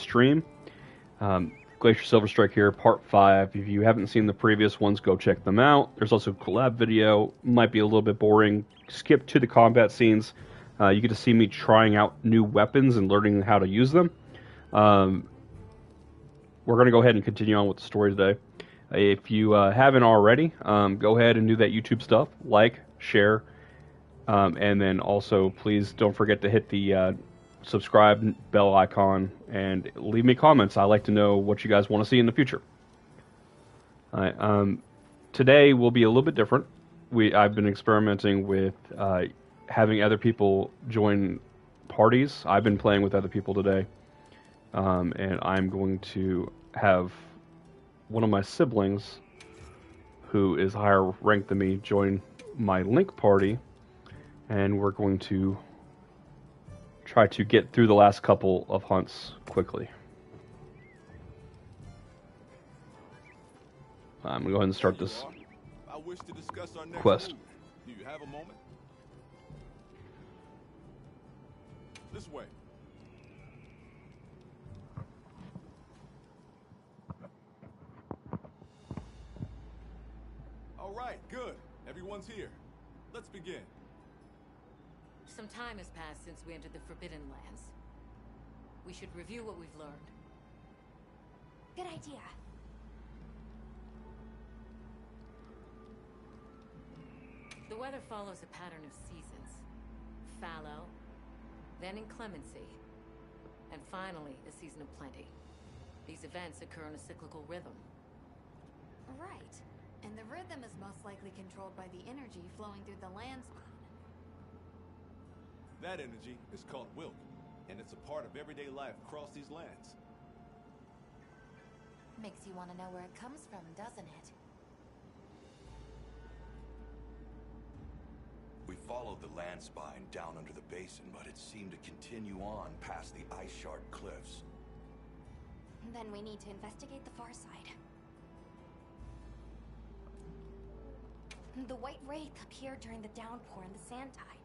stream. Glacier Silver Strike here, part 5. If you haven't seen the previous ones, go check them out. There's also a collab video. Might be a little bit boring. Skip to the combat scenes. You get to see me trying out new weapons and learning how to use them. We're going to go ahead and continue on with the story today. If you haven't already, go ahead and do that YouTube stuff. Like, share, and then also please don't forget to hit the subscribe bell icon and leave me comments. I like to know what you guys want to see in the future. All right, today will be a little bit different. I've been experimenting with having other people join parties. I've been playing with other people today, and I'm going to have one of my siblings, who is higher ranked than me, join my Link party, and we're going to try to get through the last couple of hunts quickly. I'm going to go ahead and start this quest. Do you have a moment? This way. All right, good. Everyone's here. Let's begin. Some time has passed since we entered the Forbidden Lands. We should review what we've learned. Good idea. The weather follows a pattern of seasons. Fallow, then inclemency, and finally a season of plenty. These events occur in a cyclical rhythm. Right. And the rhythm is most likely controlled by the energy flowing through the land spine. That energy is called Wilk, and it's a part of everyday life across these lands. Makes you want to know where it comes from, doesn't it? We followed the land spine down under the basin, but it seemed to continue on past the Ice Shard cliffs. Then we need to investigate the far side. The White Wraith appeared during the downpour in the Sand Tide,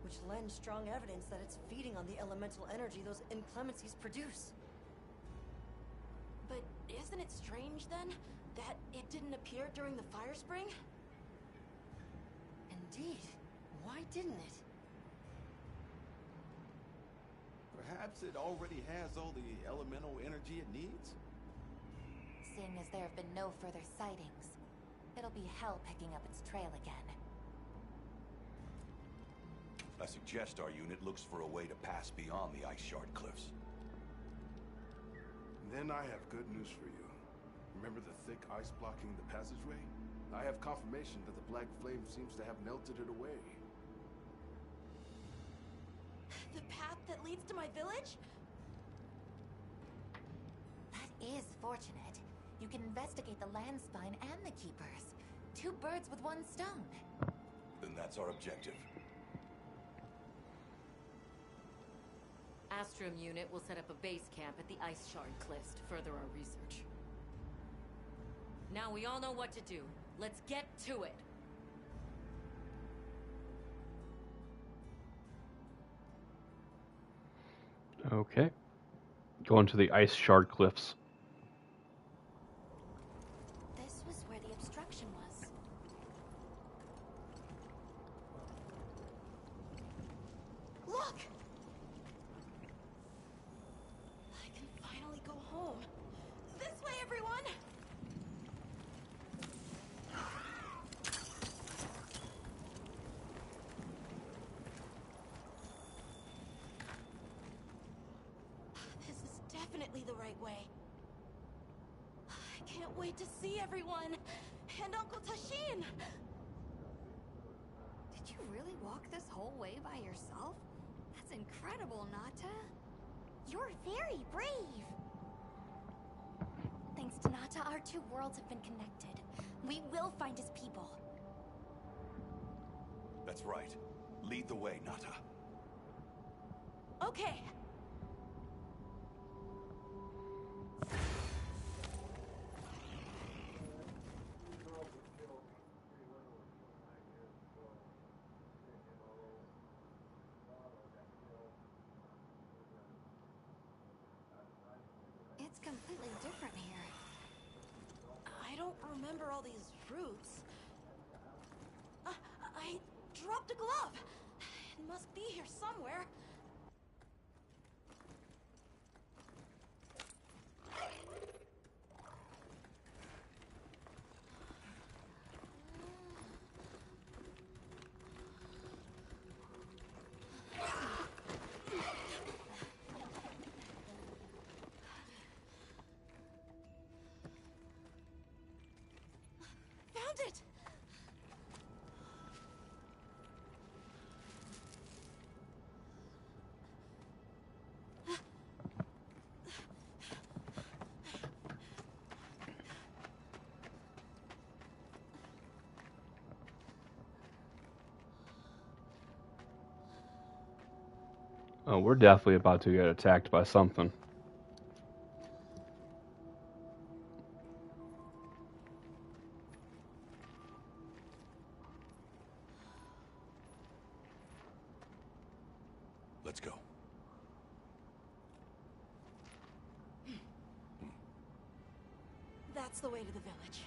which lends strong evidence that it's feeding on the elemental energy those inclemencies produce. But isn't it strange, then, that it didn't appear during the Fire Spring? Indeed. Why didn't it? Perhaps it already has all the elemental energy it needs? Seeing as there have been no further sightings, it'll be hell picking up its trail again. I suggest our unit looks for a way to pass beyond the Ice Shard cliffs. Then I have good news for you. Remember the thick ice blocking the passageway? I have confirmation that the black flame seems to have melted it away. The path that leads to my village? That is fortunate. You can investigate the land spine and the keepers. 2 birds with 1 stone. Then that's our objective. Astrum unit will set up a base camp at the Ice Shard cliffs to further our research. Now we all know what to do. Let's get to it. Okay. Going to the Ice Shard cliffs. This was where the obstruction was. Look! I can finally go home. This way, everyone! This is definitely the right way. I can't wait to see everyone! And Uncle Tashin! Did you really walk this whole way by yourself? That's incredible, Nata. You're very brave. Thanks to Nata, our 2 worlds have been connected. We will find his people. That's right. Lead the way, Nata. Okay. don't remember all these routes. I dropped a glove. It must be here somewhere. Found it! Oh, we're definitely about to get attacked by something. Let's go. That's the way to the village.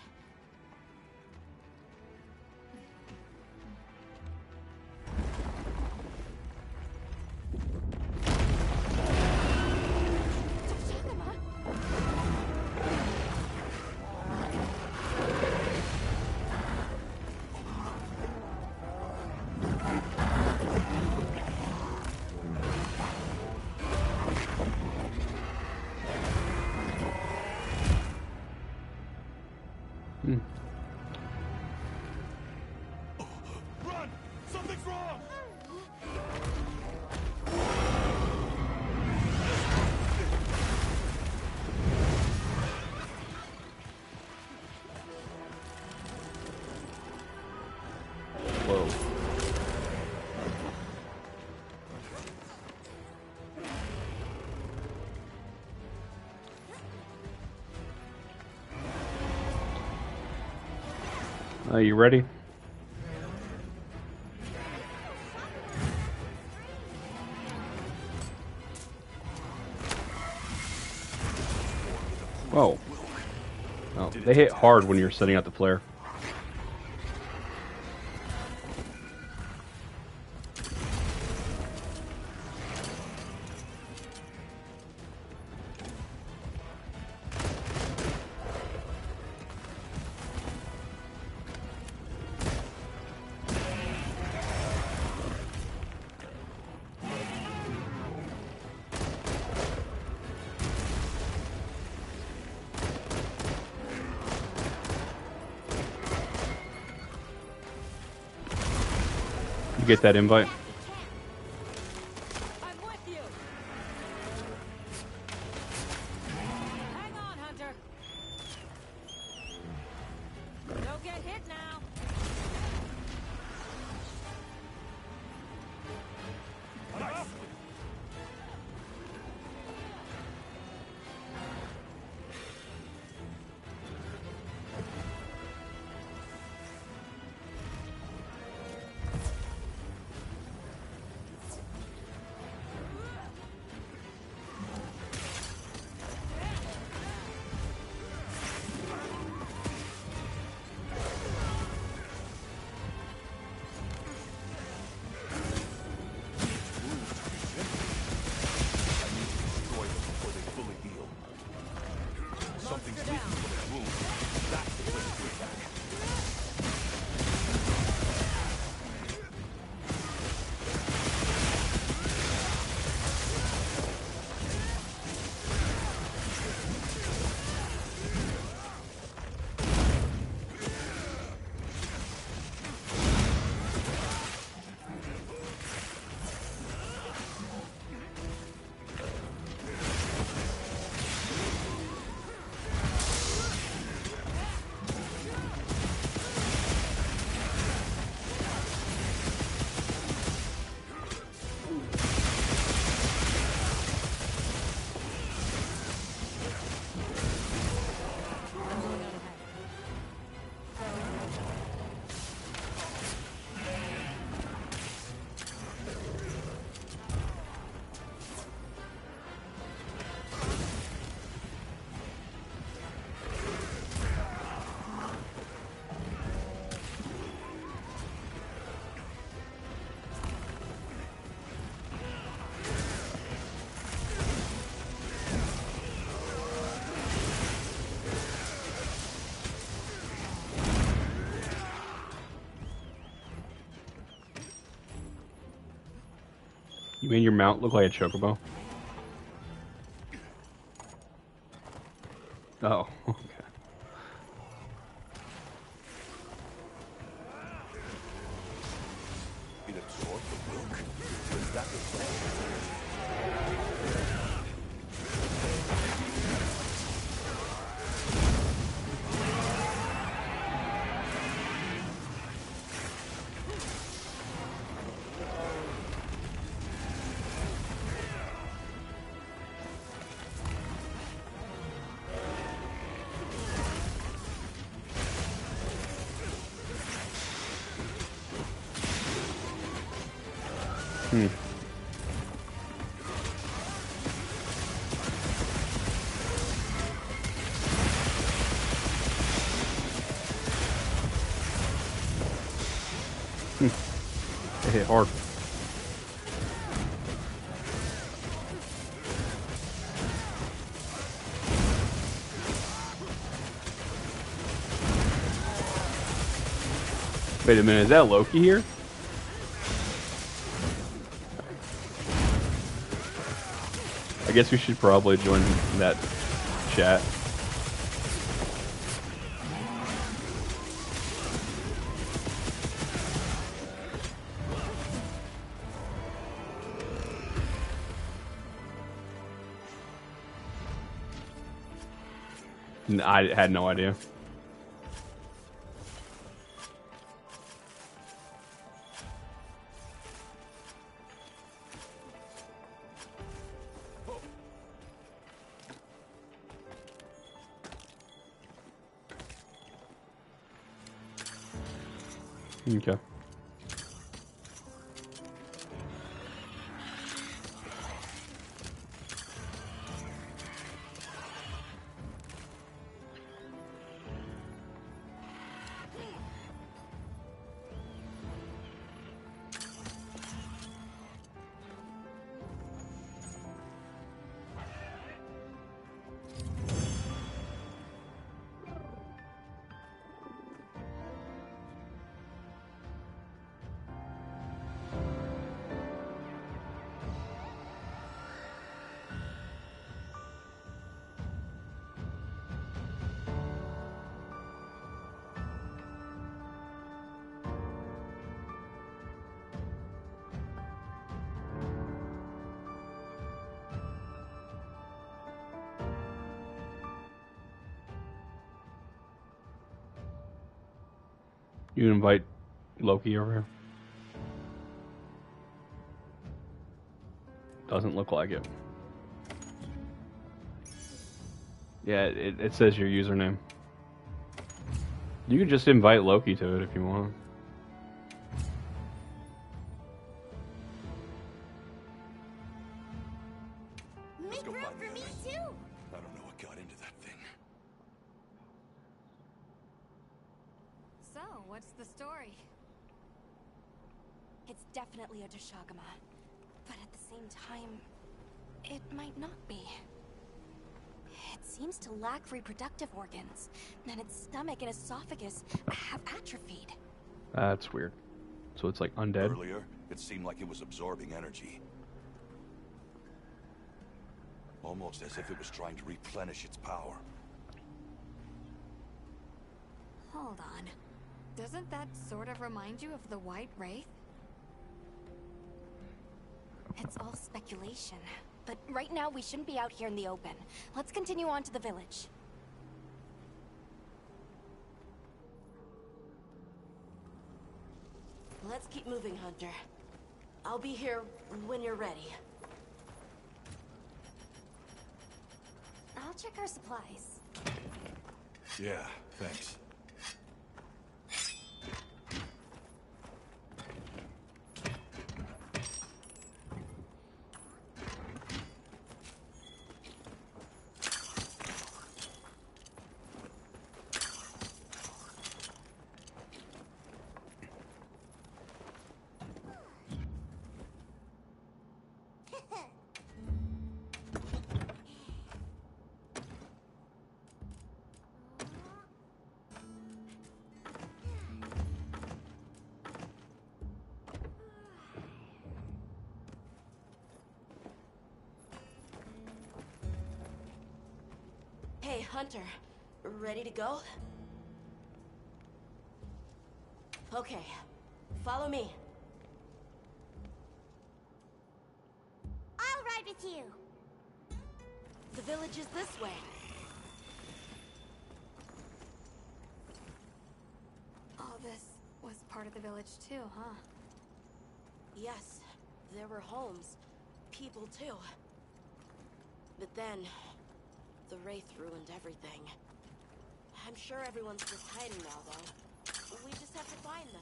Run! Something's wrong! Whoa. Are you ready? Whoa. Oh, they hit hard when you're setting out the flare. You get that invite? I'm with you. Hang on, Hunter. Don't get hit now. You made your mount look like a chocobo? Oh, okay. It absorbed the milk? Is that the plan? Hmm. It hit hard. Wait a minute, is that Loki here? I guess we should probably join that chat. I had no idea. Okay. You invite Loki over here? Doesn't look like it. Yeah, it says your username. You can just invite Loki to it if you want. Make go room find for the me others. too. I don't know what got into that thing. So, what's the story? It's definitely a Deshagama. But at the same time, it might not be. It seems to lack reproductive organs, and its stomach and esophagus have atrophied. That's weird. So it's like undead? Earlier, it seemed like it was absorbing energy. Almost as if it was trying to replenish its power. Hold on. Doesn't that sort of remind you of the White Wraith? It's all speculation. But right now, we shouldn't be out here in the open. Let's continue on to the village. Let's keep moving, Hunter. I'll be here when you're ready. I'll check our supplies. Yeah, thanks. Okay, Hunter. Ready to go? Okay. Follow me. I'll ride with you. The village is this way. All this was part of the village too, huh? Yes, there were homes. People too. But then, the Wraith ruined everything. I'm sure everyone's just hiding now, though. We just have to find them.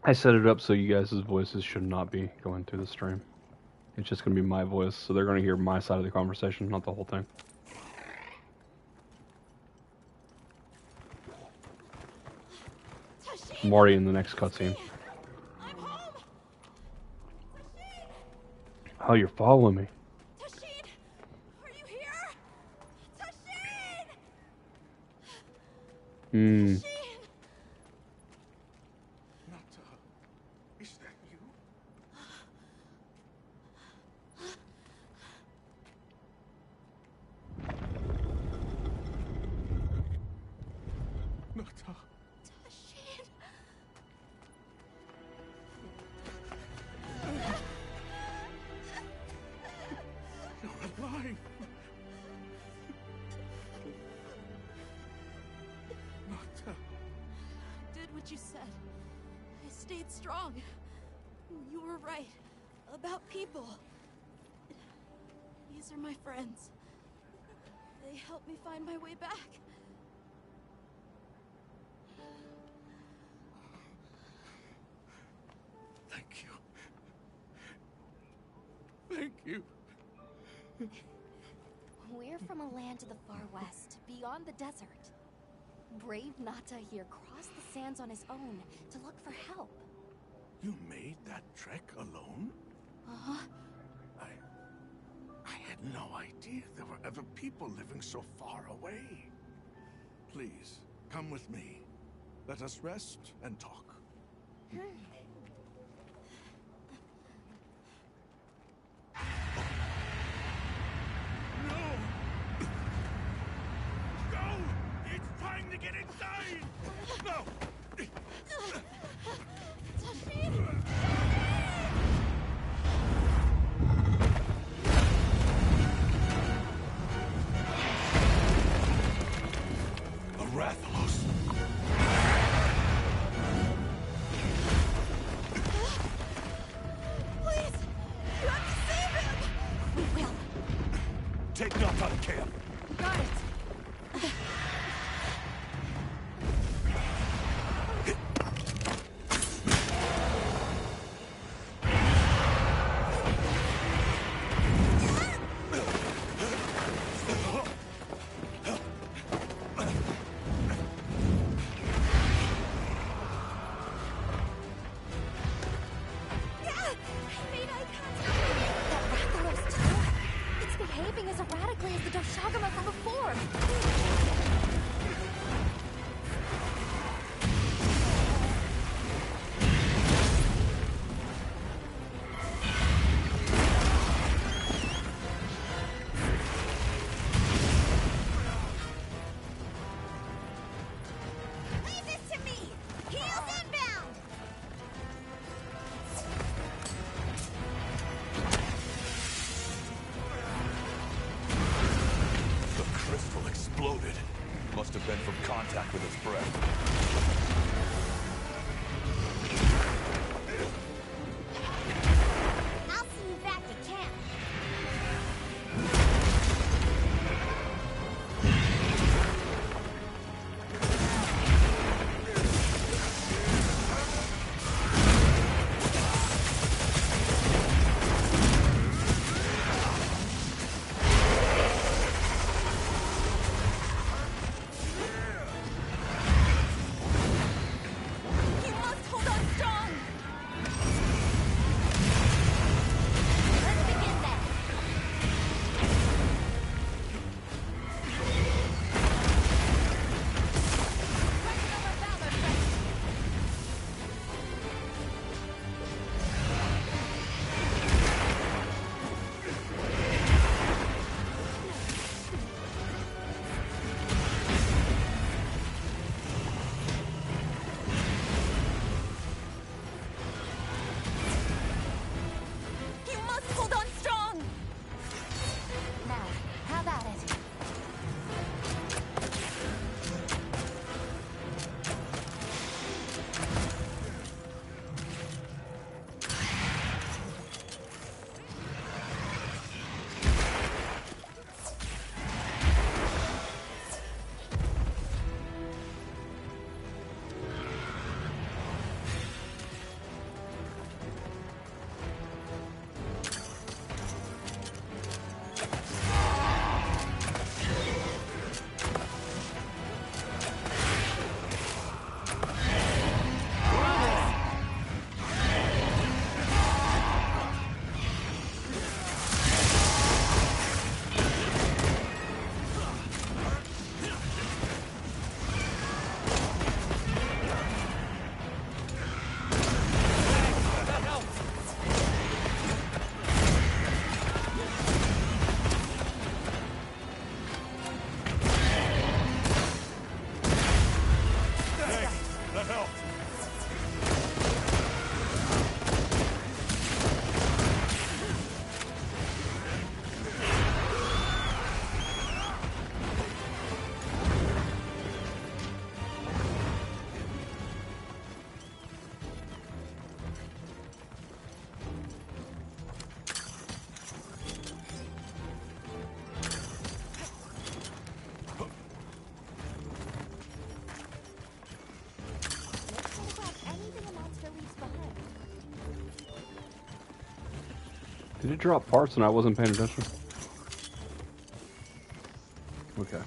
I set it up so you guys' voices should not be going through the stream. It's just going to be my voice, so they're going to hear my side of the conversation, not the whole thing. I'm already in the next cutscene. I'm home! Oh, you're following me. Tasheen! Are you here? Tasheen! Hmm. Tasheen! Nata, is that you? Nata. Tasheen! You're alive. Nata. Did what you said. I stayed strong. You were right. About people. These are my friends. They helped me find my way back. Thank you. Thank you. We're from a land to the far west, beyond the desert. Brave Nata here crossed the sands on his own to look for help. You made that trek alone? Uh-huh. I had no idea there were other people living so far away. Please, come with me. Let us rest and talk. No! Go! It's time to get inside! No! Rathalos. Please! You have to save him! We will. Take Nata to camp. Got it! That Rathalos too. It's behaving as erratically as the Doshagama Nata leaves behind. Did it drop parts and I wasn't paying attention? Okay.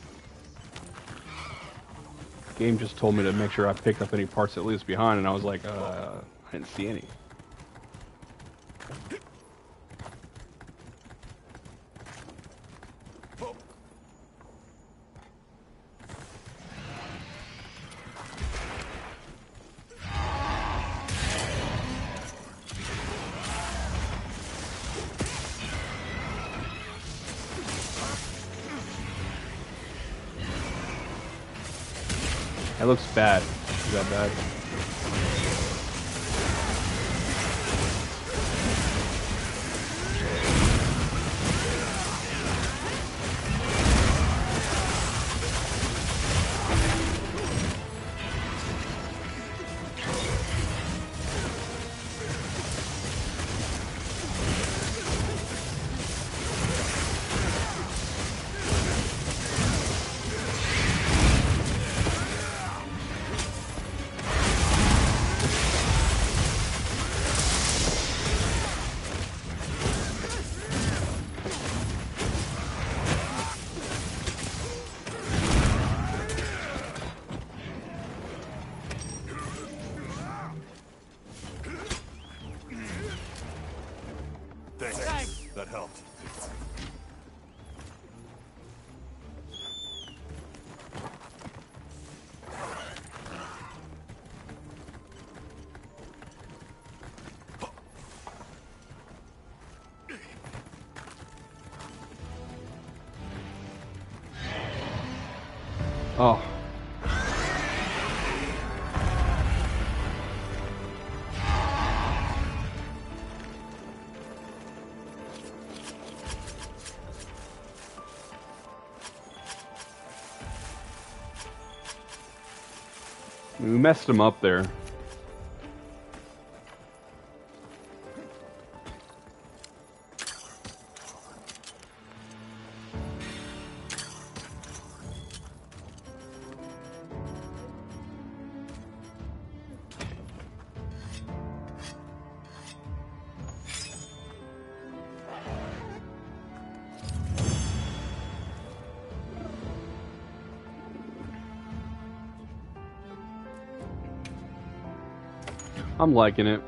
Game just told me to make sure I pick up any parts it leaves behind, and I was like, I didn't see any. That looks bad. Is that bad? Thanks. That helped. Oh. We messed him up there. I'm liking it.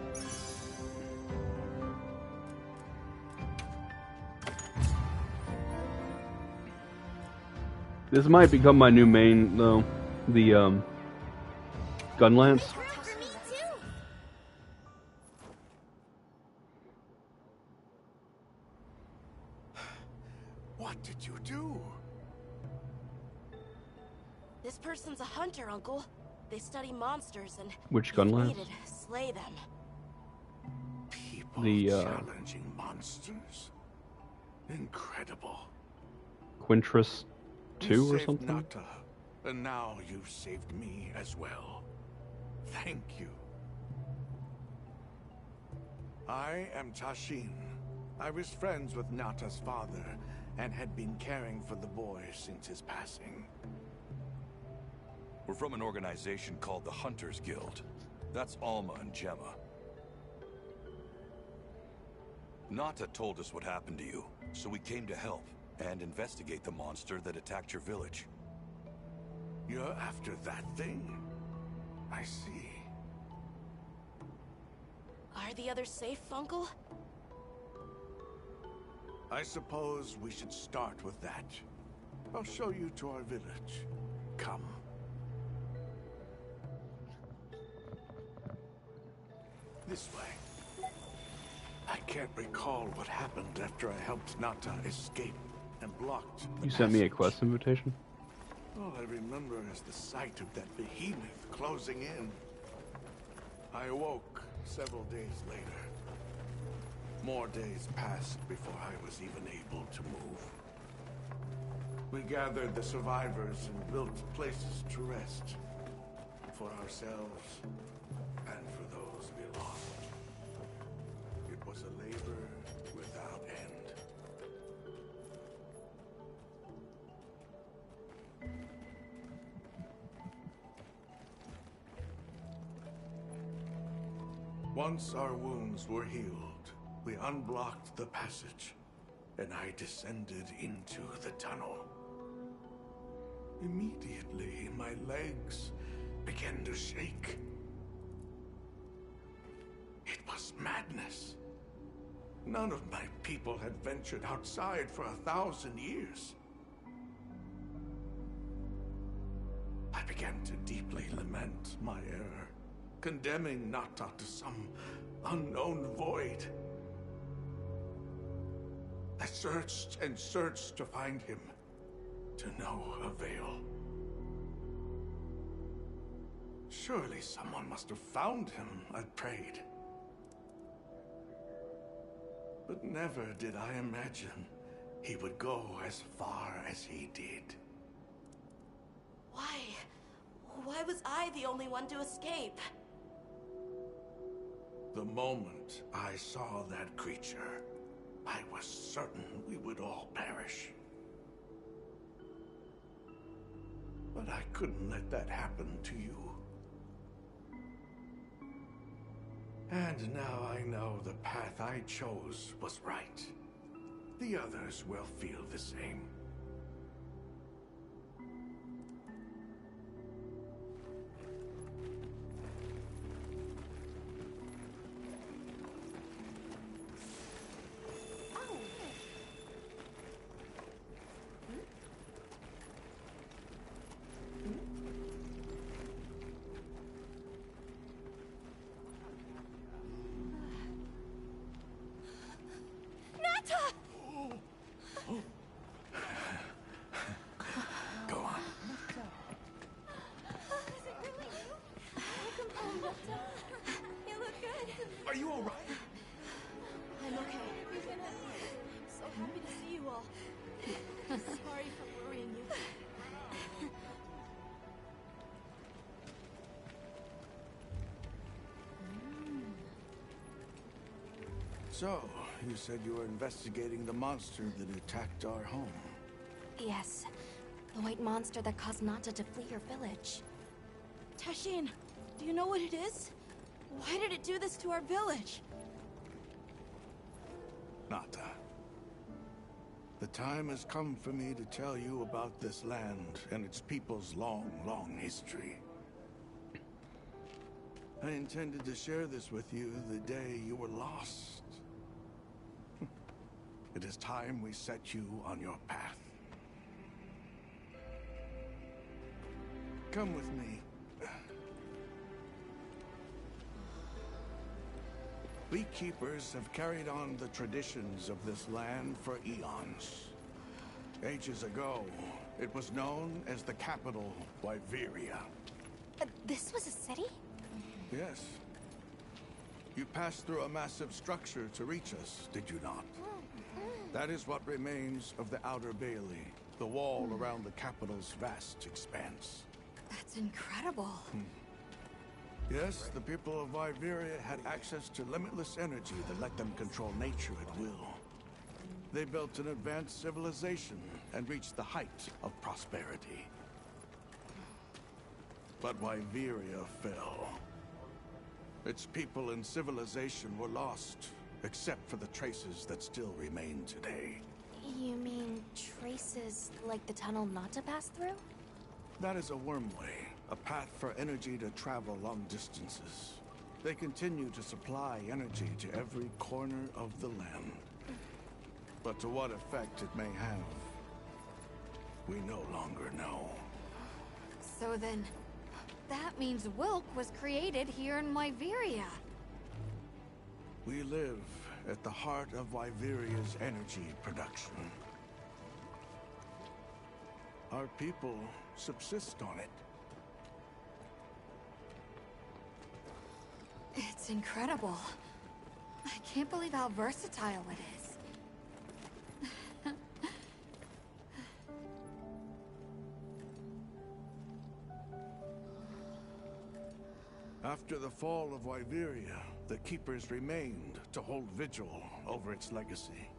This might become my new main, though. The, gun lance. For me too. What did you do? This person's a hunter, Uncle. They study monsters and Which gun if lance? needed, slay them. People The, challenging monsters? Incredible. Quintris 2 You or saved something? Nata, and now you've saved me as well. Thank you. I am Tashin. I was friends with Nata's father and had been caring for the boy since his passing. We're from an organization called the Hunters Guild. That's Alma and Gemma. Nata told us what happened to you, so we came to help and investigate the monster that attacked your village. You're after that thing? I see. Are the others safe, Uncle? I suppose we should start with that. I'll show you to our village. Come. This way. I can't recall what happened after I helped Nata escape and blocked the You sent me a passage. quest invitation? All I remember is the sight of that behemoth closing in. I awoke several days later. More days passed before I was even able to move. We gathered the survivors and built places to rest. For ourselves and for those we lost. It was a labor without end. Once our wounds were healed, we unblocked the passage, and I descended into the tunnel. Immediately, my legs began to shake. It was madness. None of my people had ventured outside for 1,000 years. I began to deeply lament my error, condemning Nata to some unknown void. I searched and searched to find him, to no avail. Surely someone must have found him, I prayed. But never did I imagine he would go as far as he did. Why? Why was I the only one to escape? The moment I saw that creature, I was certain we would all perish. But I couldn't let that happen to you. And now I know the path I chose was right. The others will feel the same. Go on. Is it really you? Welcome home, Nata. You look good. Are you all right? I'm okay. I'm so happy to see you all. Sorry for worrying you. So, you said you were investigating the monster that attacked our home. Yes. The white monster that caused Nata to flee your village. Tashin, do you know what it is? Why did it do this to our village? Nata. The time has come for me to tell you about this land and its people's long, long history. I intended to share this with you the day you were lost. It is time we set you on your path. Come with me. Beekeepers have carried on the traditions of this land for eons. Ages ago, it was known as the capital, Wyveria. This was a city? Yes. You passed through a massive structure to reach us, did you not? That is what remains of the Outer Bailey, the wall around the capital's vast expanse. That's incredible. Yes, the people of Wyveria had access to limitless energy that let them control nature at will. They built an advanced civilization and reached the height of prosperity. But Wyveria fell. Its people and civilization were lost, except for the traces that still remain today. You mean traces like the tunnel Nata passed through? That is a wormway, a path for energy to travel long distances. They continue to supply energy to every corner of the land. But to what effect it may have, we no longer know. So then, that means Wilk was created here in Wyveria. We live at the heart of Wyveria's energy production. Our people subsist on it. It's incredible. I can't believe how versatile it is. After the fall of Wyveria, the Keepers remained to hold vigil over its legacy.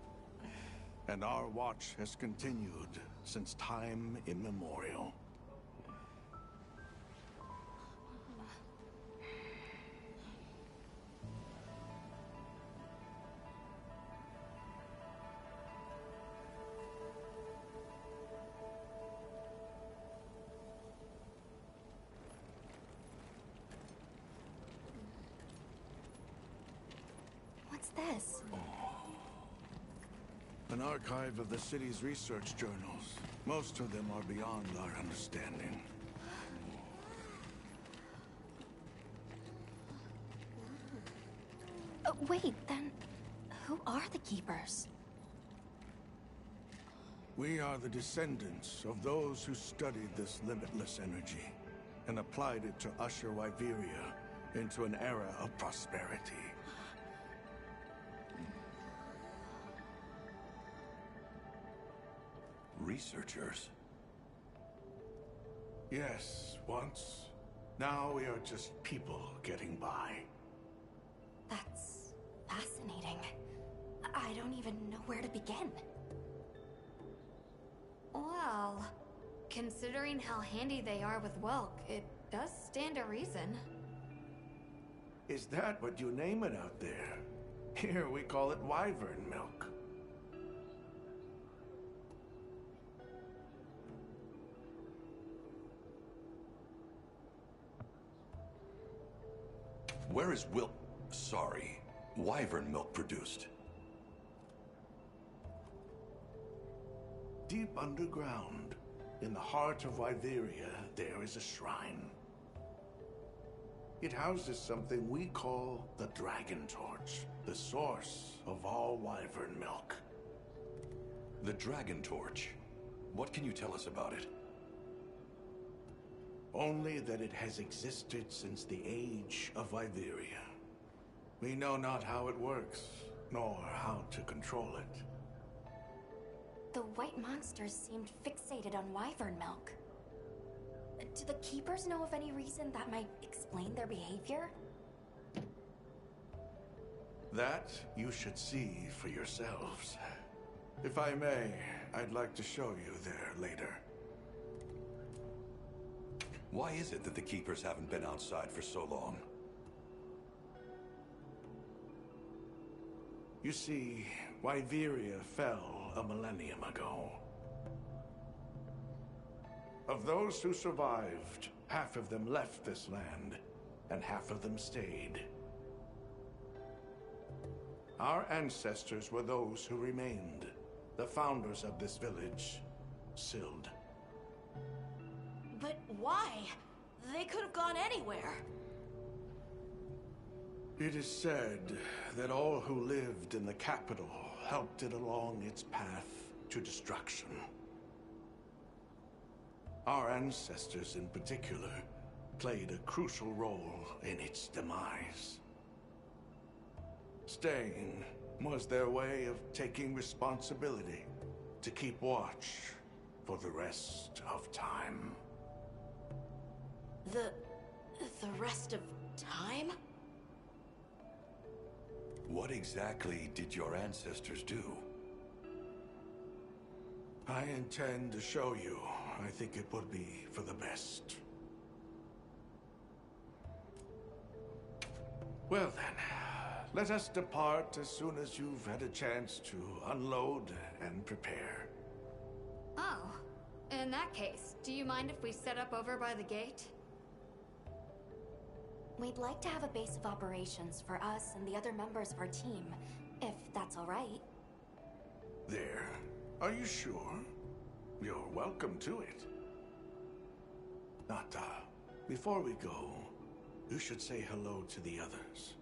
And our watch has continued since time immemorial. this? An archive of the city's research journals. Most of them are beyond our understanding. Wait, then who are the Keepers? We are the descendants of those who studied this limitless energy and applied it to usher Wyveria into an era of prosperity. Researchers? Yes, once. Now we are just people getting by. That's fascinating. I don't even know where to begin. Well, considering how handy they are with Welk, it does stand to reason. Is that what you name it out there? Here we call it wyvern milk. Where is wyvern milk produced? Deep underground, in the heart of Wyveria, there is a shrine. It houses something we call the Dragon Torch, the source of all wyvern milk. The Dragon Torch. What can you tell us about it? Only that it has existed since the age of Wyveria. We know not how it works, nor how to control it. The white monsters seemed fixated on wyvern milk. Do the Keepers know of any reason that might explain their behavior? That you should see for yourselves. If I may, I'd like to show you there later. Why is it that the Keepers haven't been outside for so long? You see, Wyveria fell a millennium ago. Of those who survived, half of them left this land, and half of them stayed. Our ancestors were those who remained, the founders of this village, Sild. But why? They could have gone anywhere. It is said that all who lived in the capital helped it along its path to destruction. Our ancestors in particular played a crucial role in its demise. Staying was their way of taking responsibility to keep watch for the rest of time. The rest of time? What exactly did your ancestors do? I intend to show you. I think it would be for the best. Well then, let us depart as soon as you've had a chance to unload and prepare. Oh, in that case, do you mind if we set up over by the gate? We'd like to have a base of operations for us and the other members of our team, if that's all right. There. Are you sure? You're welcome to it. Nata, before we go, you should say hello to the others.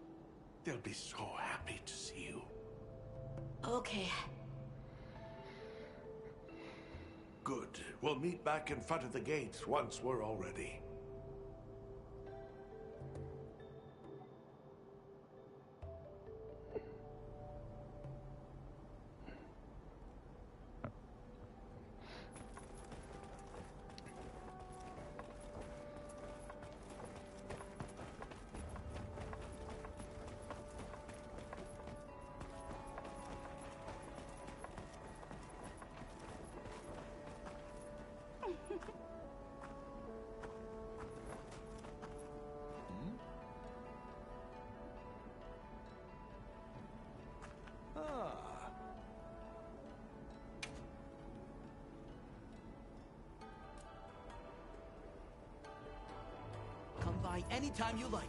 They'll be so happy to see you. Okay. Good. We'll meet back in front of the gate once we're all ready. Come by anytime you like.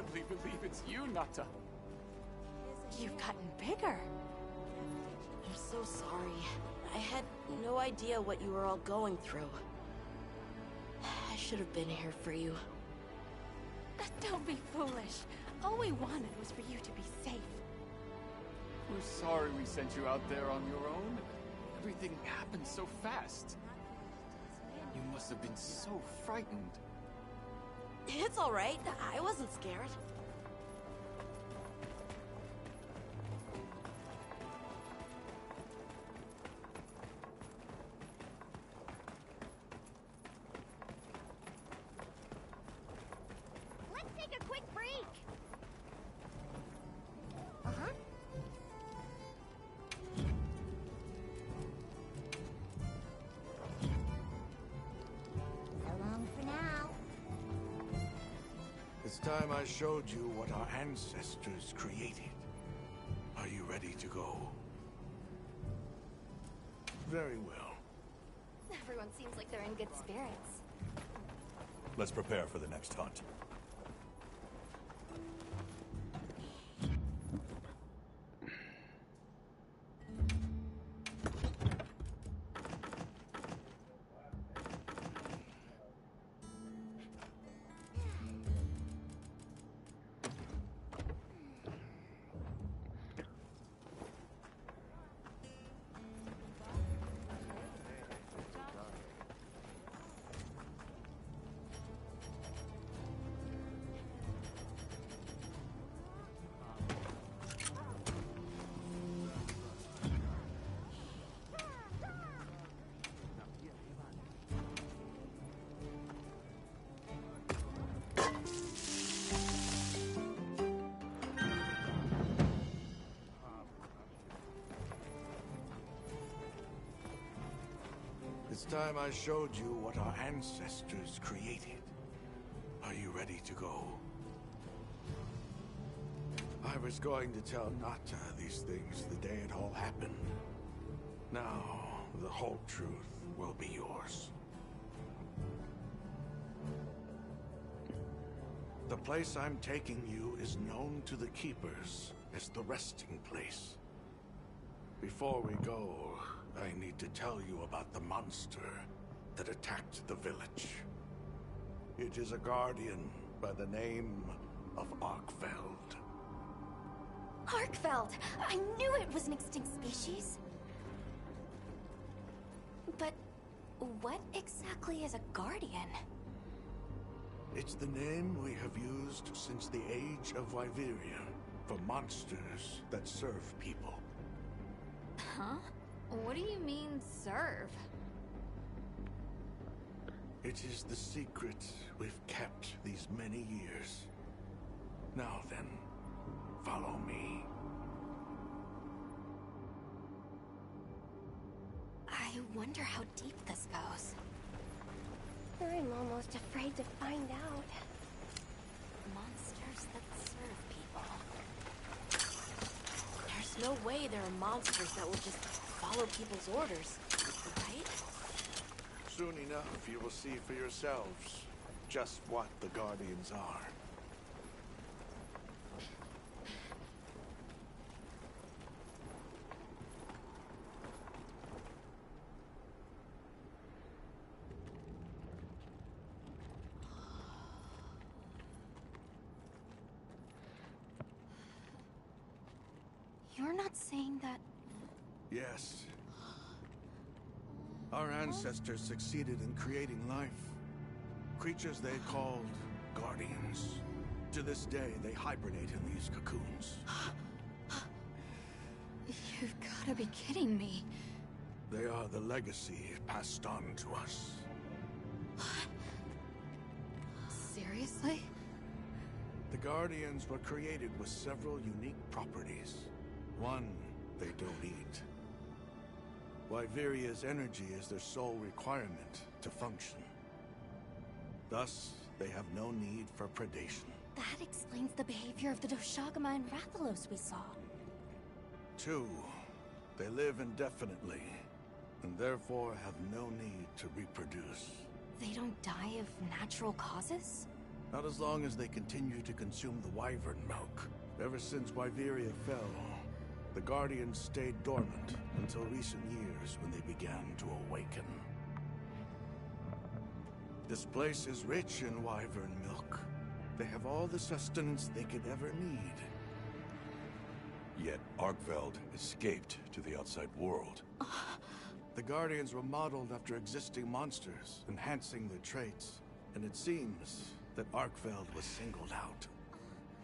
hardly believe it's you, Nata. You've gotten bigger. I'm so sorry. I had no idea what you were all going through. I should have been here for you. Don't be foolish. All we wanted was for you to be safe. We're sorry we sent you out there on your own. Everything happened so fast. You must have been so frightened. It's all right. I wasn't scared. Let's take a quick break. Uh-huh. So long for now. It's time I showed you what our ancestors created. Are you ready to go? Very well. Everyone seems like they're in good spirits. Let's prepare for the next hunt. It's time I showed you what our ancestors created. Are you ready to go? I was going to tell Nata these things the day it all happened. Now, the whole truth will be yours. The place I'm taking you is known to the Keepers as the resting place. Before we go, I need to tell you about the monster that attacked the village. It is a guardian by the name of Arkfeld. Arkfeld! I knew it was an extinct species. But what exactly is a guardian? It's the name we have used since the age of Wyveria for monsters that serve people. Huh? What do you mean, serve? It is the secret we've kept these many years. Now then, follow me. I wonder how deep this goes. I'm almost afraid to find out. Monsters that serve people. There's no way there are monsters that will just follow people's orders, right? Soon enough, you will see for yourselves just what the Guardians are. You're not saying that... Yes. Our ancestors succeeded in creating life. Creatures they called Guardians. To this day, they hibernate in these cocoons. You've gotta be kidding me. They are the legacy passed on to us. Seriously? The Guardians were created with several unique properties. One, they don't eat. Wyveria's energy is their sole requirement to function. Thus, they have no need for predation. That explains the behavior of the Doshagama and Rathalos we saw. Two, they live indefinitely, and therefore have no need to reproduce. They don't die of natural causes? Not as long as they continue to consume the wyvern milk. Ever since Wyveria fell, the Guardians stayed dormant until recent years when they began to awaken. This place is rich in wyvern milk. They have all the sustenance they could ever need. Yet Arkveld escaped to the outside world. The Guardians were modeled after existing monsters, enhancing their traits. And it seems that Arkveld was singled out.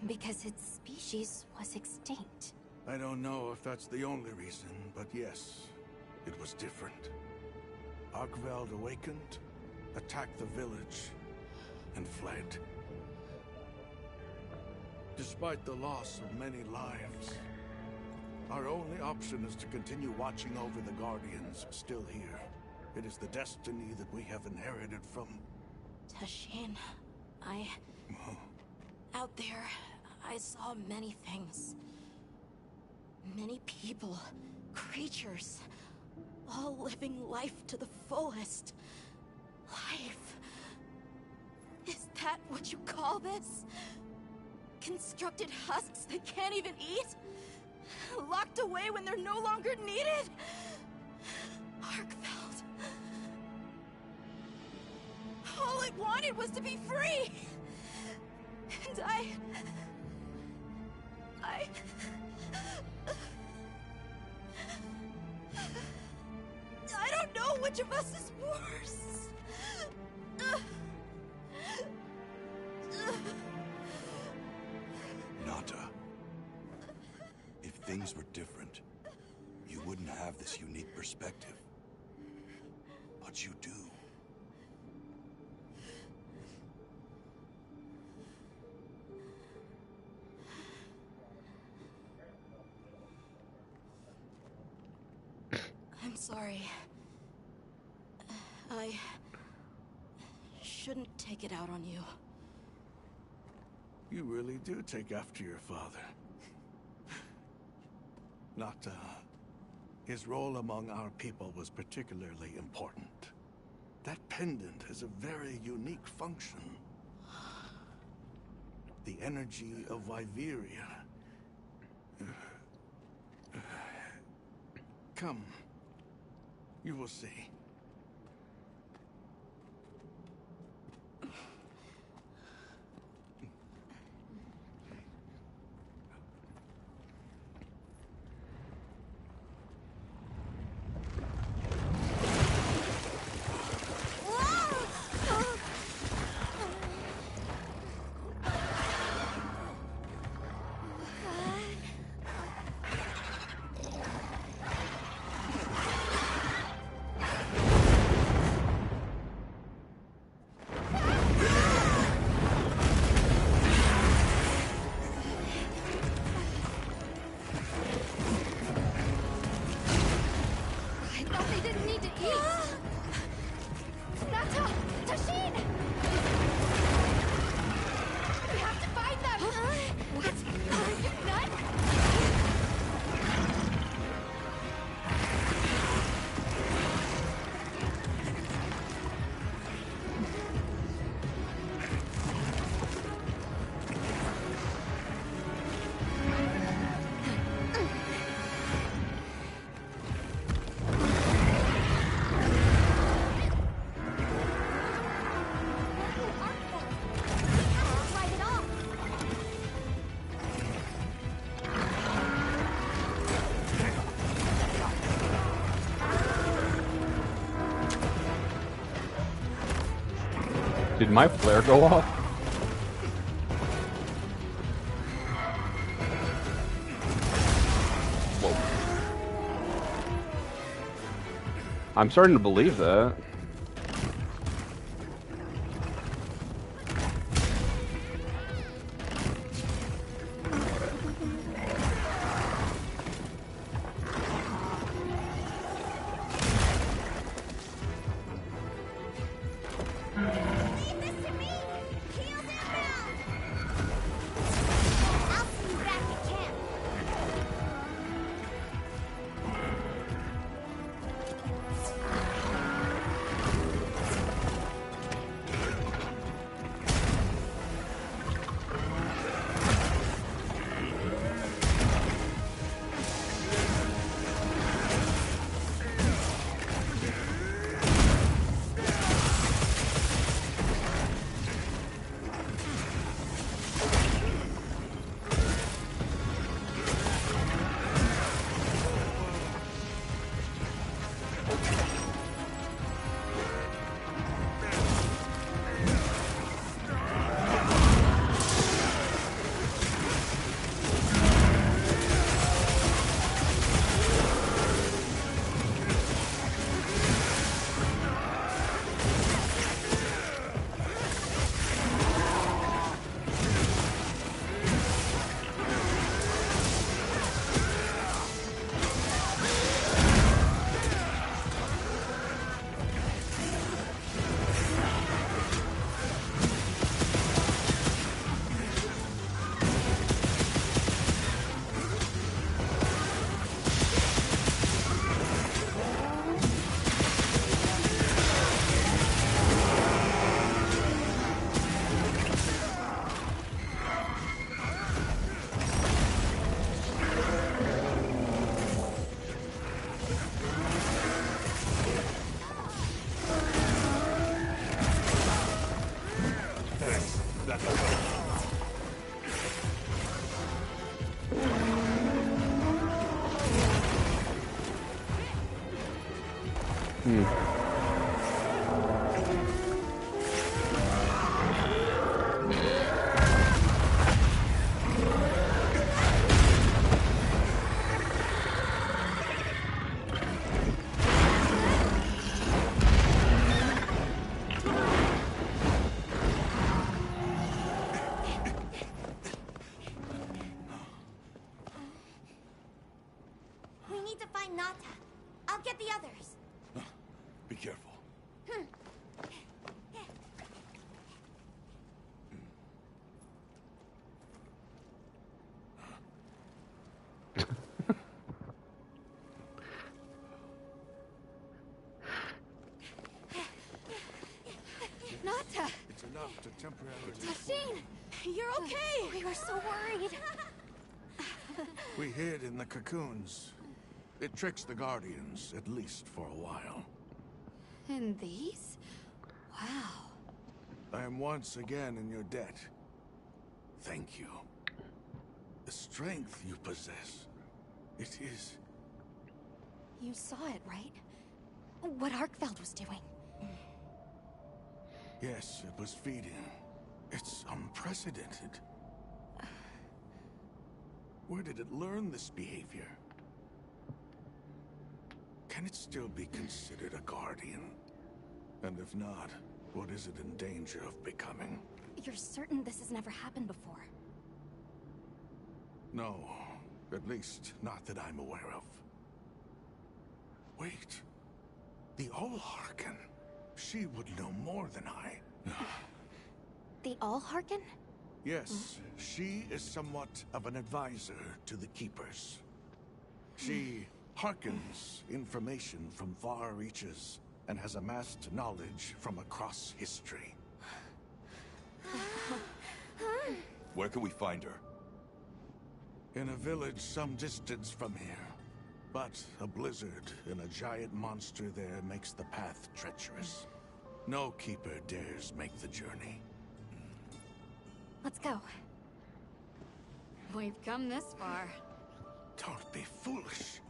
Because its species was extinct. I don't know if that's the only reason, but yes, it was different. Arkveld awakened, attacked the village, and fled. Despite the loss of many lives, our only option is to continue watching over the Guardians still here. It is the destiny that we have inherited from... Tashin, out there, I saw many things. Many people, creatures, all living life to the fullest. Life. Is that what you call this? Constructed husks that can't even eat? Locked away when they're no longer needed? Arkveld. All it wanted was to be free! And I don't know which of us is worse. Nata. If things were different, you wouldn't have this unique perspective. But you do. I'm sorry. I shouldn't take it out on you. You really do take after your father. Nata, his role among our people was particularly important. That pendant has a very unique function. The energy of Wyveria. Come. You will see. Did my flare go off? Whoa. I'm starting to believe that. We need to find Nata. I'll get the others. Be careful. Nata! It's enough to temporarily... Tashin! You're okay! We were so worried. We hid in the cocoons. It tricks the Guardians, at least for a while. And these? Wow. I am once again in your debt. Thank you. The strength you possess, it is... You saw it, right? What Arkfeld was doing. Yes, it was feeding. It's unprecedented. Where did it learn this behavior? Can it still be considered a Guardian? And if not, what is it in danger of becoming? You're certain this has never happened before? No, at least not that I'm aware of. Wait, the Allharken. She would know more than I. The Allharken? Yes, she is somewhat of an advisor to the Keepers. She hearkens information from far reaches and has amassed knowledge from across history. Where can we find her? In a village some distance from here. But a blizzard and a giant monster there makes the path treacherous. No Keeper dares make the journey. Let's go. We've come this far. Don't be foolish.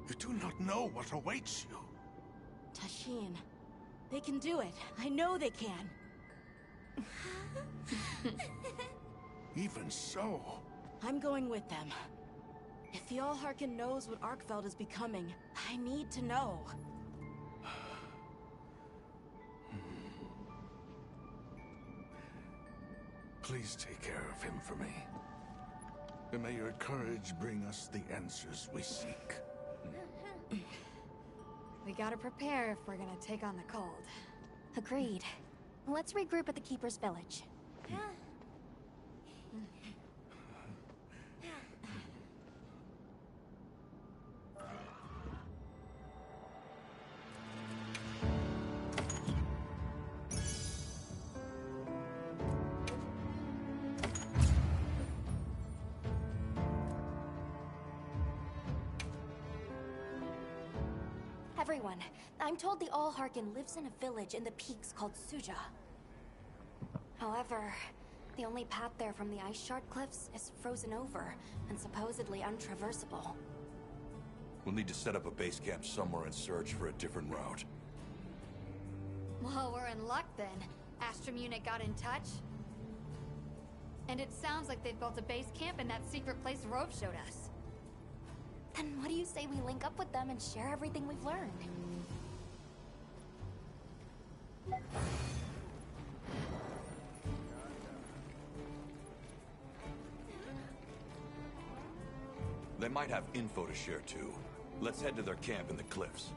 You do not know what awaits you. Tashin, they can do it. I know they can. Even so... I'm going with them. If the Allharken knows what Arkfeld is becoming, I need to know. Please take care of him for me. And may your courage bring us the answers we seek. We gotta prepare if we're gonna take on the cold. Agreed. Let's regroup at the Keeper's Village. Everyone, I'm told the Allharken lives in a village in the peaks called Suja. However, the only path there from the Ice Shard Cliffs is frozen over and supposedly untraversable. We'll need to set up a base camp somewhere and search for a different route. Well, we're in luck then. Astrum unit got in touch. And it sounds like they've built a base camp in that secret place Rove showed us. Then what do you say we link up with them and share everything we've learned? They might have info to share too. Let's head to their camp in the cliffs.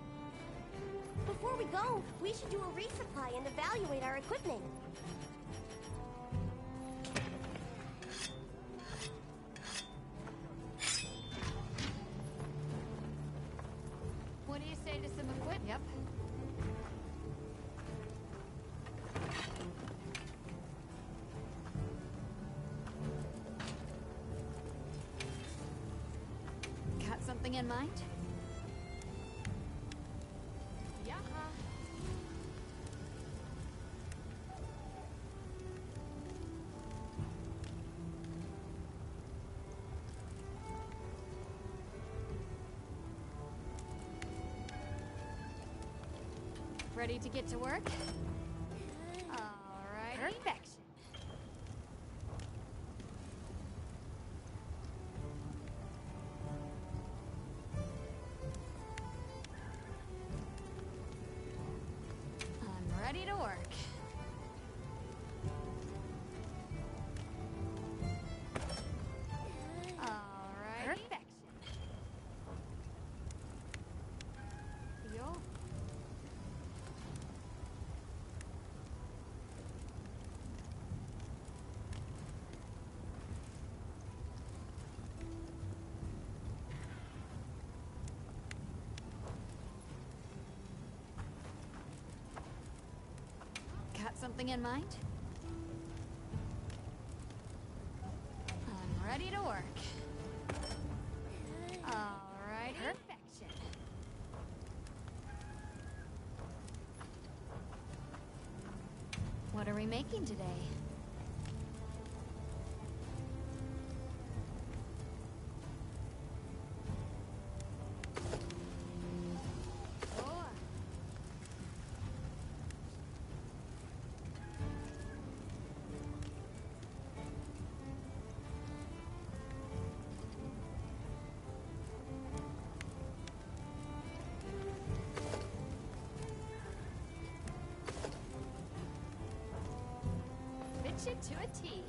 Before we go, we should do a resupply and evaluate our equipment. What do you say to some equipment? Yep. Got something in mind? Yeah. Ready to get to work? Alright. Perfection. I'm ready to work. Alright. Perfection. Yo. Got something in mind? I'm ready to work. Alright. Perfection. What are we making today? Oh. Fits you to a T.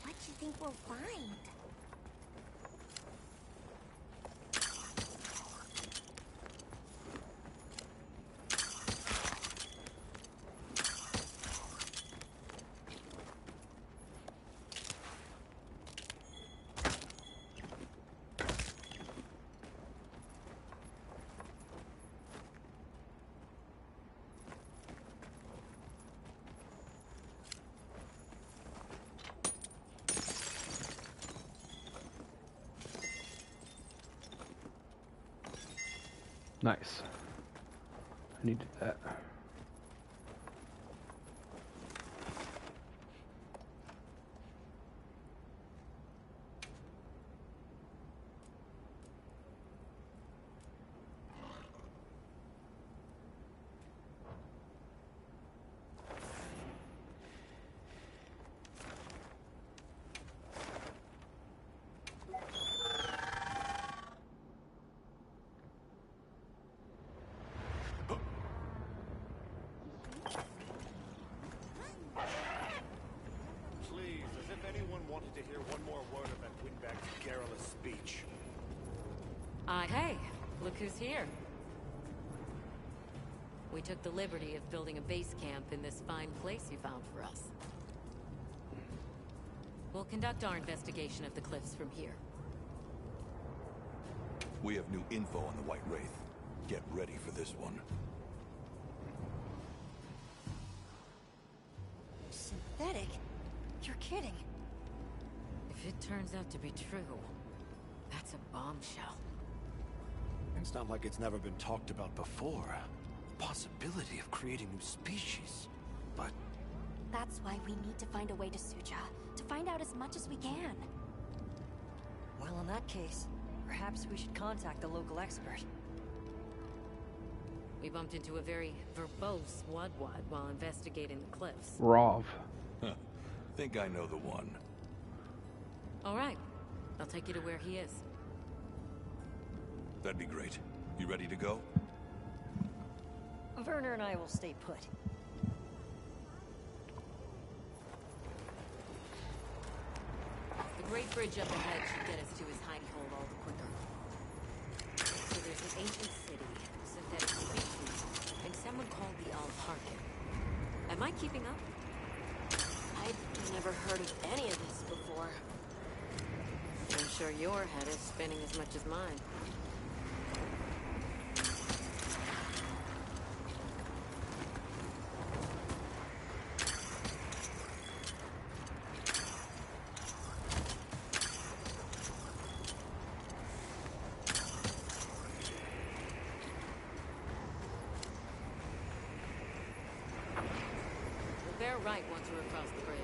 What do you think we'll find? Nice. I needed that. Please, as if anyone wanted to hear one more word of that windbag's garrulous speech. Hey, look who's here. We took the liberty of building a base camp in this fine place you found for us. We'll conduct our investigation of the cliffs from here. We have new info on the White Wraith. Get ready for this one. Synthetic? You're kidding. If it turns out to be true, that's a bombshell. It's not like it's never been talked about before. Possibility of creating new species. But That's why we need to find a way to Suja, to find out as much as we can. Well, in that case, perhaps we should contact the local expert. We bumped into a very verbose Wadwad while investigating the cliffs. Rov. Think I know the one. All right. I'll take you to where he is. That'd be great. You ready to go? Werner and I will stay put. great bridge up ahead should get us to his hidey hole all the quicker. So there's an ancient city, synthetic species, and someone called the Alharkin. Am I keeping up? I'd never heard of any of this before. I'm sure your head is spinning as much as mine. We'll bear right once we're across the bridge.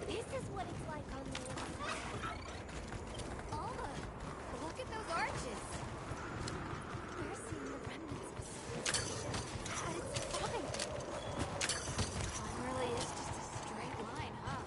This is what it's like on the inside. Alma, look at those arches. We're seeing the remnants of a civilization, but it's fine. Time really is just a straight line, huh?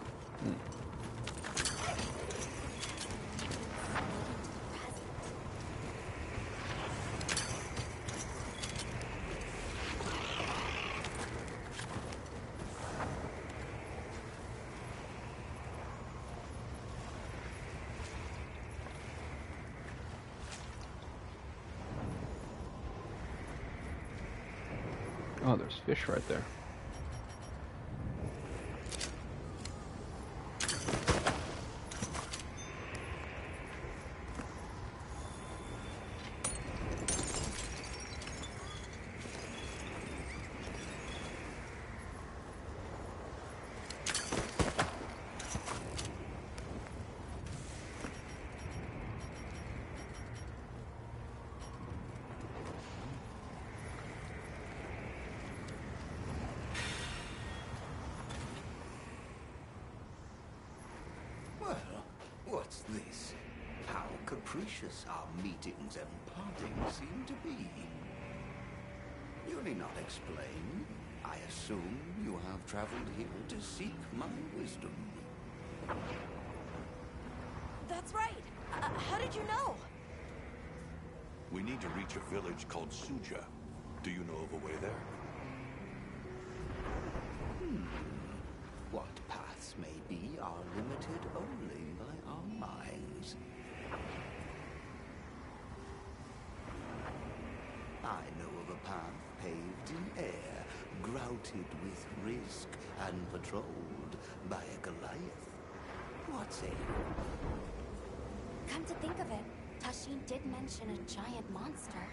Oh, there's fish right there. Well, what's this? How capricious our meetings and partings seem to be. You need not explain. I assume you have traveled here to seek my wisdom. That's right. How did you know? We need to reach a village called Suja. Do you know of a way there? What paths may be are limited only by our minds. I know of a path paved in air, grouted with risk, and patrolled by a Goliath. What say you? Come to think of it, Tashin did mention a giant monster.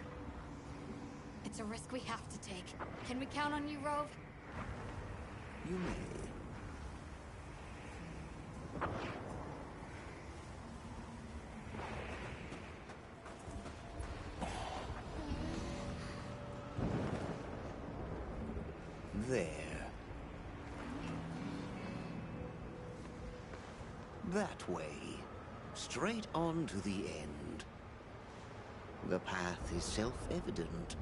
It's a risk we have to take. Can we count on you, Rove? You may. There. That way. Straight on to the end. The path is self-evident.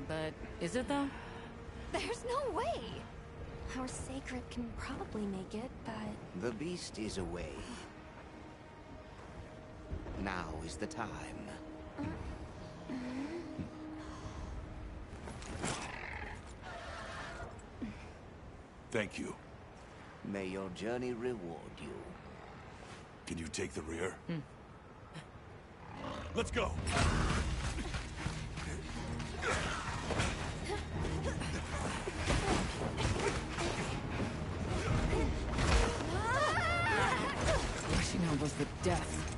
But is it though? There's no way! Our sacred can probably make it, but... The beast is away. Now is the time. Thank you. May your journey reward you. Can you take the rear? Let's go! Rushing elbows the death.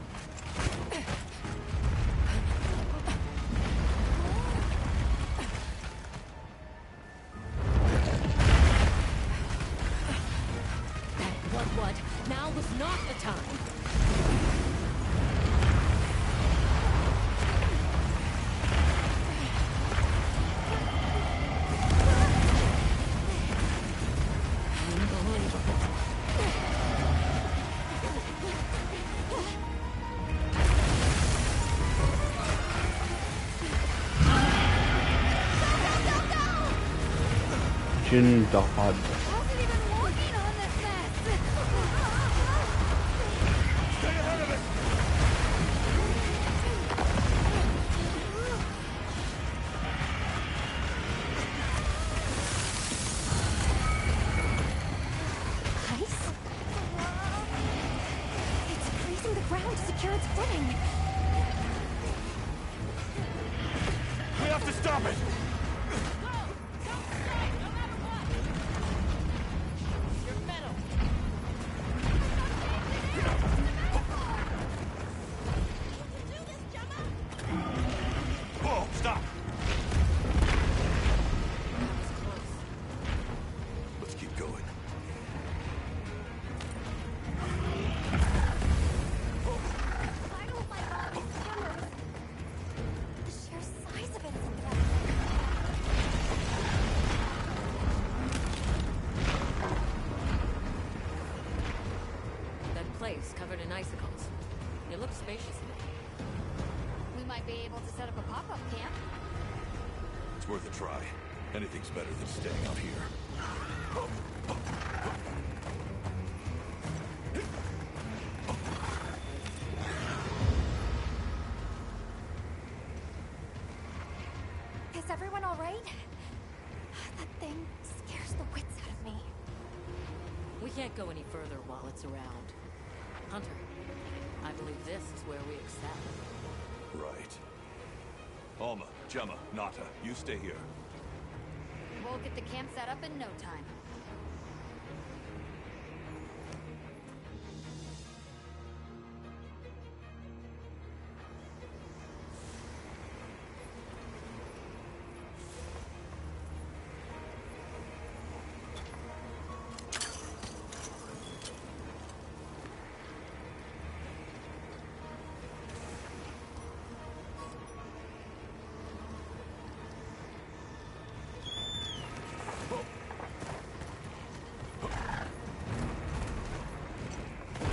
What? Now was not the time. Jin Dahad. Wasn't even working on this mess. to secure its footing. We have to stop it! Whoa, stop! Let's keep going. The sheer size of it is impressive. That place covered in icicles. It looks spacious enough. We might be able to set up a pop-up camp. It's worth a try. Anything's better than staying out here. Is everyone all right? That thing scares the wits out of me. We can't go any further while it's around. Hunter, I believe this is where we excel. Right. Alma, Gemma, Nata, you stay here. We'll get the camp set up in no time.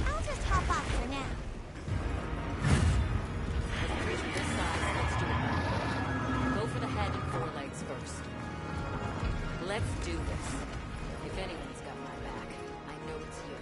I'll just hop off for now. With a creature this size, let's do it. Go for the head and forelegs first. Let's do this. If anyone's got my back, I know it's you.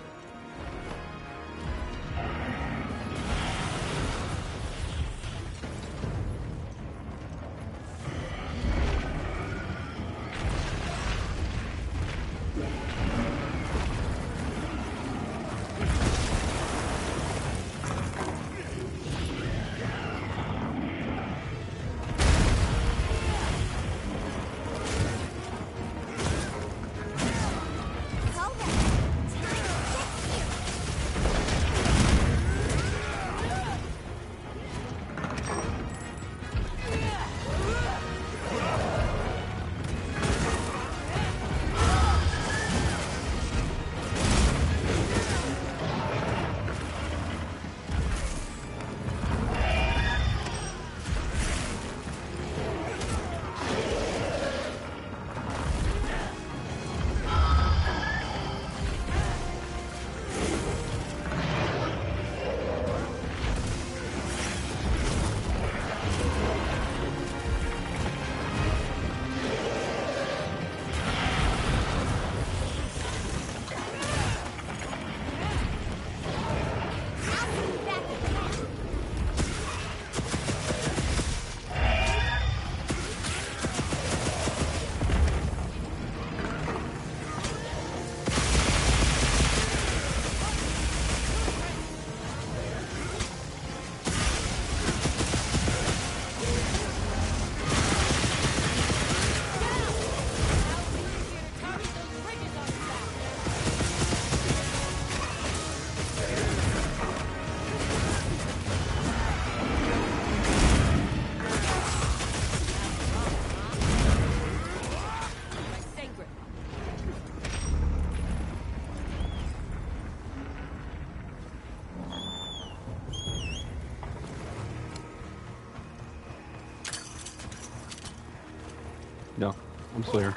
No, I'm still here.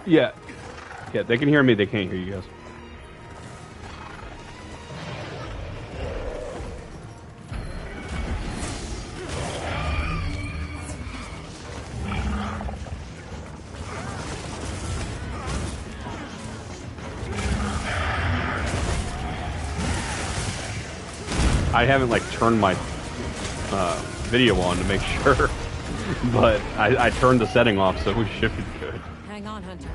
Yeah. Yeah, they can hear me, they can't hear you guys. I haven't like turned my video on to make sure, but I turned the setting off, so we should be good. Hang on, Hunter.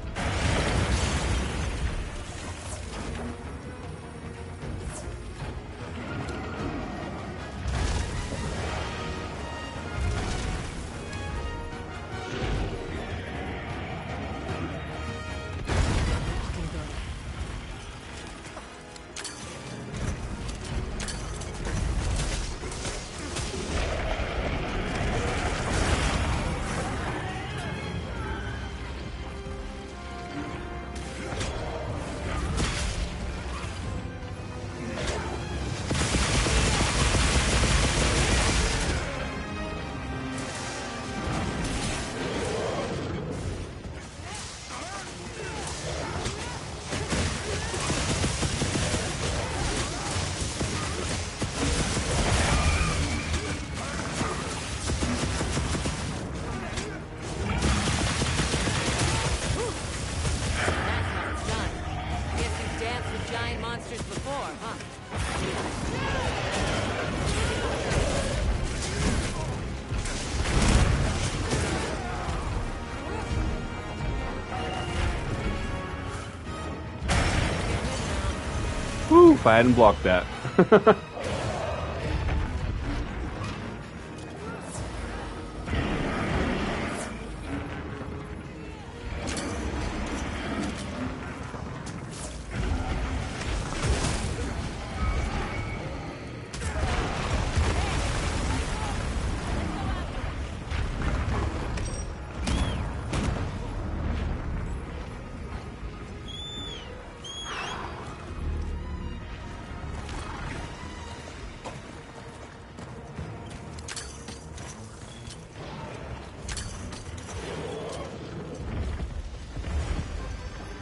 if I hadn't blocked that.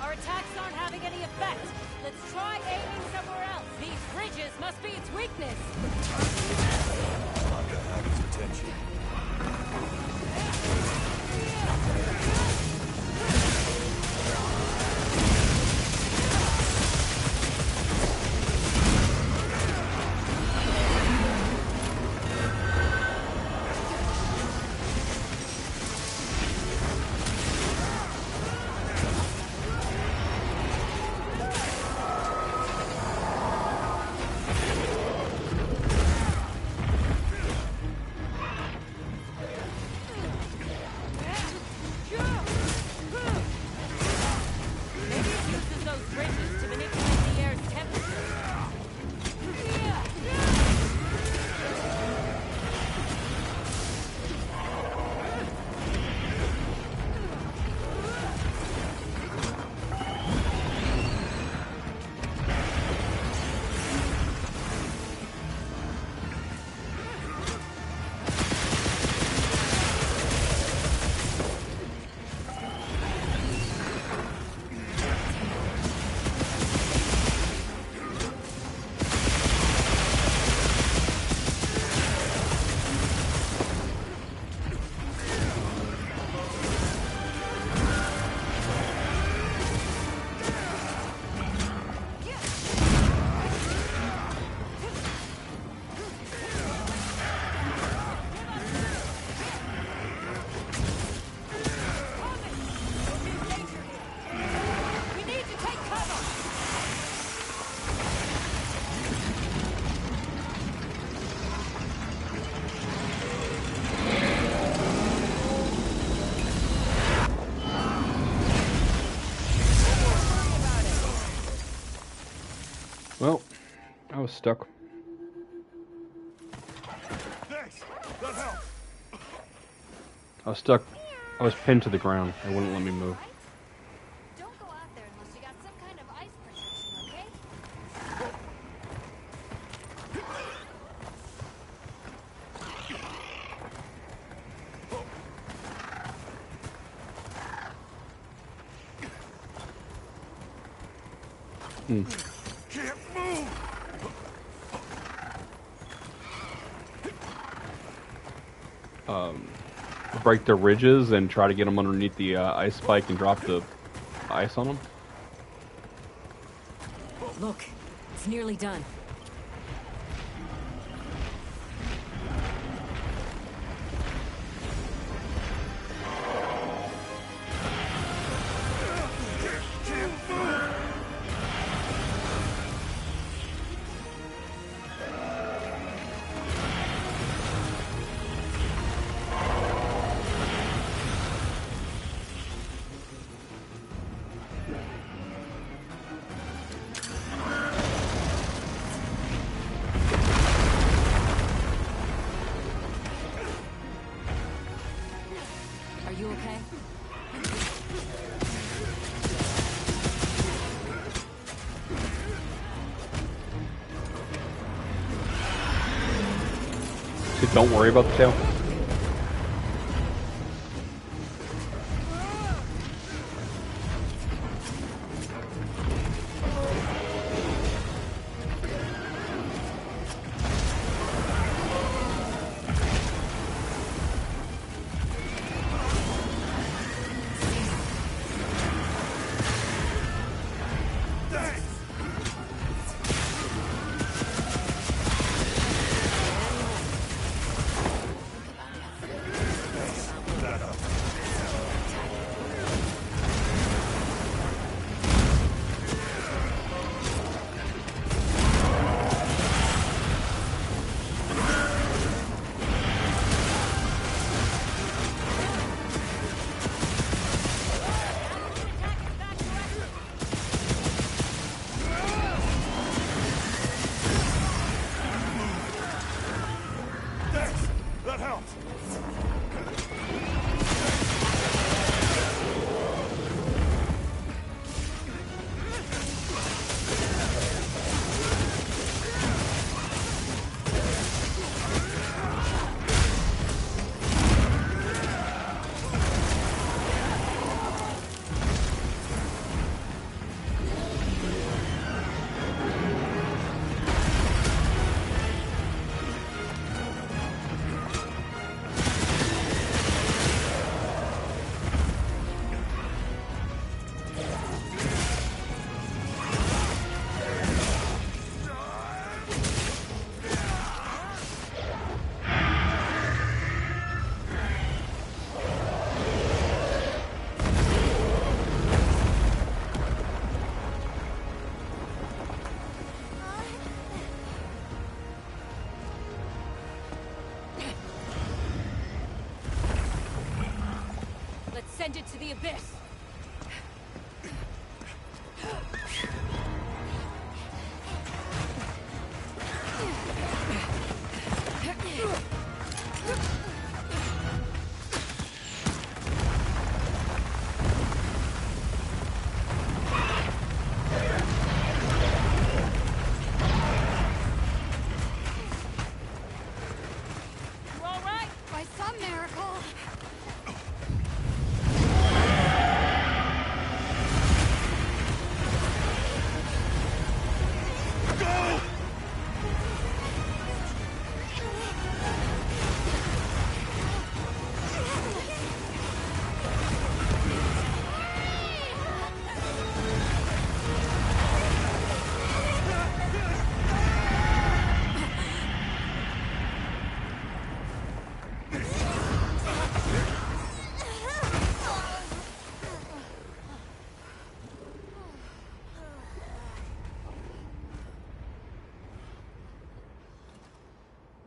Our attacks aren't having any effect. Let's try aiming somewhere else. These bridges must be its weakness. Not gonna have its attention. Maybe it uses those bridges to manipulate the air's temperature. We need to take cover. Well, I was stuck. Thanks. That helped. I was stuck. I was pinned to the ground. It wouldn't let me move. Don't go out there unless you got some kind of ice protection, okay? Hmm. Can't move. Break the ridges and try to get them underneath the ice spike and drop the ice on them. Look, it's nearly done. Are you okay? So don't worry about the tail. Send it to the abyss!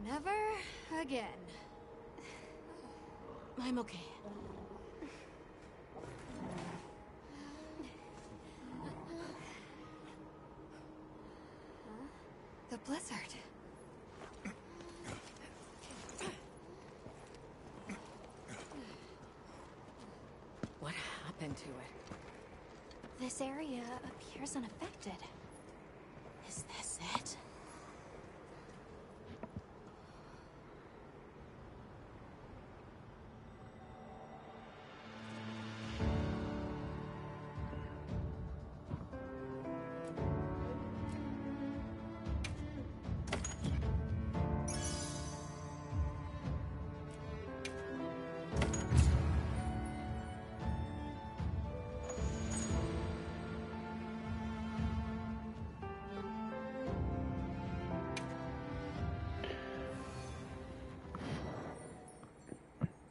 Never again. I'm okay. The blizzard. What happened to it? This area appears unaffected. Is this it?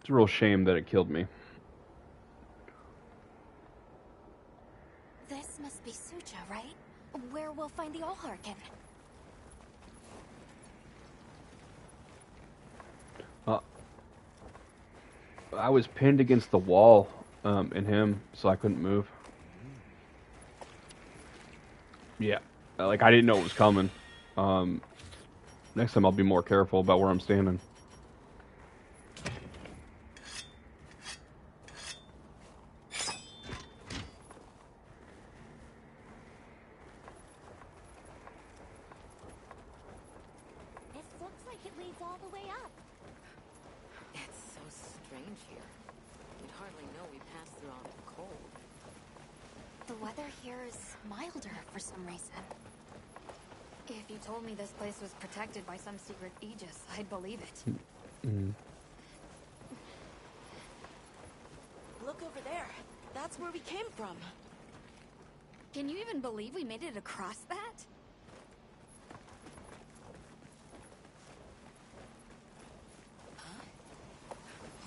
It's a real shame that it killed me. This must be Suja, right? Where we'll find the Allharkin. I was pinned against the wall in him, so I couldn't move. Yeah, like I didn't know it was coming. Next time I'll be more careful about where I'm standing. This looks like it leads all the way up. It's so strange here. You'd hardly know we passed through all the cold. The weather here is milder for some reason. If you told me this place was protected by some secret aegis, I'd believe it. Look over there. That's where we came from. Can you even believe we made it across that?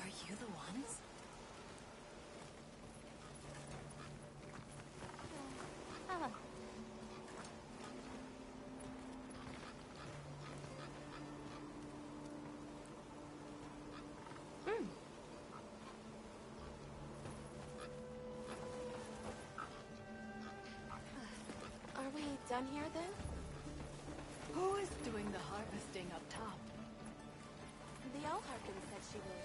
Are you the ones? Are we done here then? Who is doing the harvesting up top? The Allharkin said she would.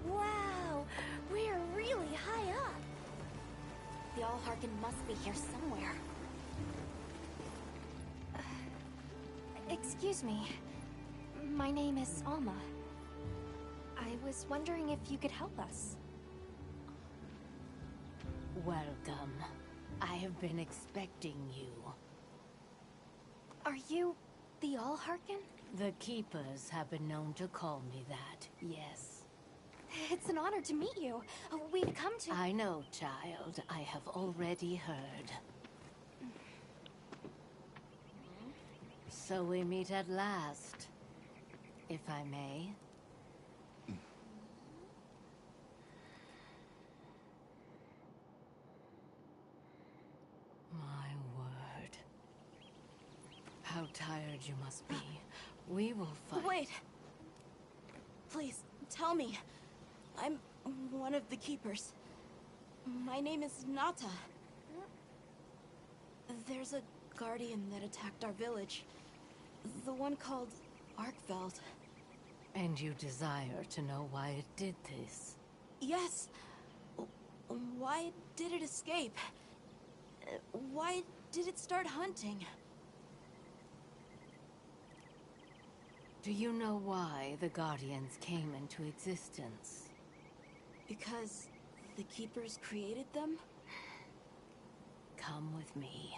Wow, we're really high up. The Allharkin must be here somewhere. Excuse me. My name is Alma. I was wondering if you could help us. Welcome. I have been expecting you. Are you the Allharkin? The Keepers have been known to call me that, yes. It's an honor to meet you. We've come to... I know, child. I have already heard. So we meet at last, if I may. My word. How tired you must be. We will fight. Wait! Please, tell me. I'm one of the keepers. My name is Nata. There's a guardian that attacked our village. The one called Arkveld. And you desire to know why it did this? Yes. Why did it escape? Why did it start hunting? Do you know why the Guardians came into existence? Because the Keepers created them? Come with me.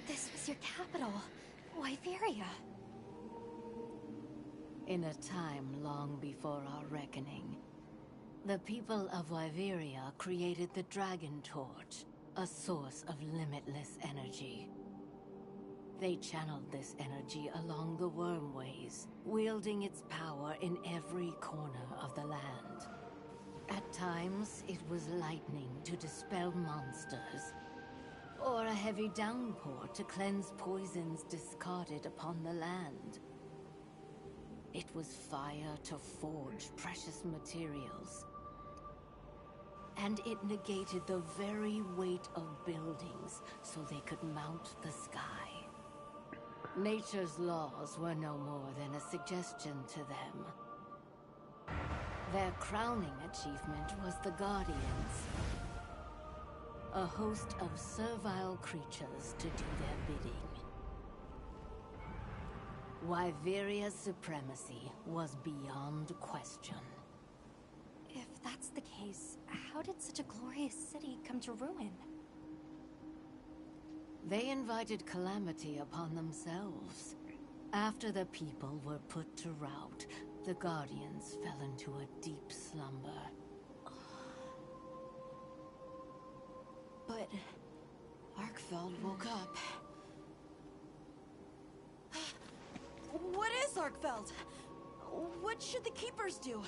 This was your capital, Wyveria. In a time long before our reckoning, the people of Wyveria created the Dragon Torch, a source of limitless energy. They channeled this energy along the Wormways, wielding its power in every corner of the land. At times, it was lightning to dispel monsters, or a heavy downpour to cleanse poisons discarded upon the land. It was fire to forge precious materials. And it negated the very weight of buildings so they could mount the sky. Nature's laws were no more than a suggestion to them. Their crowning achievement was the Guardians. A host of servile creatures to do their bidding. Wyveria's supremacy was beyond question. If that's the case, how did such a glorious city come to ruin? They invited calamity upon themselves. After the people were put to rout, the Guardians fell into a deep slumber. But Arkveld woke up. What is Arkveld? What should the Keepers do?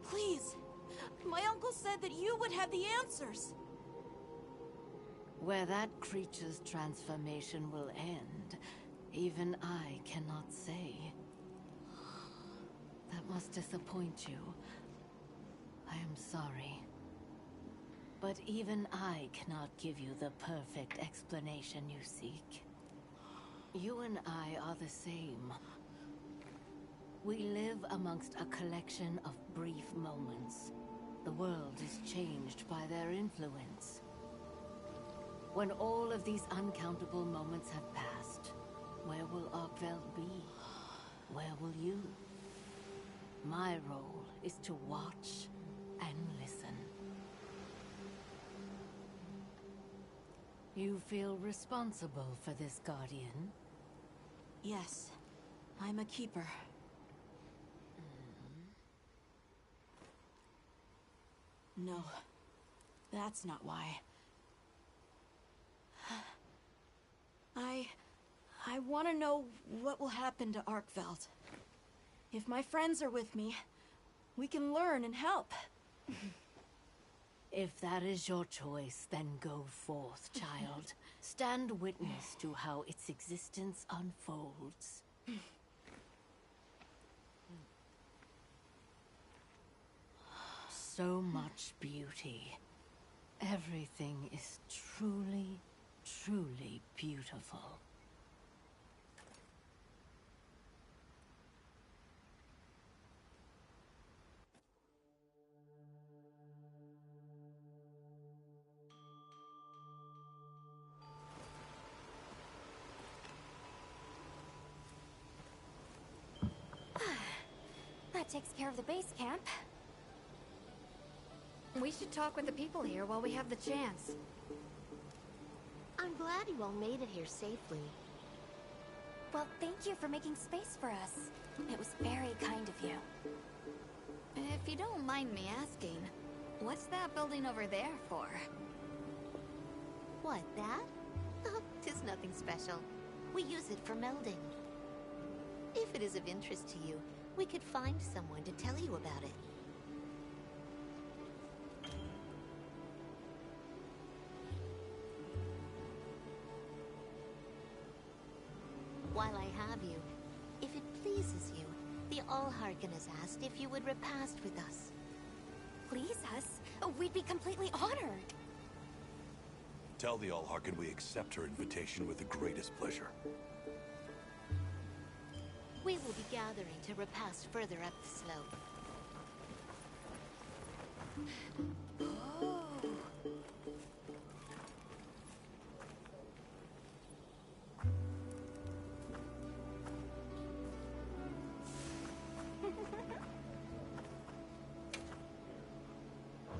Please. My uncle said that you would have the answers. Where that creature's transformation will end, even I cannot say. That must disappoint you. I am sorry. But even I cannot give you the perfect explanation you seek. You and I are the same. We live amongst a collection of brief moments. The world is changed by their influence. When all of these uncountable moments have passed, where will Arkveld be? Where will you? My role is to watch and listen. You feel responsible for this Guardian? Yes, I'm a Keeper. No, that's not why. I want to know what will happen to Arkveld. If my friends are with me, we can learn and help. If that is your choice, then go forth, child. Stand witness to how its existence unfolds. So much beauty. Everything is truly, truly beautiful. That takes care of the base camp. We should talk with the people here while we have the chance. I'm glad you all made it here safely. Well, thank you for making space for us. It was very kind of you. If you don't mind me asking, what's that building over there for? What, that? Oh, 'tis nothing special. We use it for melding. If it is of interest to you, we could find someone to tell you about it. While I have you, if it pleases you, the Allharken has asked if you would repast with us. Please us? We'd be completely honored. Tell the Allharken we accept her invitation with the greatest pleasure. We will be gathering to repast further up the slope.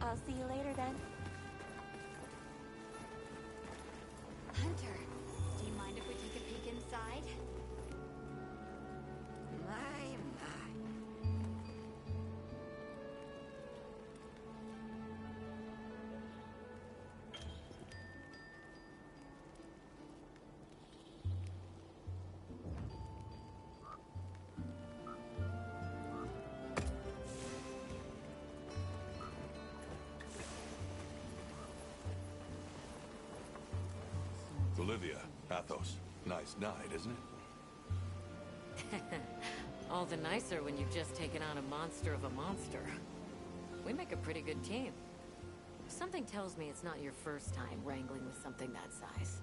I'll see you later then. Hunter, do you mind if we take a peek inside? My. Olivia, Athos. Nice night, isn't it? All the nicer when you've just taken on a monster of a monster. We make a pretty good team. Something tells me it's not your first time wrangling with something that size.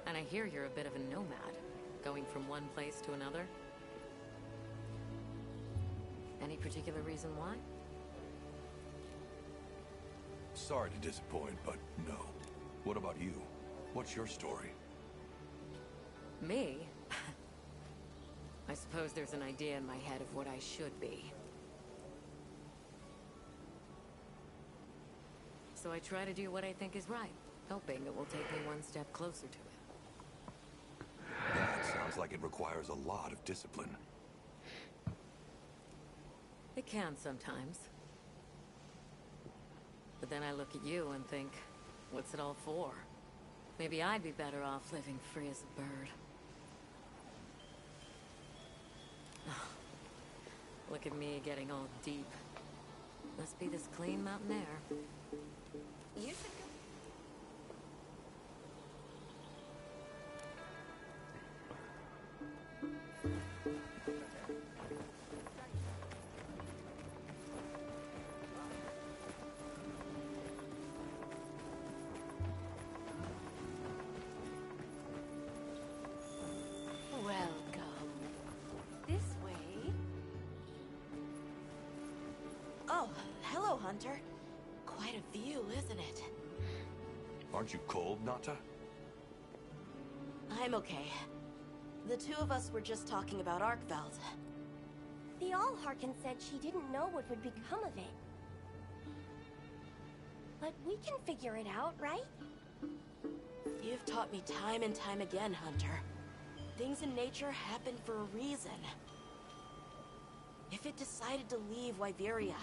And I hear you're a bit of a nomad, going from one place to another. Any particular reason why? Sorry to disappoint, but no. What about you? What's your story? Me? I suppose there's an idea in my head of what I should be. So I try to do what I think is right, hoping it will take me one step closer to it. That sounds like it requires a lot of discipline. It can sometimes. But then I look at you and think, what's it all for? Maybe I'd be better off living free as a bird. Look at me getting all deep. Must be this clean mountain air. You should go. Welcome. This way. Oh, hello, Hunter. Quite a view, isn't it? Aren't you cold, Nata? I'm okay. The two of us were just talking about Arkveld. The Allharken said she didn't know what would become of it. But we can figure it out, right? You've taught me time and time again, Hunter. Things in nature happen for a reason. If it decided to leave Wyveria,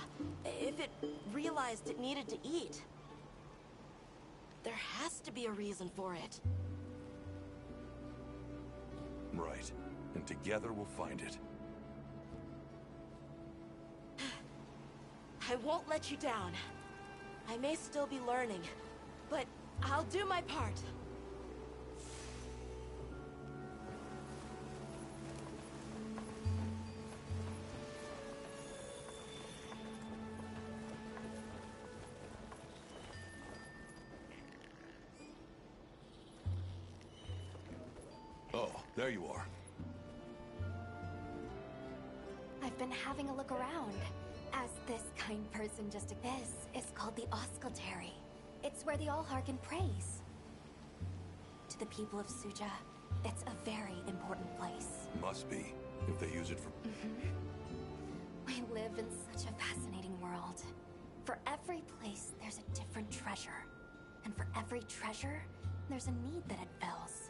if it realized it needed to eat, there has to be a reason for it. Right. And together we'll find it. I won't let you down. I may still be learning, but I'll do my part. Oh, there you are. I've been having a look around. As this kind person just this is called the Oscultary. It's where the Allharken prays. To the people of Suja, it's a very important place. Must be. If they use it for... We live in such a fascinating world. For every place, there's a different treasure. And for every treasure, there's a need that it fills.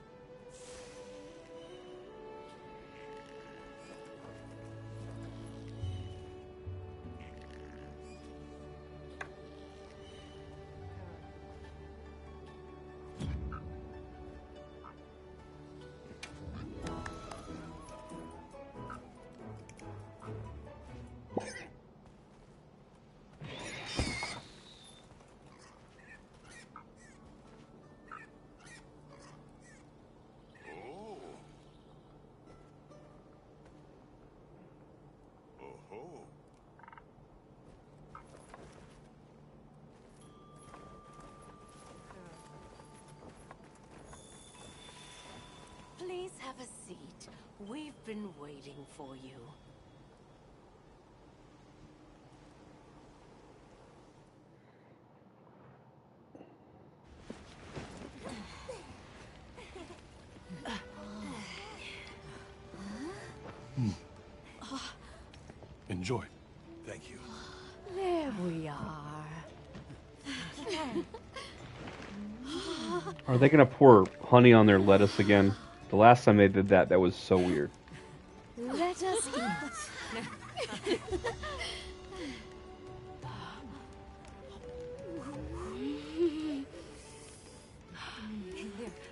Please have a seat. We've been waiting for you. Enjoy. Thank you. There we are. Are they gonna pour honey on their lettuce again? The last time they did that, that was so weird. Let us eat.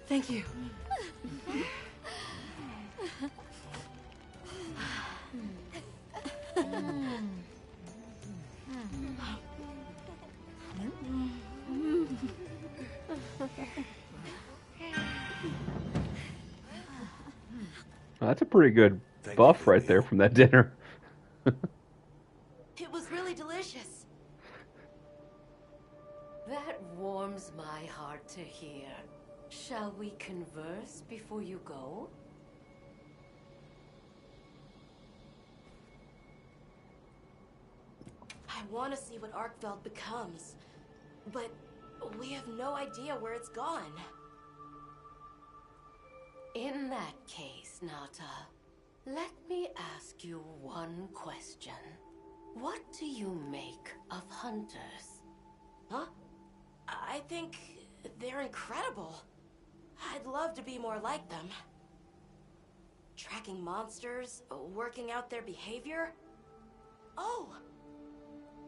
Thank you. Well, that's a pretty good buff right there from that dinner. It was really delicious. That warms my heart to hear. Shall we converse before you go? I want to see what Arkfeld becomes, but we have no idea where it's gone. In that case, Nata, let me ask you one question. What do you make of hunters? Huh? I think they're incredible. I'd love to be more like them. Tracking monsters, working out their behavior. Oh!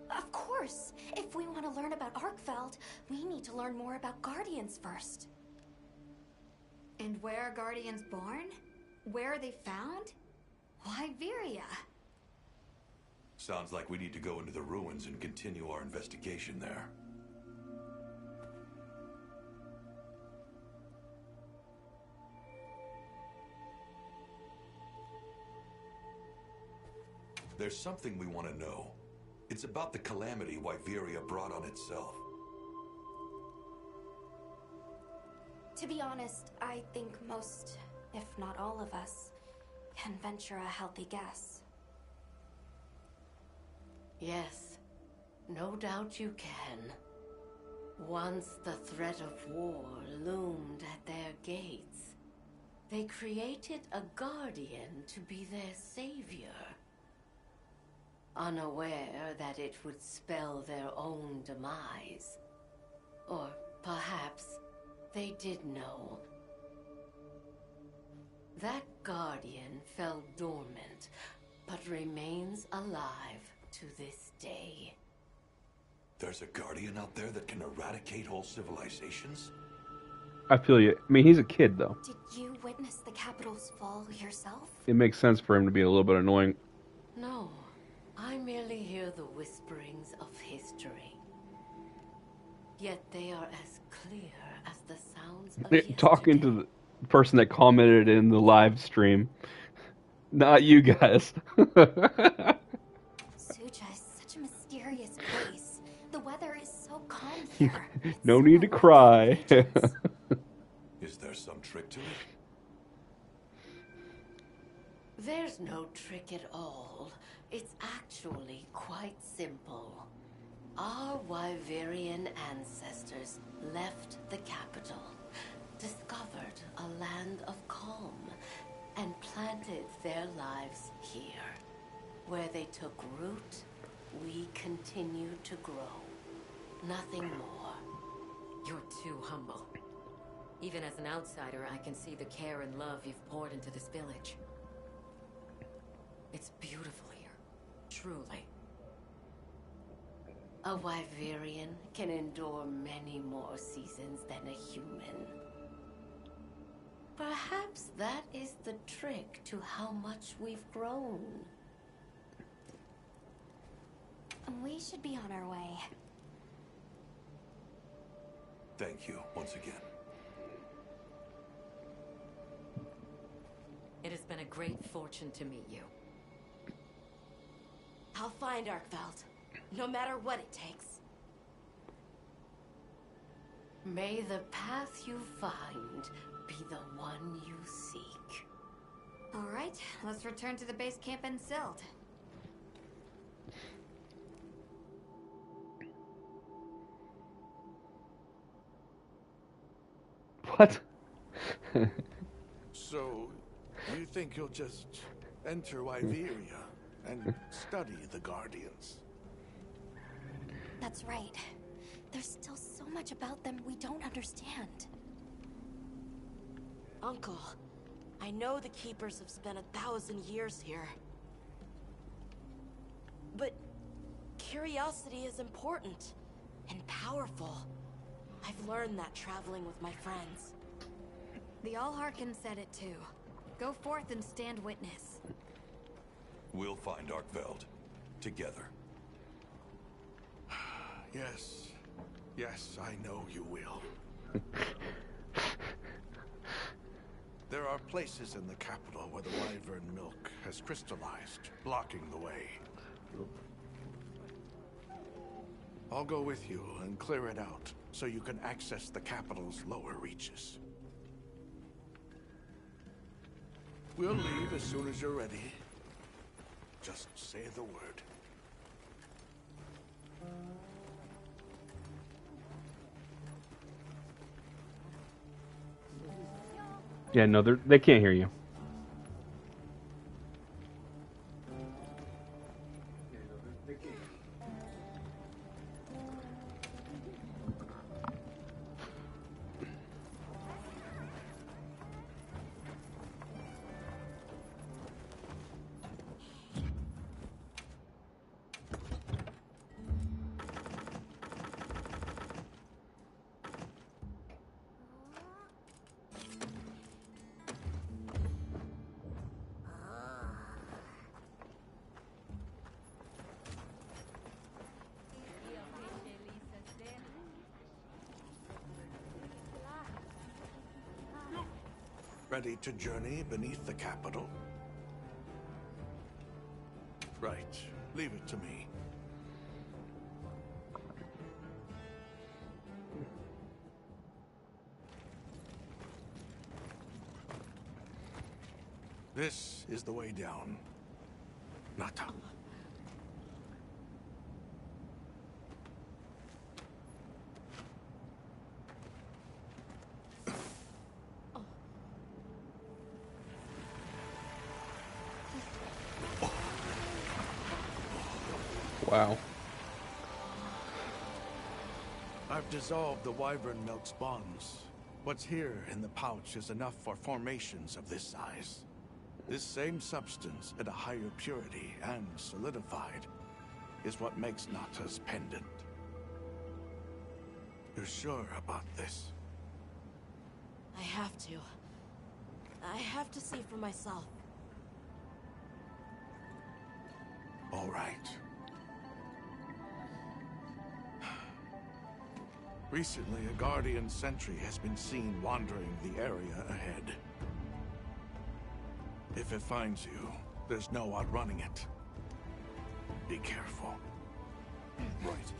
Of course! If we want to learn about Arkfeld, we need to learn more about Guardians first. And where are Guardians born? Where are they found? Wyveria. Sounds like we need to go into the ruins and continue our investigation there. There's something we want to know. It's about the calamity Wyveria brought on itself. To be honest, I think most, if not all of us, can venture a healthy guess. Yes, no doubt you can. Once the threat of war loomed at their gates, they created a guardian to be their savior. Unaware that it would spell their own demise. Or perhaps they did know. That guardian fell dormant, but remains alive to this day. There's a guardian out there that can eradicate whole civilizations? I feel you. I mean, he's a kid, though. Did you witness the capital's fall yourself? It makes sense for him to be a little bit annoying. No, I merely hear the whisperings of history. Yet they are as clear as the sounds of yesterday. Talking to the person that commented in the live stream. Not you guys. Suja is such a mysterious place. The weather is so calm here. No need to cry. Is there some trick to it? There's no trick at all. It's actually quite simple. Our Wyverian ancestors left the capital, discovered a land of calm, and planted their lives here. Where they took root, we continued to grow. Nothing more. You're too humble. Even as an outsider, I can see the care and love you've poured into this village. It's beautiful here. Truly. A Wyverian can endure many more seasons than a human. Perhaps that is the trick to how much we've grown. We should be on our way. Thank you once again. It has been a great fortune to meet you. I'll find Arkveld, no matter what it takes. May the path you find be the one you seek. All right, let's return to the base camp in Sild. What? So, you think you'll just enter Wyveria and study the Guardians? That's right. There's still so much about them we don't understand. Uncle, I know the Keepers have spent 1,000 years here. But curiosity is important and powerful. I've learned that traveling with my friends. The Allharkin said it too. Go forth and stand witness. We'll find Arkveld. Together. Yes. Yes, I know you will. There are places in the capital where the Wyvern milk has crystallized, blocking the way. I'll go with you and clear it out, so you can access the capital's lower reaches. We'll leave as soon as you're ready. Just say the word. Yeah, no, they can't hear you. Ready to journey beneath the capital? Right. Leave it to me. This is the way down. Nata. Wow. I've dissolved the Wyvern milk's bonds. What's here in the pouch is enough for formations of this size. This same substance at a higher purity and solidified is what makes Nata's pendant. You're sure about this? I have to. I have to see for myself. All right. Recently, a Guardian sentry has been seen wandering the area ahead. If it finds you, there's no outrunning it. Be careful. Right.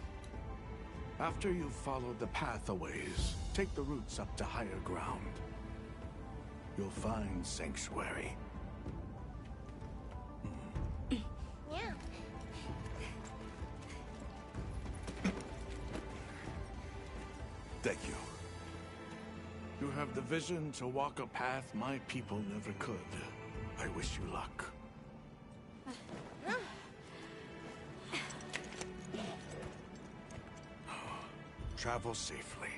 After you've followed the path a ways, take the routes up to higher ground. You'll find Sanctuary. Yeah. Thank you. You have the vision to walk a path my people never could. I wish you luck. Travel safely.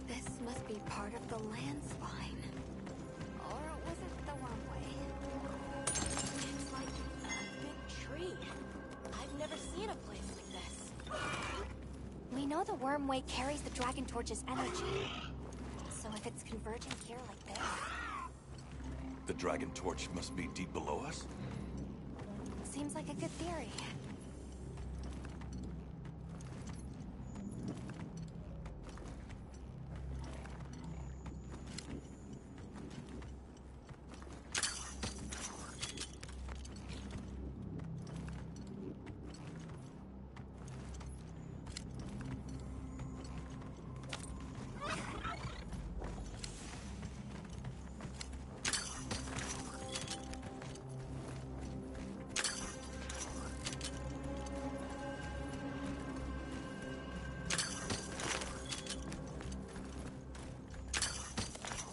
This must be part of the landslide. Or was it the Wormway? It's like a big tree. I've never seen a place like this. We know the Wormway carries the Dragon Torch's energy. So if it's converging here like this... The Dragon Torch must be deep below us? Seems like a good theory.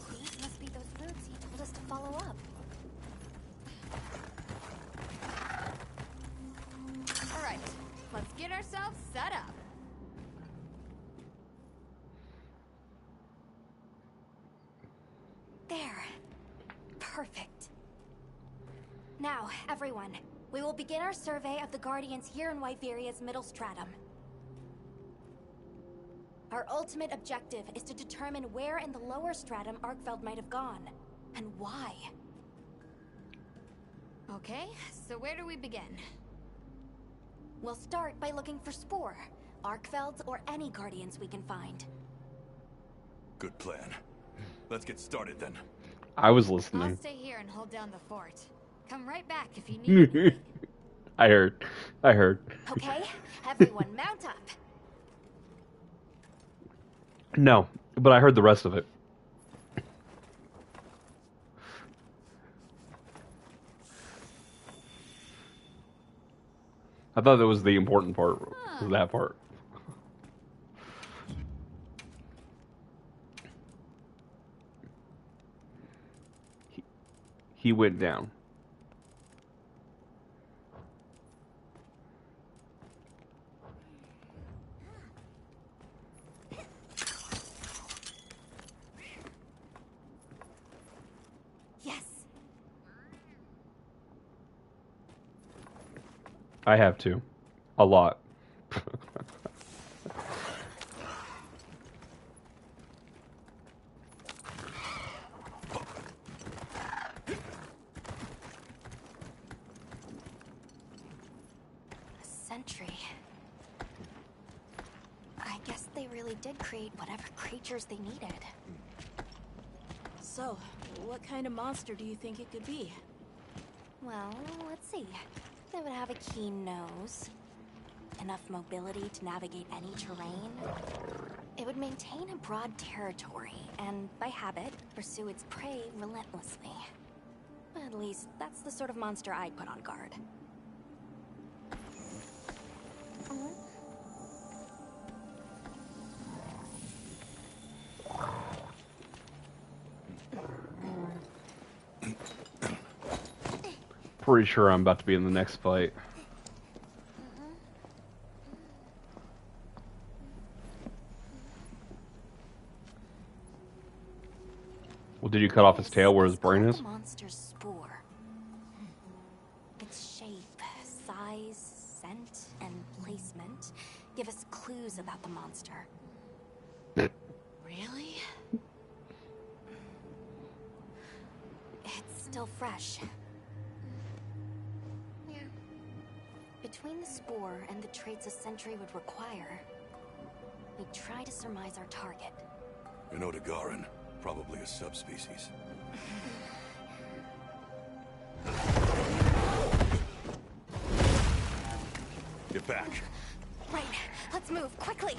These must be those roots he told us to follow up. Alright, let's get ourselves set up. There. Perfect. Now, everyone, we will begin our survey of the Guardians here in Wyveria's middle stratum. Our ultimate objective is to determine where in the lower stratum Arkfeld might have gone, and why. Okay, so where do we begin? We'll start by looking for Spore, Arkfeld, or any Guardians we can find. Good plan. Let's get started then. I was I'll listening. stay here and hold down the fort. Come right back if you need me. I heard. Okay, everyone mount up. No, but I heard the rest of it. I thought that was the important part. Was that part? He went down. Yes. I have to. A lot. A sentry. I guess they really did create whatever creatures they needed. So, what kind of monster do you think it could be? Well, let's see. They would have a keen nose, enough mobility to navigate any terrain. It would maintain a broad territory, and by habit, pursue its prey relentlessly. At least, that's the sort of monster I'd put on guard. Pretty sure I'm about to be in the next fight. Well, did you cut off his tail where his brain is? The monster's spore. Its shape, size, scent, and placement give us clues about the monster. Really? It's still fresh. Between the spore and the traits a sentry would require, we try to surmise our target. An Odegaran, probably a subspecies. Get back. Right, let's move quickly.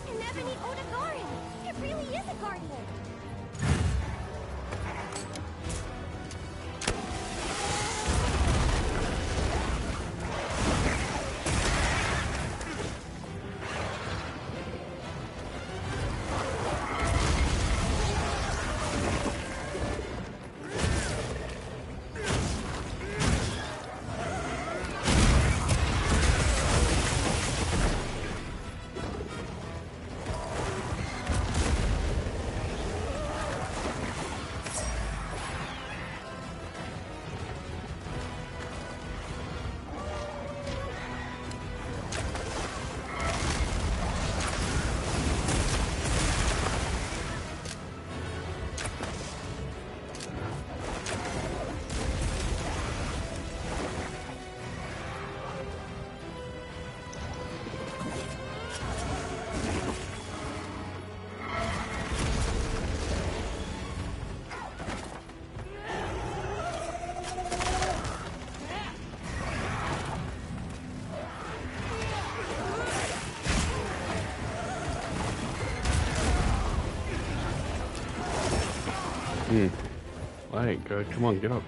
Inebony Odegarin! It really is a guardian! That ain't good. Come on, get up.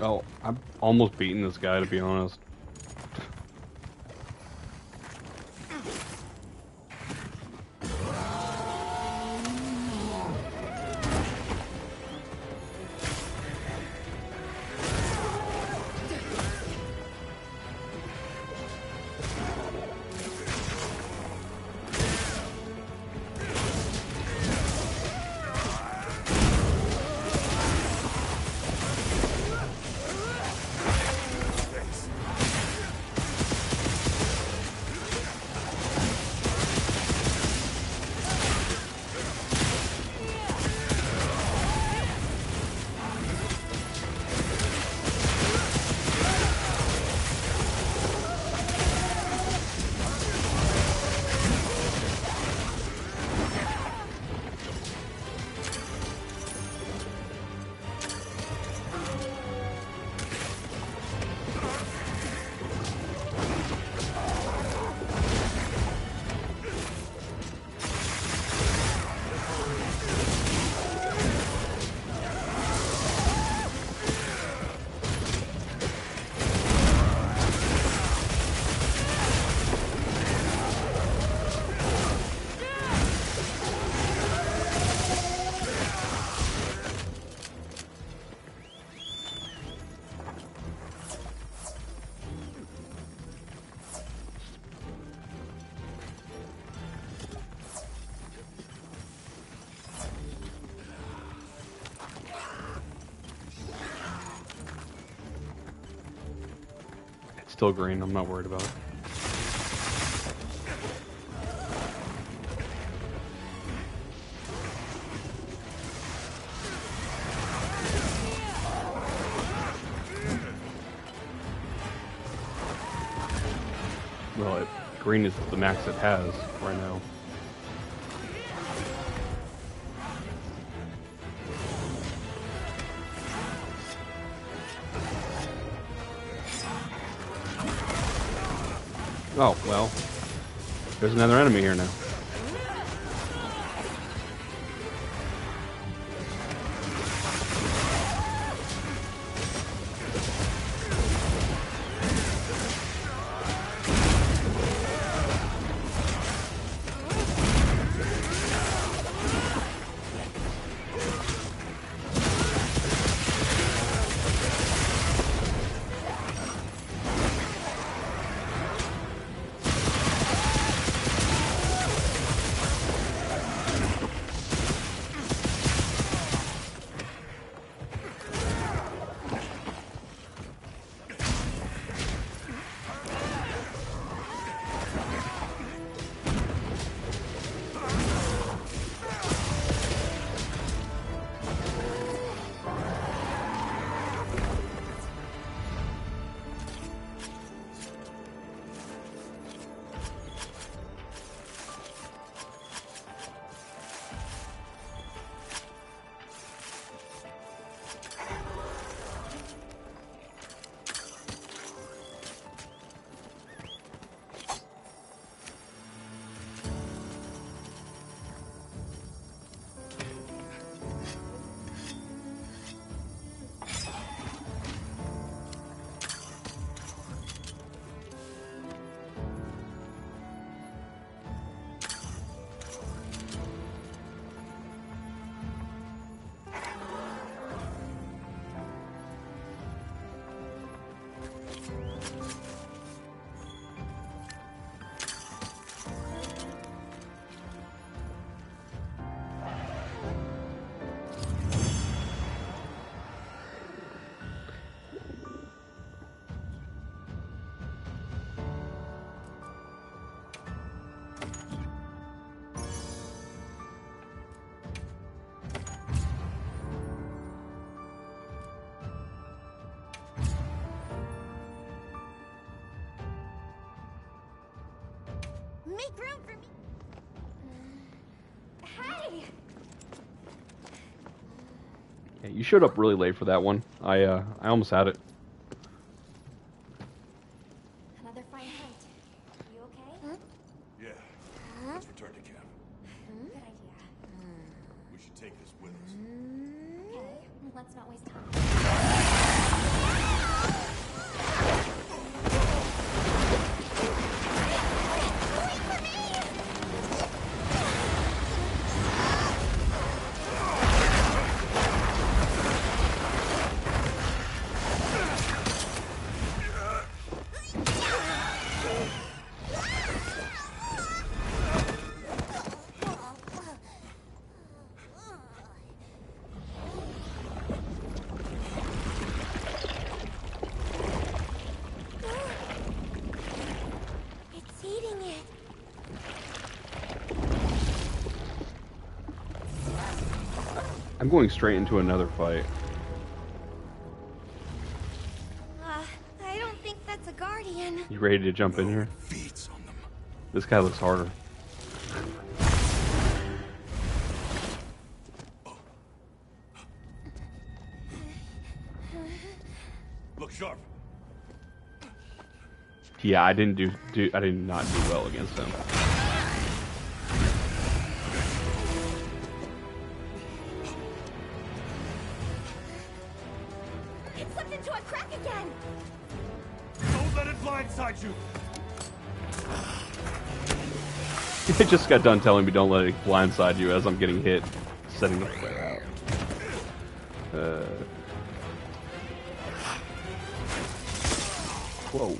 Oh, I'm almost beating this guy, to be honest. Still green, I'm not worried about it. Well, green is the max it has right now. Oh, well, there's another enemy here now. Make room for me. Hey! Yeah, you showed up really late for that one. I almost had it. Another fine hunt. You okay? Yeah. Let's return to camp. Good idea. We should take this with us. Okay, let's not waste time. I'm going straight into another fight. I don't think that's a guardian. You ready to jump in here? This guy looks harder. Look sharp. Yeah, I did not do well against him. It slipped into a crack again. Don't let it blindside you. It just got done telling me don't let it blindside you as I'm getting hit, setting the flare out. Whoa.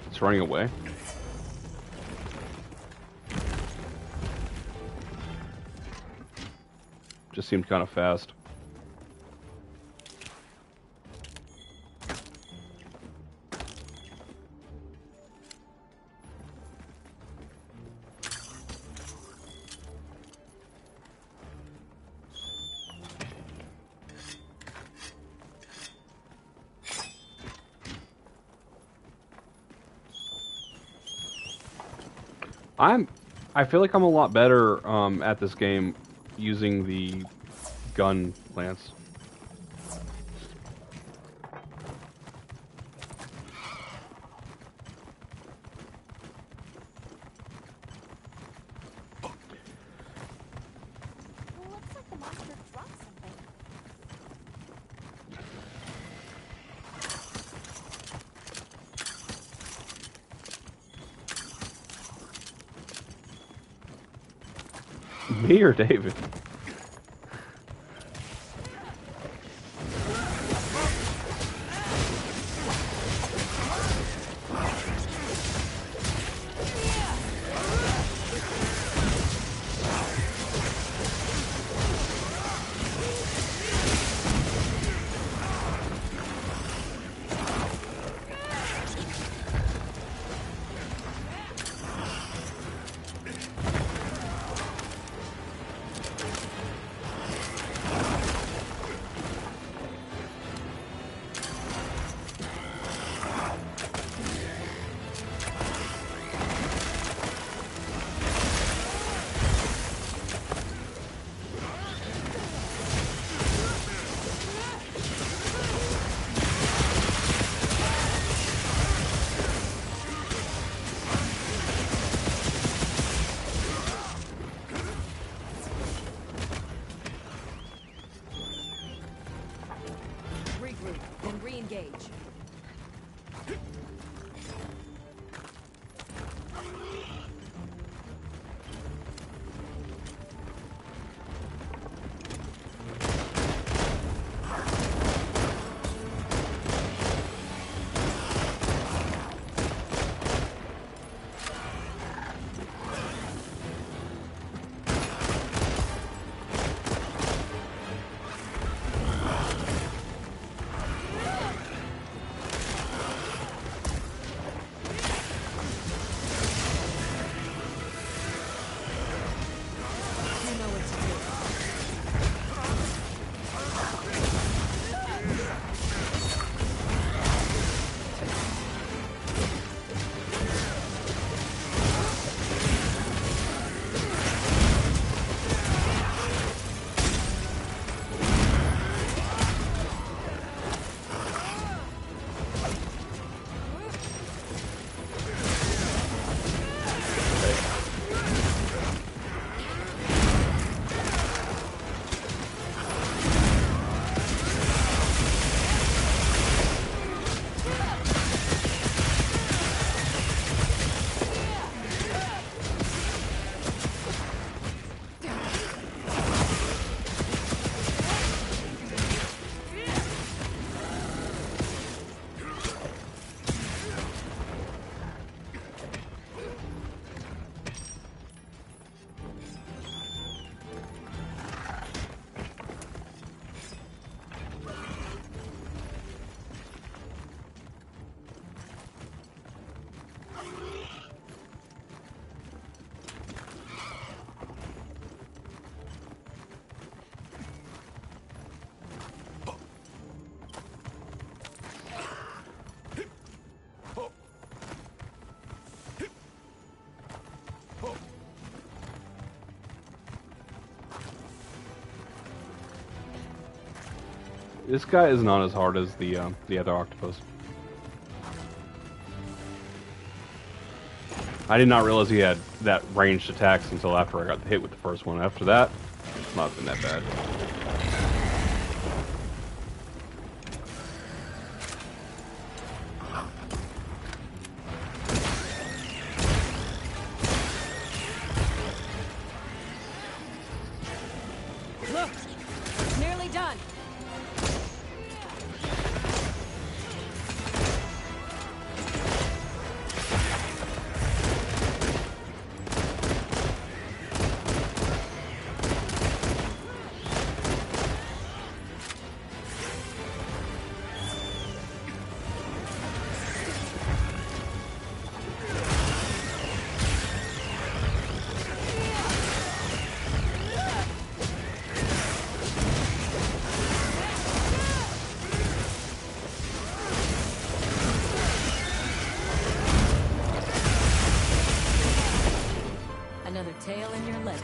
It's running away. Just seemed kind of fast. I feel like I'm a lot better at this game using the gun lance. Looks like the monster dropped something. Me or David? Regroup, then re-engage. This guy is not as hard as the other octopus. I did not realize he had that ranged attacks until after I got hit with the first one. After that, it's not been that bad. Look! Nearly done! Another tale in your ledger.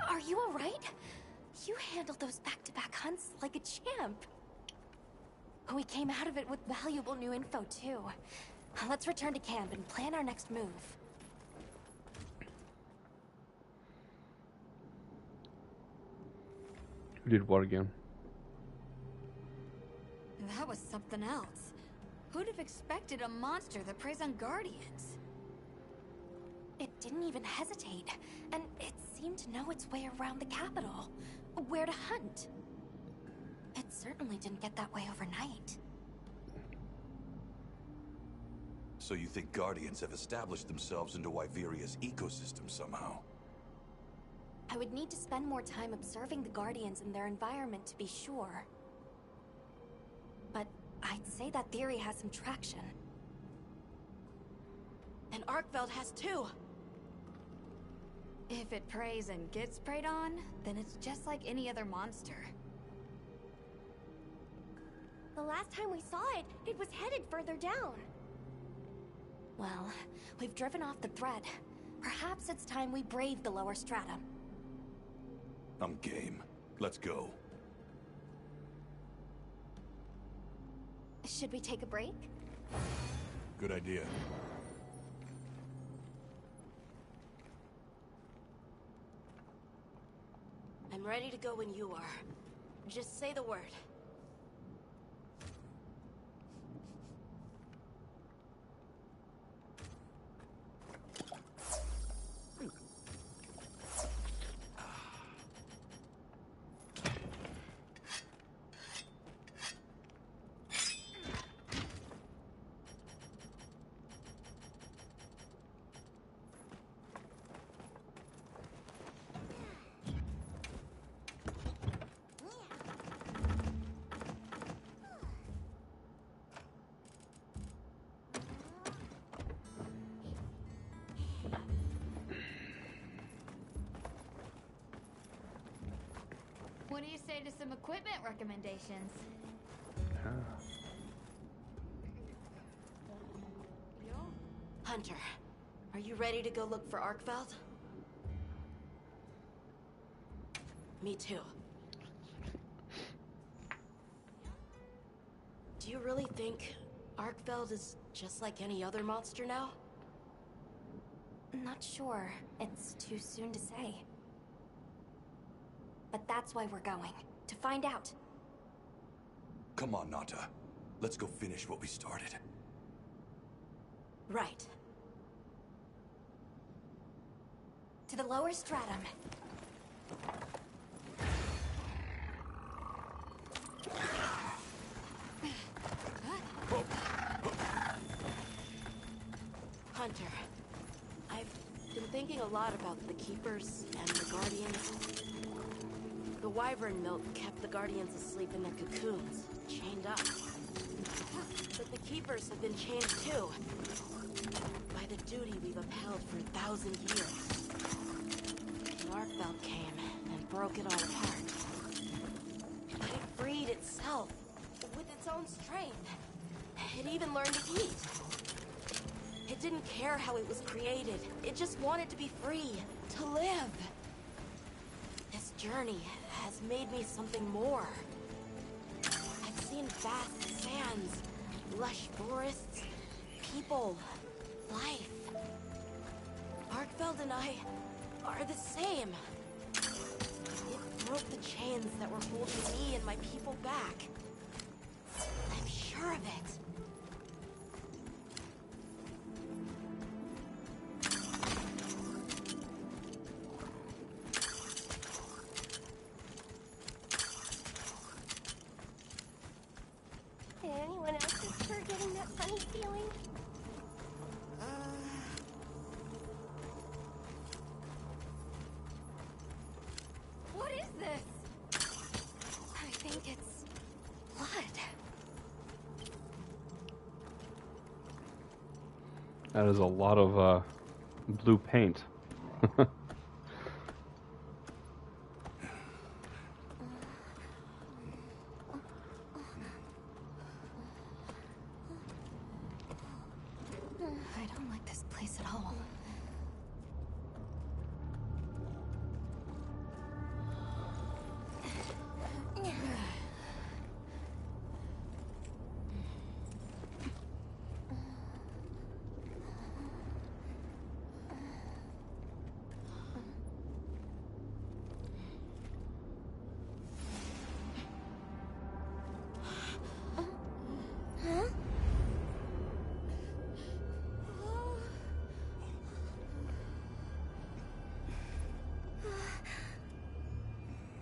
Are you alright? You handled those back-to-back hunts like a champ. We came out of it with valuable new info, too. Let's return to camp and plan our next move. Who did what again? That was something else. Who'd have expected a monster that preys on Guardians? It didn't even hesitate, and it seemed to know its way around the capital, where to hunt. It certainly didn't get that way overnight. So you think Guardians have established themselves into Wyveria's ecosystem somehow? I would need to spend more time observing the Guardians and their environment to be sure. But I'd say that theory has some traction. And Arkveld has too! If it preys and gets preyed on, then it's just like any other monster. The last time we saw it, it was headed further down. Well, we've driven off the threat. Perhaps it's time we brave the lower strata. I'm game. Let's go. Should we take a break? Good idea. I'm ready to go when you are. Just say the word. What do you say to some equipment recommendations? Hunter, are you ready to go look for Arkveld? Me too. Do you really think Arkveld is just like any other monster now? Not sure. It's too soon to say. But that's why we're going. To find out. Come on, Nata. Let's go finish what we started. Right. To the lower stratum. been thinking a lot about the Keepers and the Guardians. The wyvern milk kept the Guardians asleep in their cocoons, chained up. But the Keepers have been chained too, by the duty we've upheld for 1,000 years. The Arkveld came and broke it all apart. But it freed itself, with its own strength. It even learned to eat. It didn't care how it was created. It just wanted to be free, to live. This journey has made me something more. I've seen vast sands, lush forests, people, life. Arkveld and I are the same. It broke the chains that were holding me and my people back. I'm sure of it. Anyone else is getting that funny feeling? What is this? I think it's blood. That is a lot of blue paint. I don't like this place at all.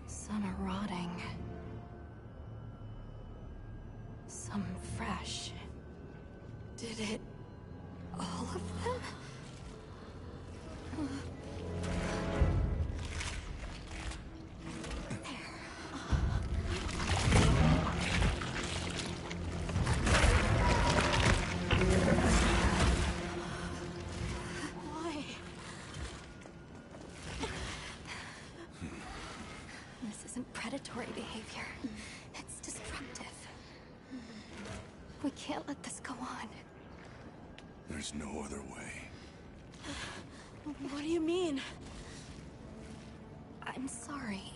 Some are rotting. Some fresh. Did it... all of them? Why? This isn't predatory behavior. It's destructive. We can't let this go on. There's no other way. What do you mean? I'm sorry.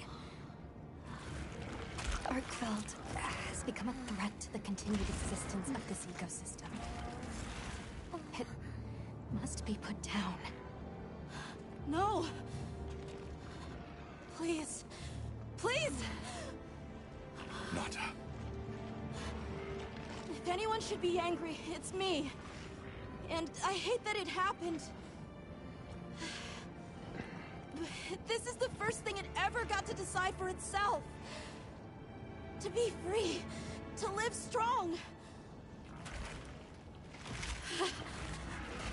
Arkveld has become a threat to the continued existence of this ecosystem. It must be put down. No! Please. Please! Nata. If anyone should be angry, it's me. And I hate that it happened. This is the first thing it ever got to decide for itself. To be free. To live strong.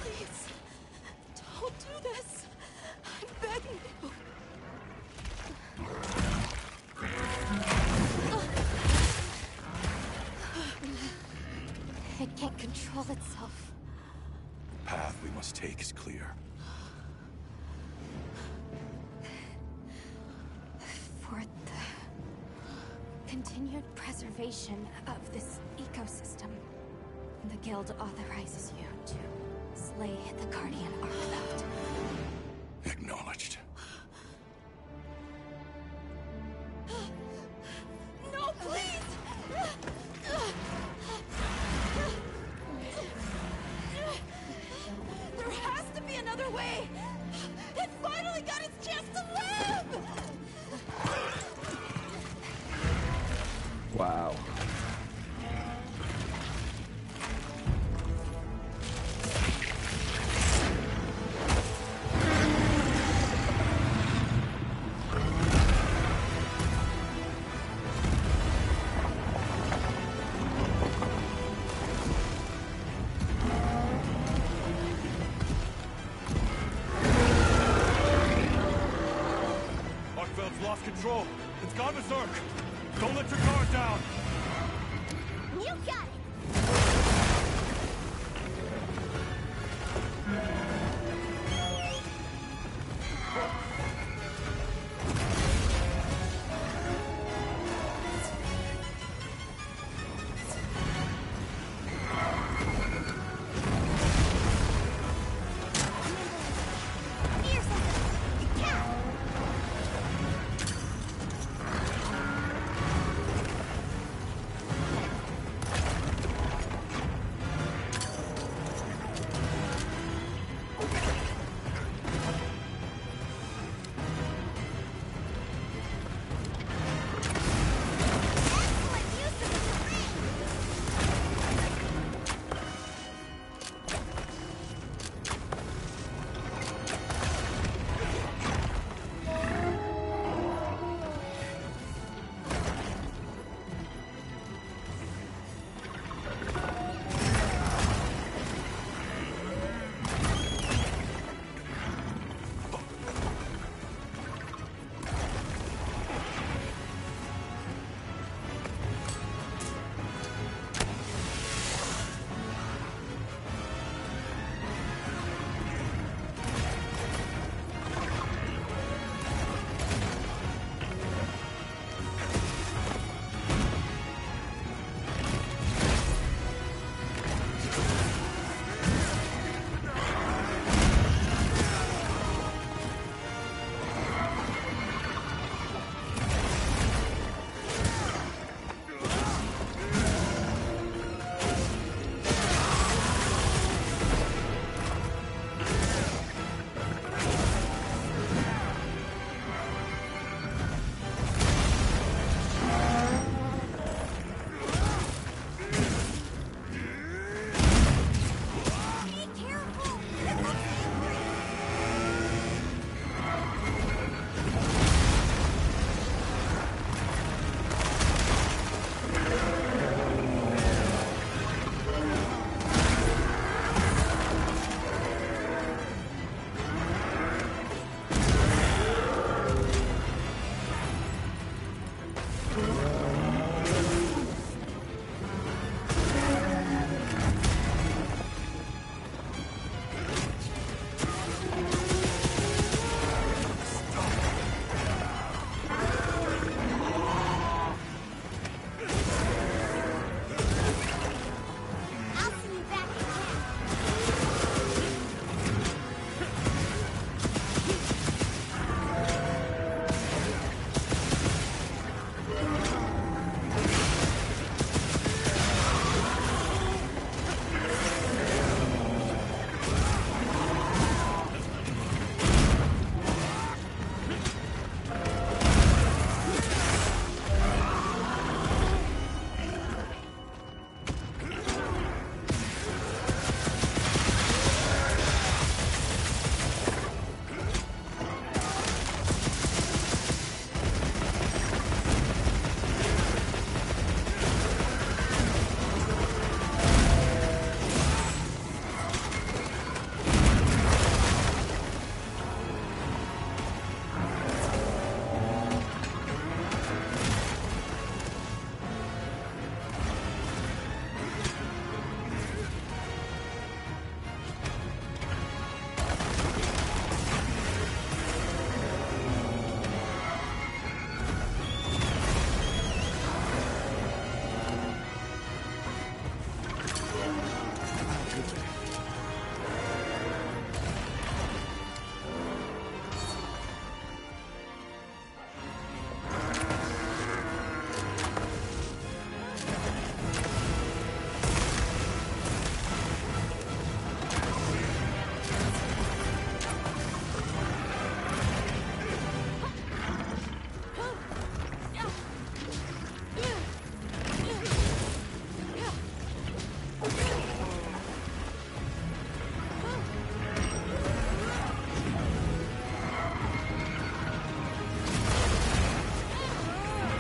Please. Don't do this. I'm begging you. It can't control itself. The path we must take is clear. For the continued preservation of this ecosystem, the Guild authorizes you to slay the Guardian Arkveld. Acknowledged. No, please! There has to be another way! It finally got its chance to live! Wow. It's lost control. It's gone berserk. Don't let your guard down. You got it!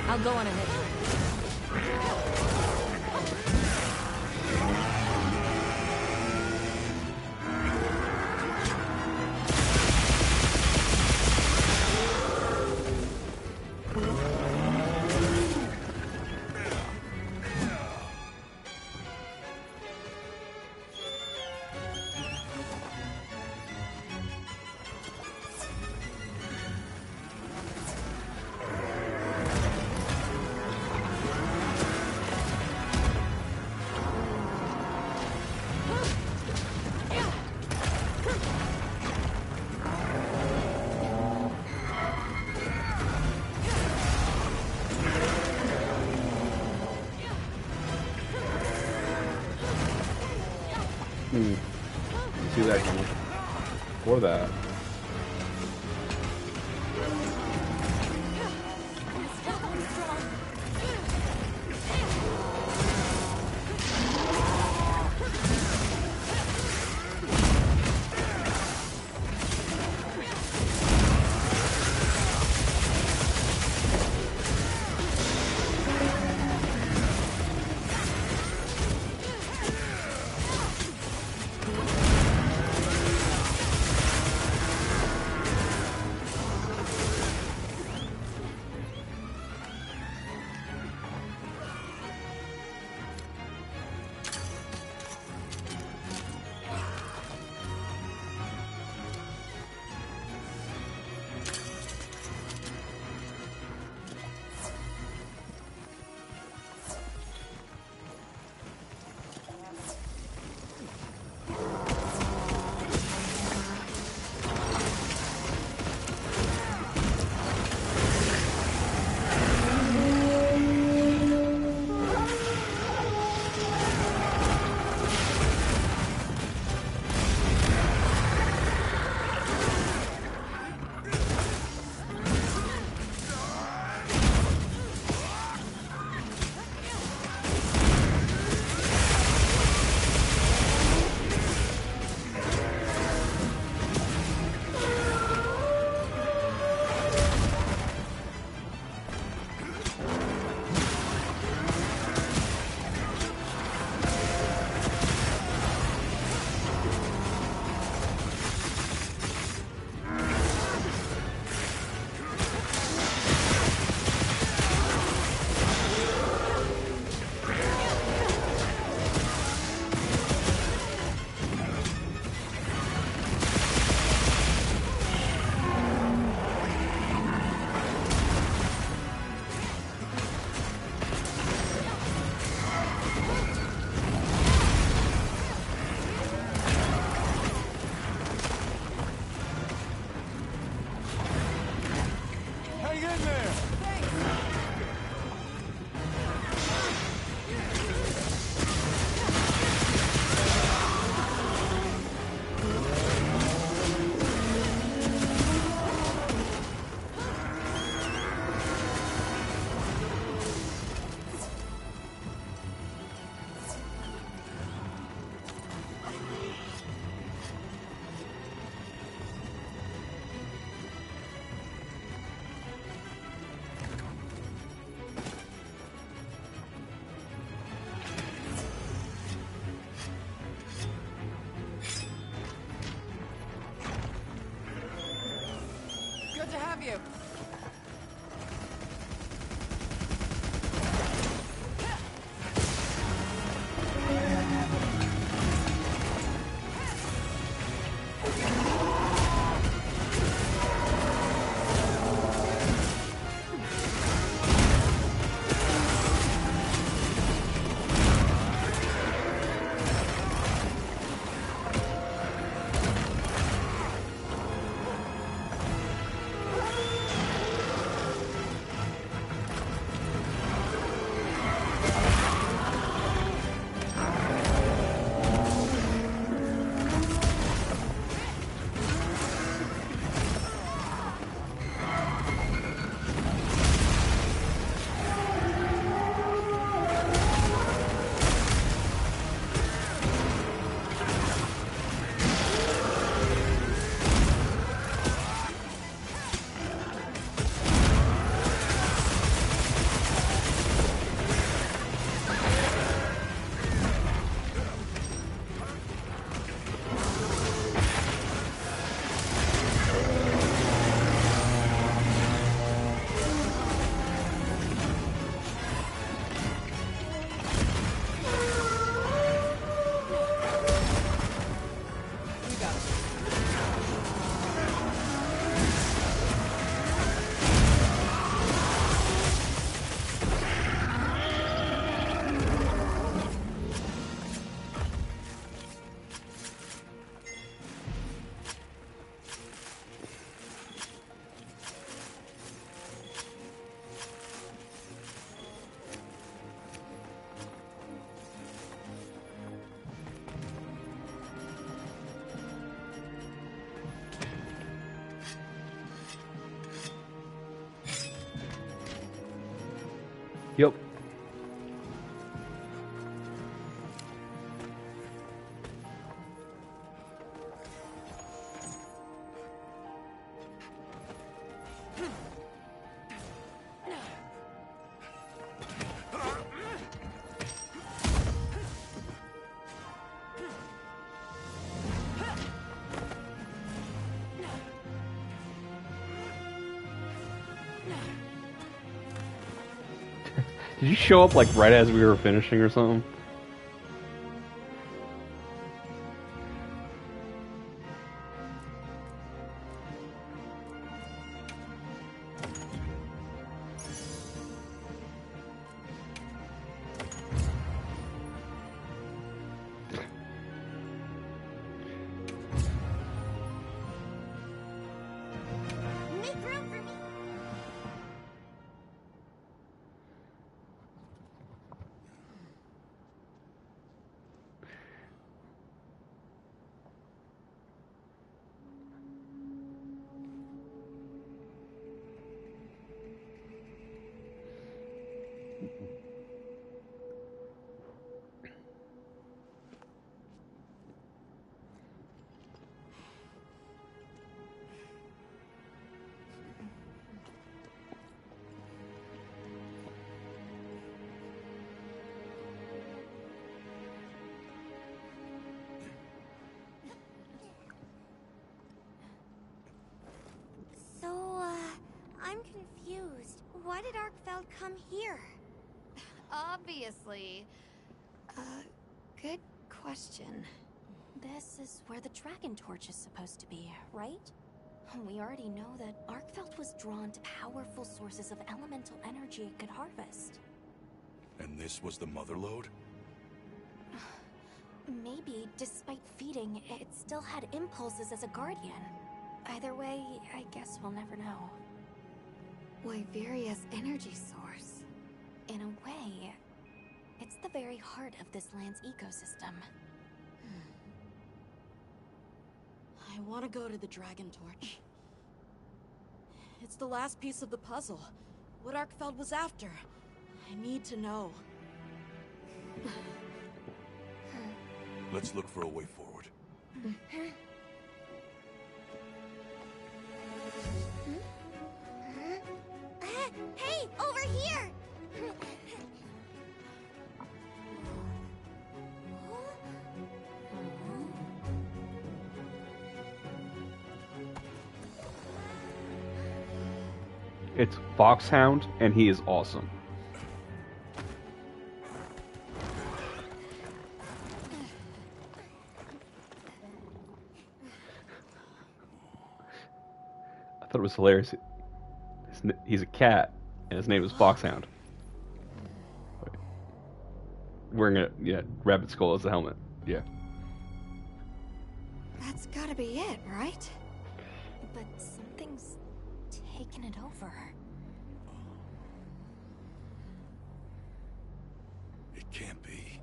I'll go on ahead. throw that. Good to have you. Yep. Did you show up like right as we were finishing or something? Make room for me. I'm confused. Why did Arkfeld come here? Obviously. Good question. This is where the Dragon Torch is supposed to be, right? We already know that Arkfeld was drawn to powerful sources of elemental energy it could harvest. And this was the mother lode? Maybe, despite feeding, it still had impulses as a guardian. Either way, I guess we'll never know. Wyveria's energy source. In a way, it's the very heart of this land's ecosystem. I want to go to the Dragon Torch. It's the last piece of the puzzle. What Arkfeld was after. I need to know. Let's look for a way forward. Hey, over here! It's Foxhound, and he is awesome. I thought it was hilarious. He's a cat, and his name is Foxhound. Wearing a rabbit skull as a helmet. Yeah. That's gotta be it, right? But something's taken it over. It can't be.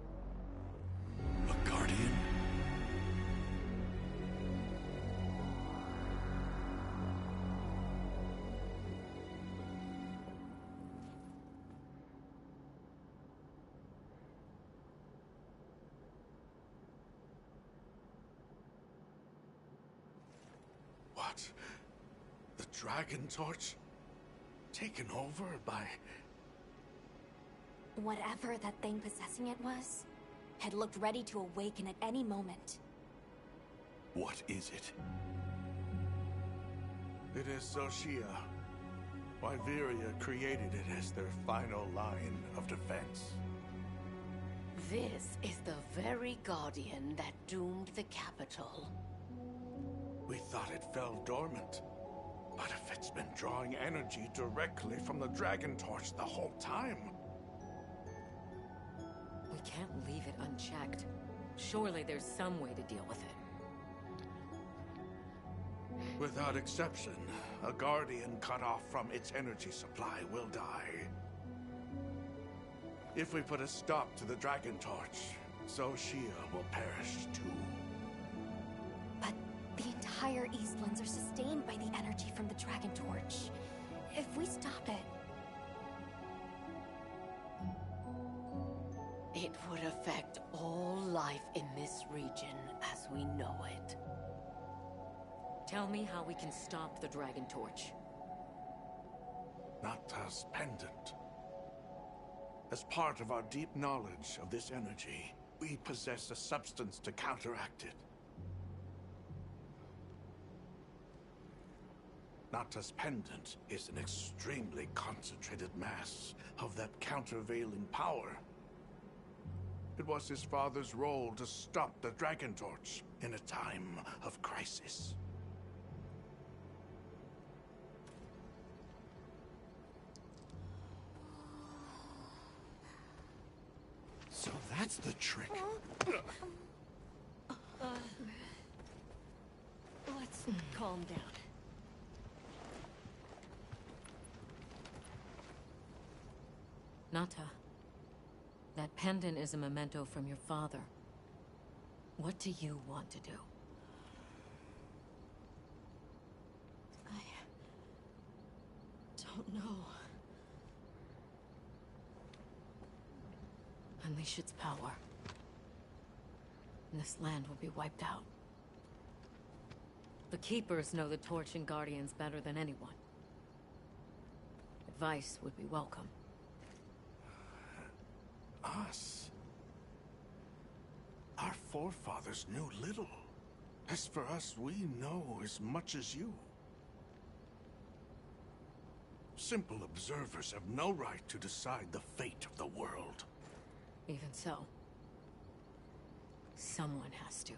A guardian? What? The Dragon Torch? Taken over by... Whatever that thing possessing it was, had looked ready to awaken at any moment. What is it? It is Xochitl. Wyveria created it as their final line of defense. This is the very guardian that doomed the capital. We thought it fell dormant. But if it's been drawing energy directly from the Dragon Torch the whole time... We can't leave it unchecked. Surely there's some way to deal with it. Without exception, a Guardian cut off from its energy supply will die. If we put a stop to the Dragon Torch, Xochitl will perish too. But the entire Eastlands are sustained by the energy from the Dragon Torch. If we stop it... It would affect all life in this region as we know it. Tell me how we can stop the Dragon Torch. Nata's pendant. As part of our deep knowledge of this energy, we possess a substance to counteract it. Nata's pendant is an extremely concentrated mass of that countervailing power. It was his father's role to stop the Dragon Torch in a time of crisis. So that's the trick. Let's calm down. Nata, that pendant is a memento from your father. What do you want to do? I don't know. Unleash its power. And this land will be wiped out. The Keepers know the Torch and Guardians better than anyone. Advice would be welcome. Us? Our forefathers knew little. As for us, we know as much as you. Simple observers have no right to decide the fate of the world. Even so, someone has to.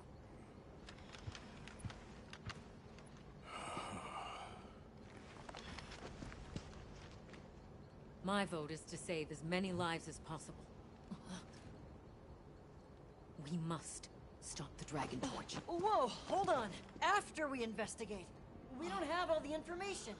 My vote is to save as many lives as possible. We must stop the Dragon Torch. Whoa, hold on. After we investigate. We don't have all the information.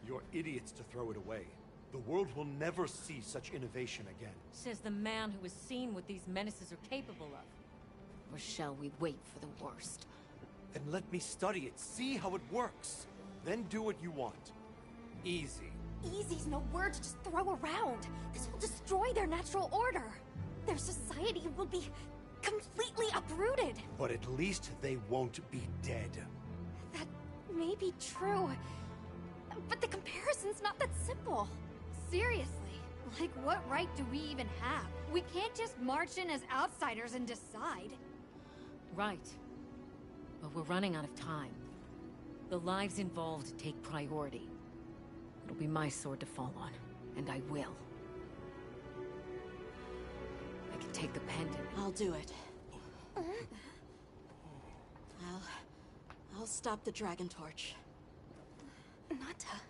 You're idiots to throw it away. The world will never see such innovation again. Says the man who has seen what these menaces are capable of. Or shall we wait for the worst? Then let me study it, see how it works. Then do what you want. Easy. Easy's no word to just throw around. This will destroy their natural order. Their society will be completely uprooted. But at least they won't be dead. That may be true. But the comparison's not that simple. Seriously, like what right do we even have? We can't just march in as outsiders and decide. Right. But we're running out of time. The lives involved take priority. It'll be my sword to fall on, and I will. I can take the pendant. I'll do it. I'll stop the Dragon Torch. Nata.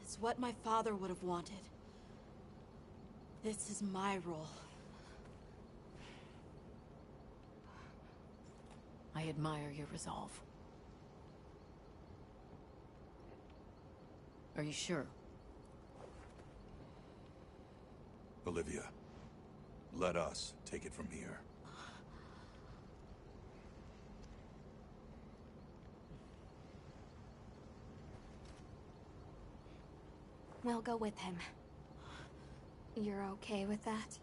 It's what my father would have wanted. This is my role. I admire your resolve. Are you sure? Olivia, let us take it from here. We'll go with him. You're okay with that?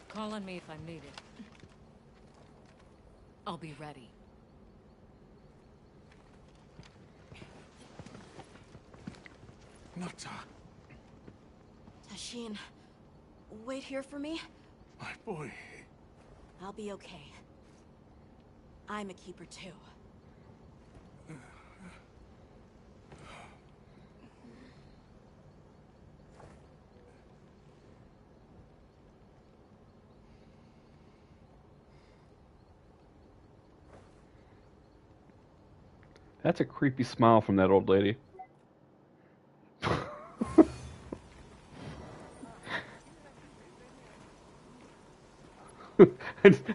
Call on me if I'm needed. I'll be ready. Nata. Tashin, wait here for me. My boy. I'll be okay. I'm a keeper too. That's a creepy smile from that old lady.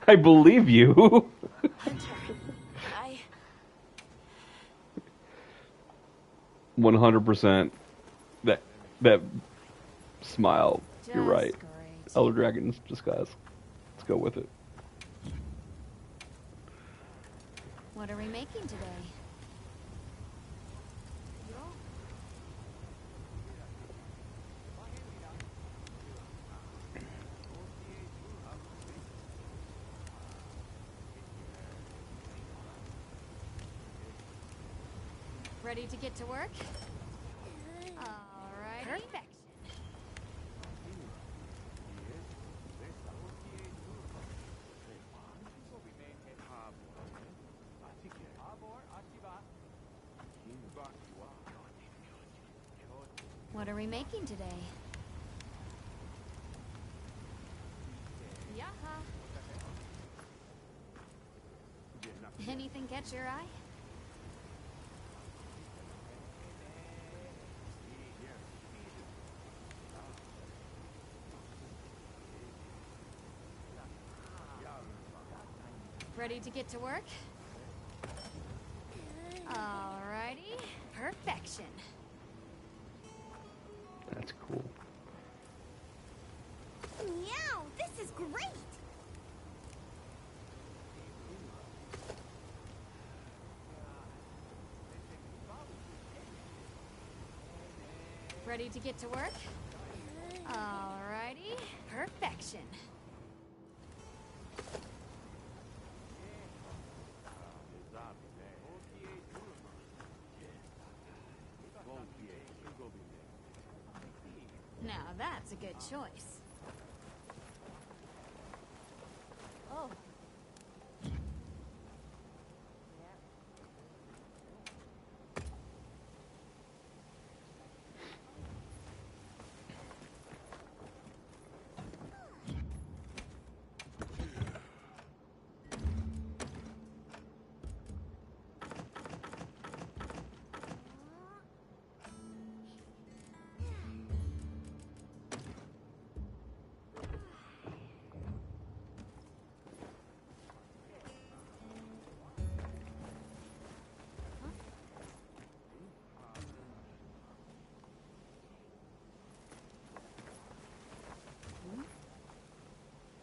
I believe you. Hunter, 100%. That smile. You're right. Elder Dragon's disguise. Let's go with it. What are we making today? Ready to get to work? Alright. Perfect. What are we making today? Yaha. Anything catch your eye? Ready to get to work? Alrighty. Perfection. That's cool. Meow! This is great! Ready to get to work? Alrighty. Perfection. Now that's a good choice. Oh.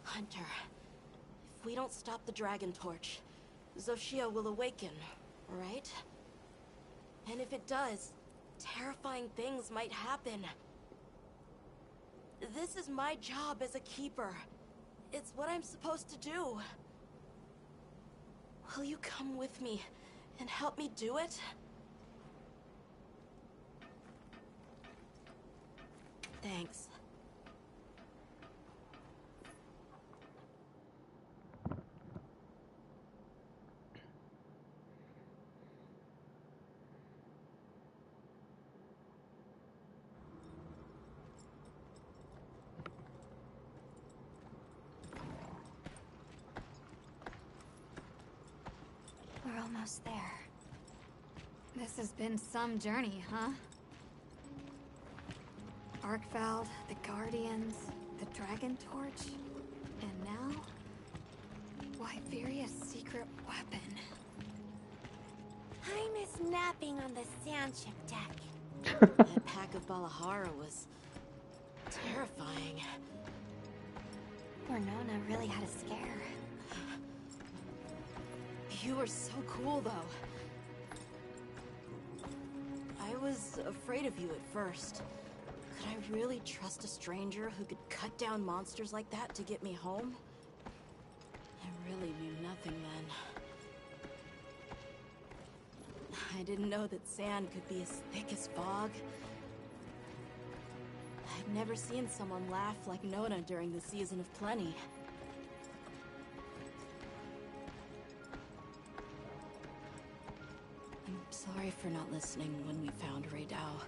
Hunter, if we don't stop the Dragon Torch, Xochitl will awaken, right? And if it does, terrifying things might happen. This is my job as a keeper. It's what I'm supposed to do. Will you come with me and help me do it? Thanks. We're almost there. This has been some journey, huh? Arkveld, the Guardians, the Dragon Torch, and now... Wyveria's secret weapon. I miss napping on the sandship deck. That pack of Balahara was... terrifying. Nona really had a scare. You were so cool, though. I was afraid of you at first. Could I really trust a stranger who could cut down monsters like that to get me home? I really knew nothing then. I didn't know that sand could be as thick as fog. I'd never seen someone laugh like Nona during the Season of Plenty. I'm sorry for not listening when we found Raydao.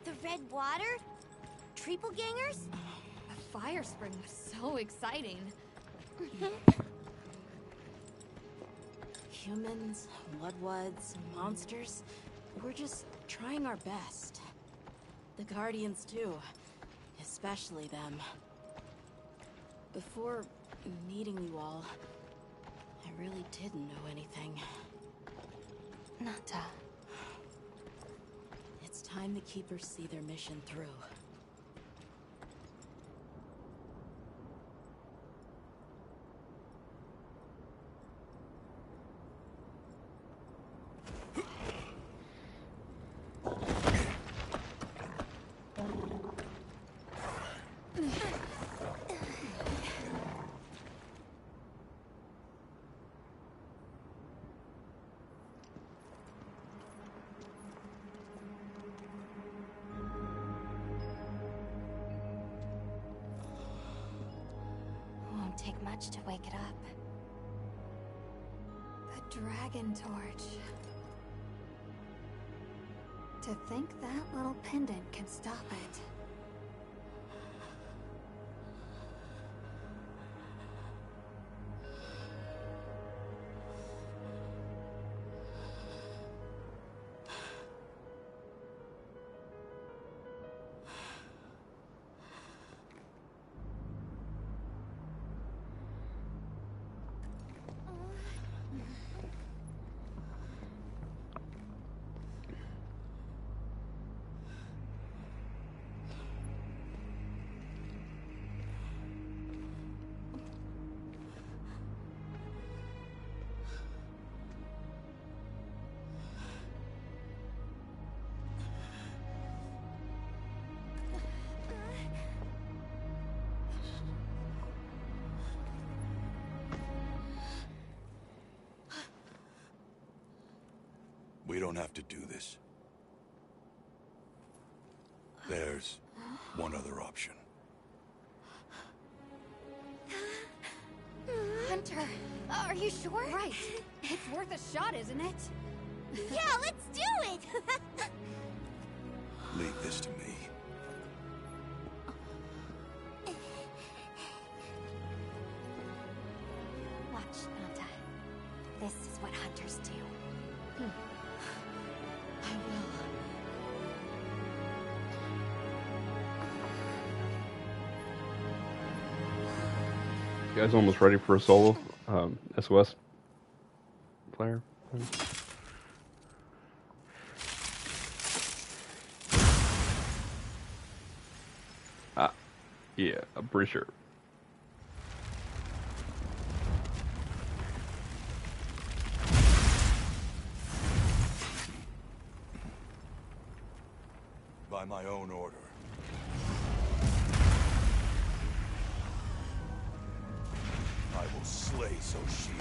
The red water? Triple gangers? The fire spring was so exciting. Humans, Mudwoods, monsters, we're just trying our best. The Guardians too, especially them. Before meeting you all, I really didn't know anything. Nata. It's time the Keepers see their mission through. much to wake it up. The Dragon Torch. To think that little pendant can stop it. We don't have to do this. There's one other option. Hunter, are you sure? Right. It's worth a shot, isn't it? Yeah, let's do it! Leave this to me. Watch, Nanta. This is what hunters do. I will. You guys almost ready for a solo SOS player? Yeah, I'm pretty sure. By my own order. I will slay Xochitl.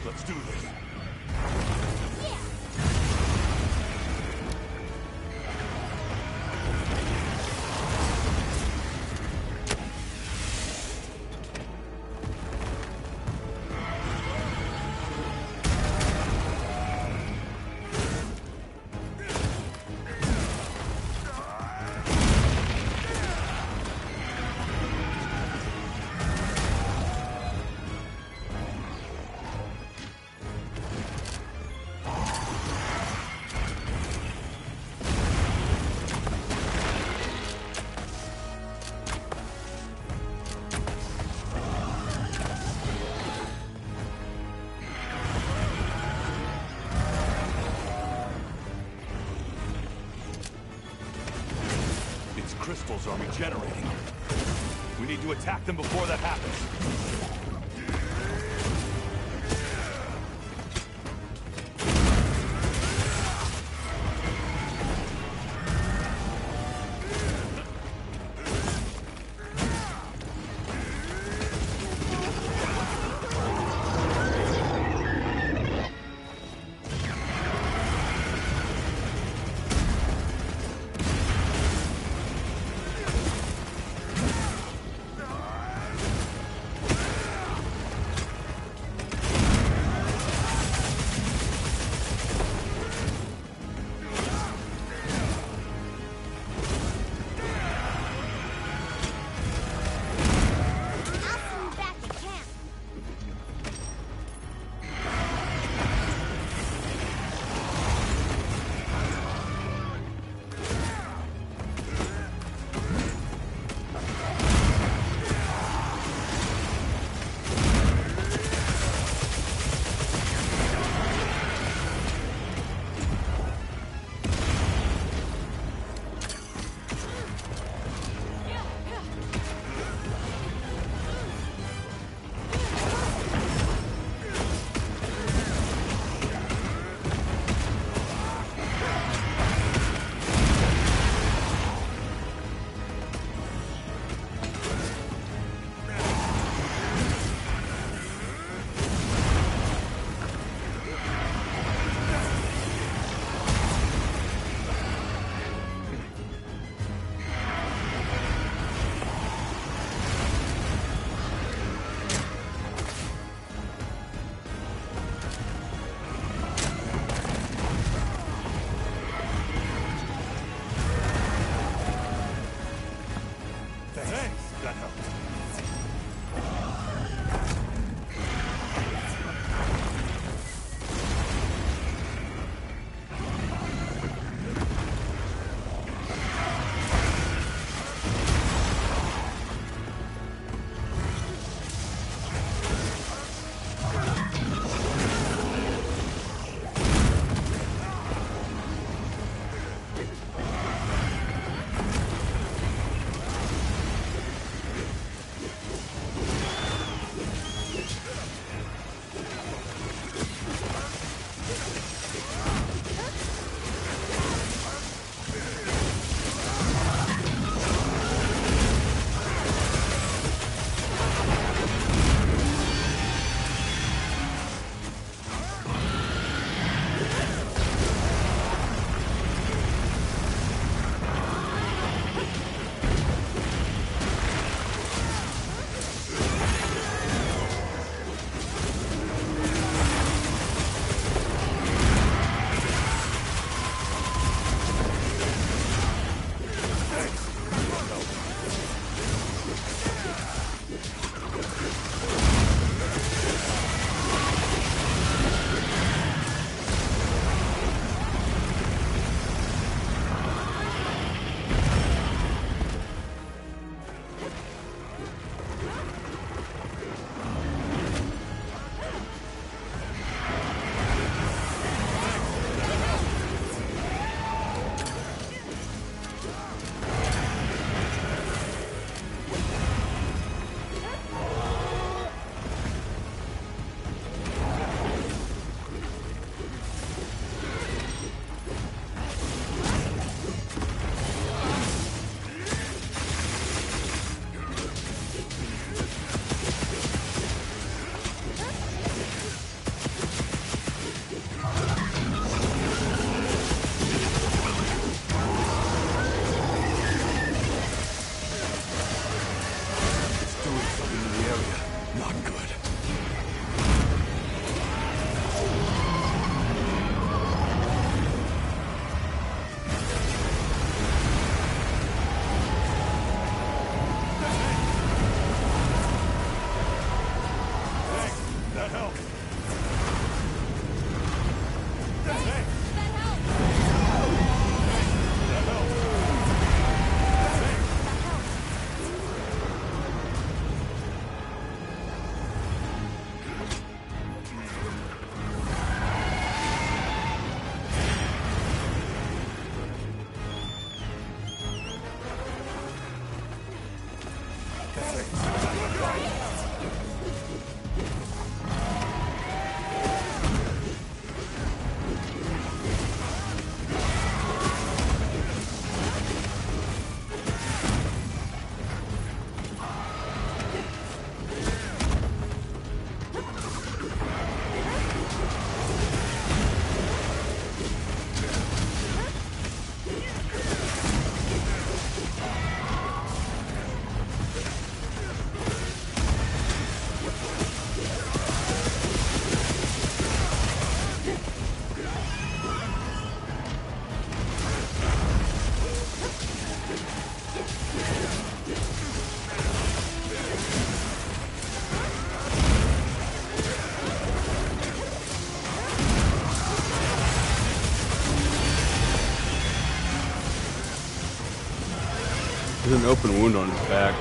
Let's do this. Crystals are regenerating. We need to attack them before that happens. There's an open wound on his back.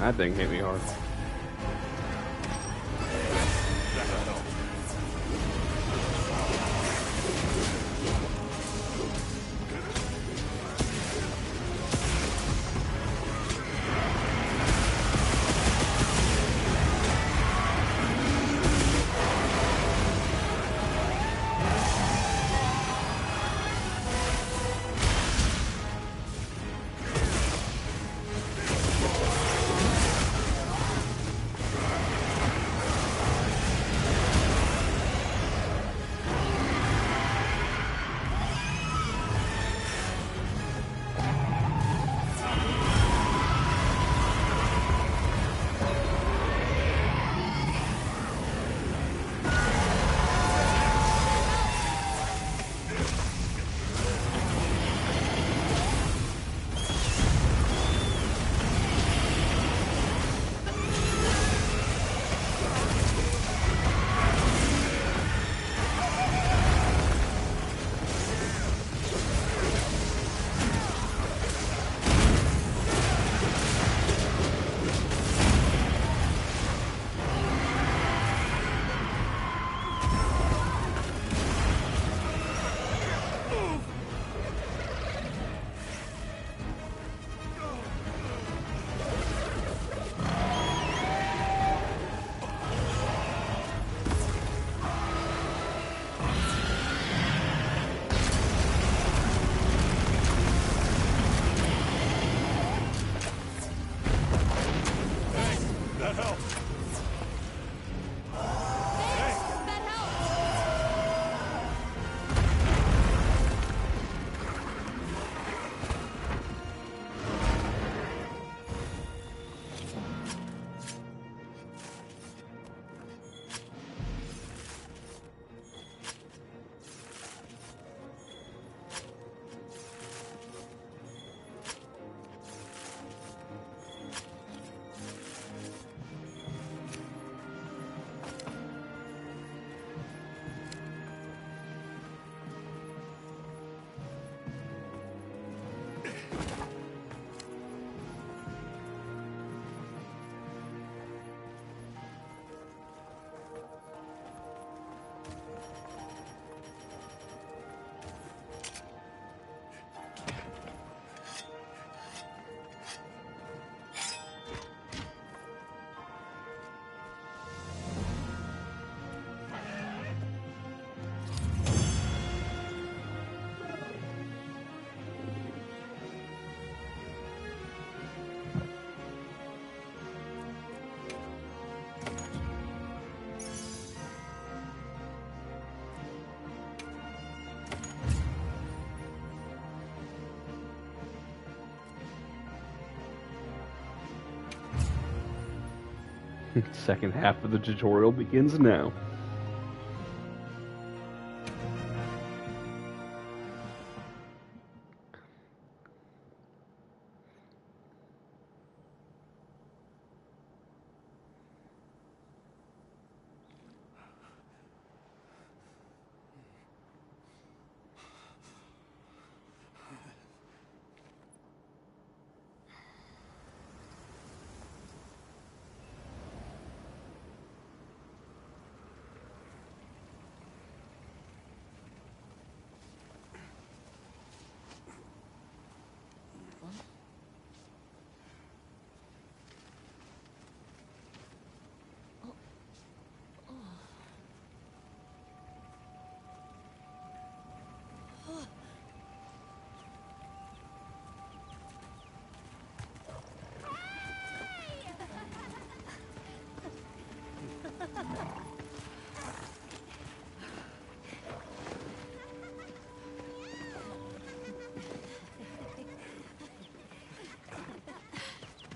That thing hit me hard. Second half of the tutorial begins now.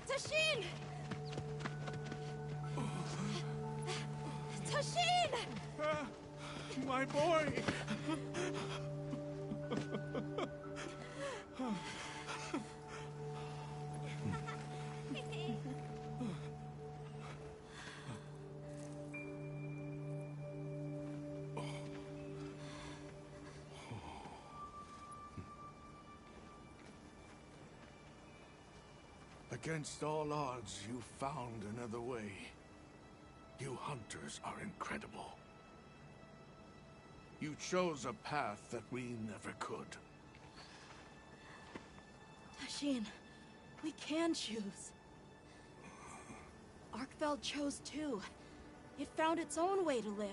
Tashin! Tashin! My boy! Against all odds, you found another way. You hunters are incredible. You chose a path that we never could. Tashin, we can choose. Arkfeld chose too. It found its own way to live.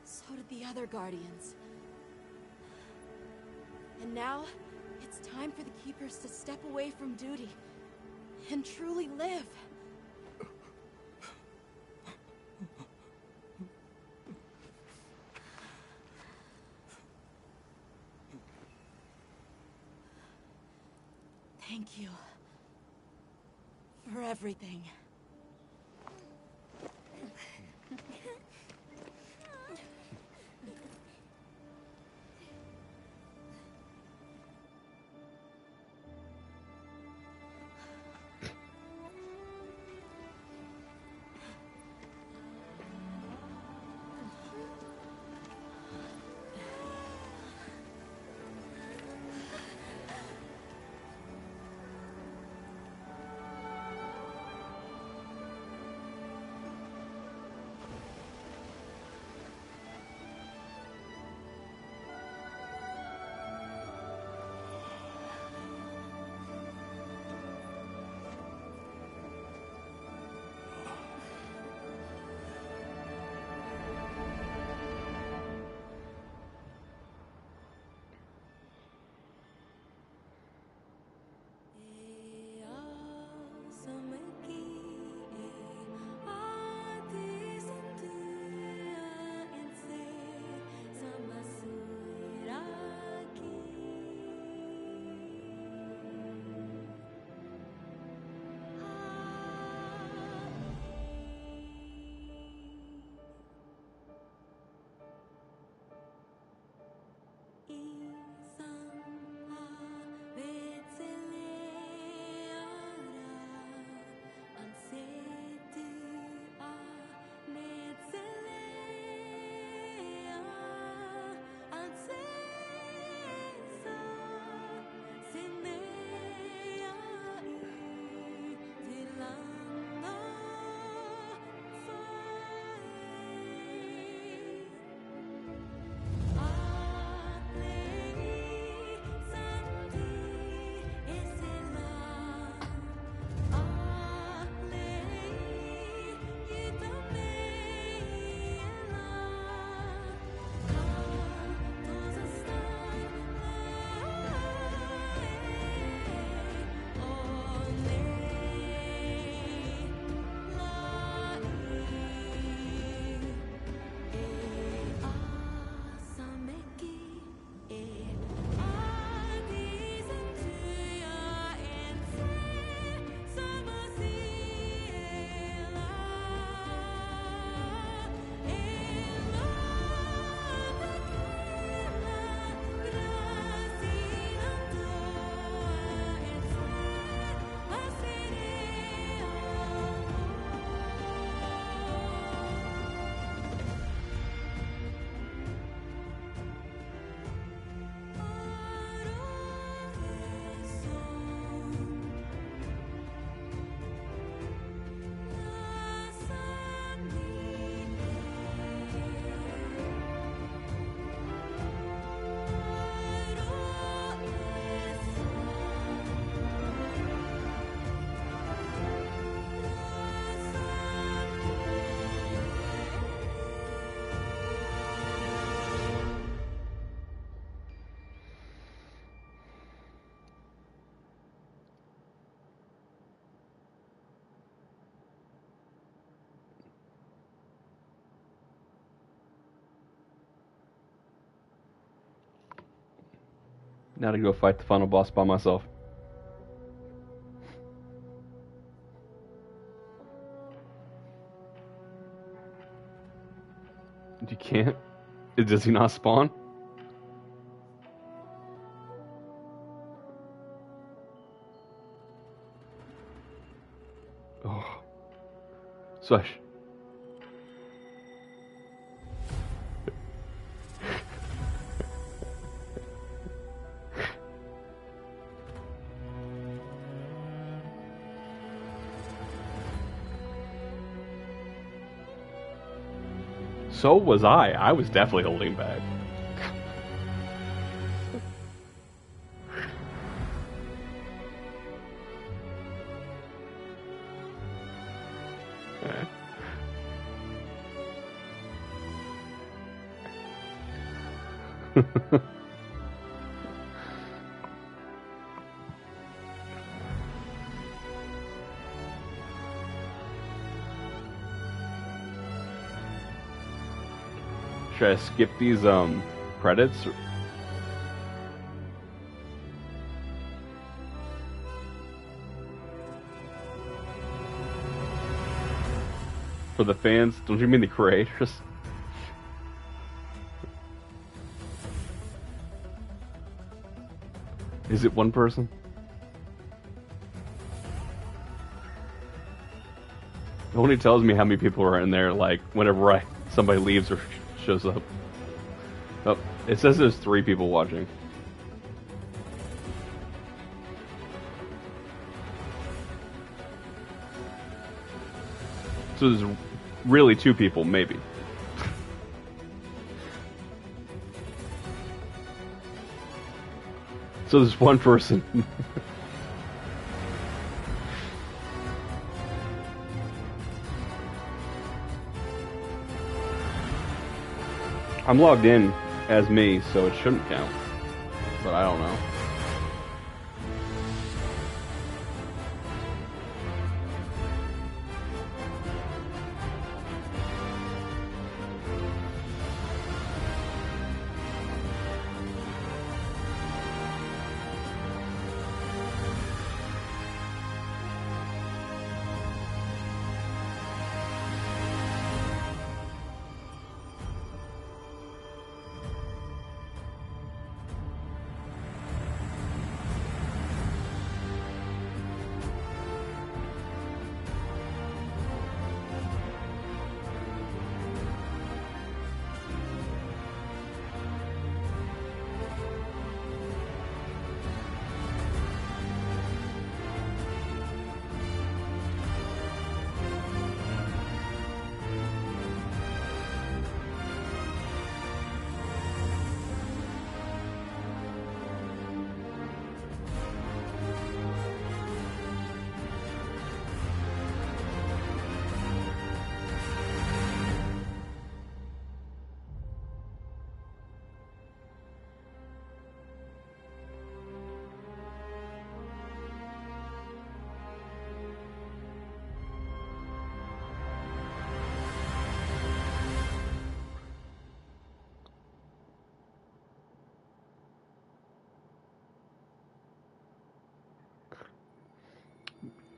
So did the other Guardians. And now, it's time for the Keepers to step away from duty and truly live. Thank you for everything. Now to go fight the final boss by myself. You can't? Does he not spawn? Oh. Swish. So was I. I was definitely holding back. Should I skip these credits? For the fans? Don't you mean the creators? Is it one person? It only tells me how many people are in there, like, whenever somebody leaves or shows up. Oh, it says there's 3 people watching. So there's really 2 people, maybe. So there's 1 person. I'm logged in as me, so it shouldn't count. But I don't know.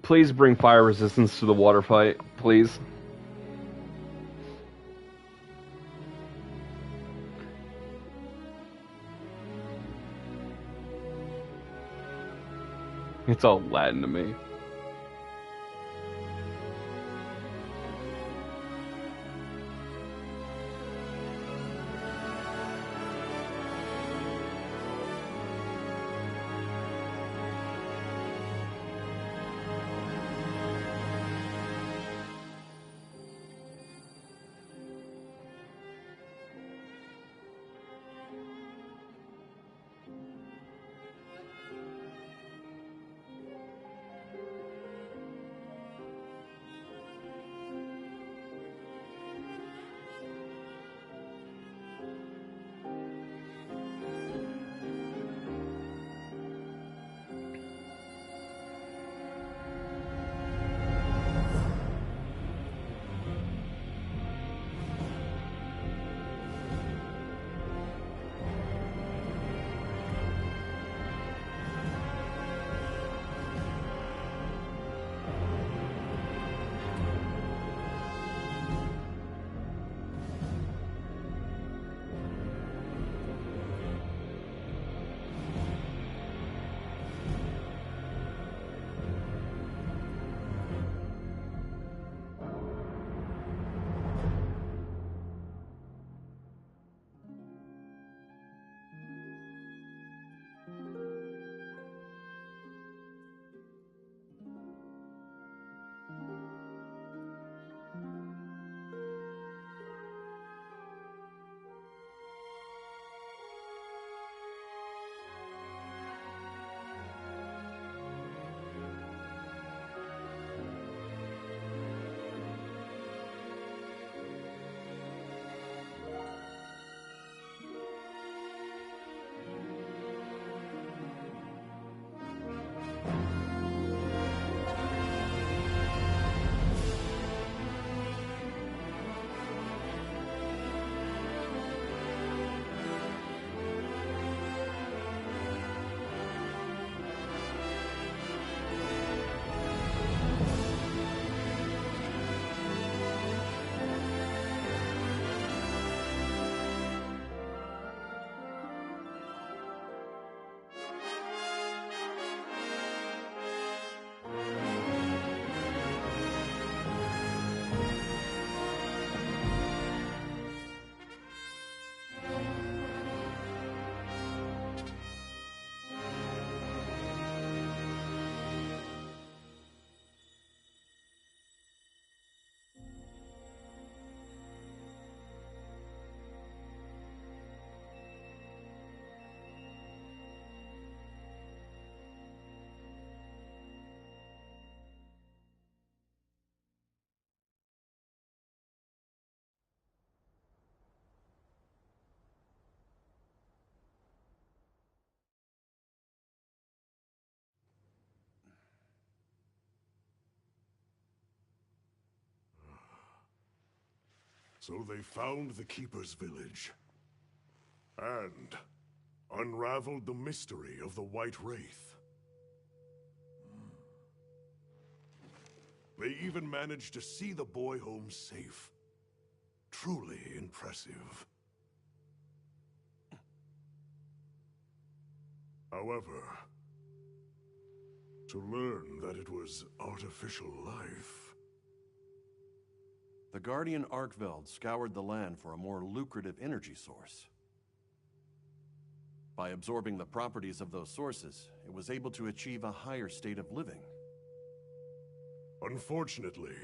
Please bring fire resistance to the water fight, please. It's all Latin to me. So they found the Keeper's village. And unraveled the mystery of the White Wraith. They even managed to see the boy home safe. Truly impressive. However, to learn that it was artificial life... The Guardian Arkveld scoured the land for a more lucrative energy source. By absorbing the properties of those sources, it was able to achieve a higher state of living. Unfortunately,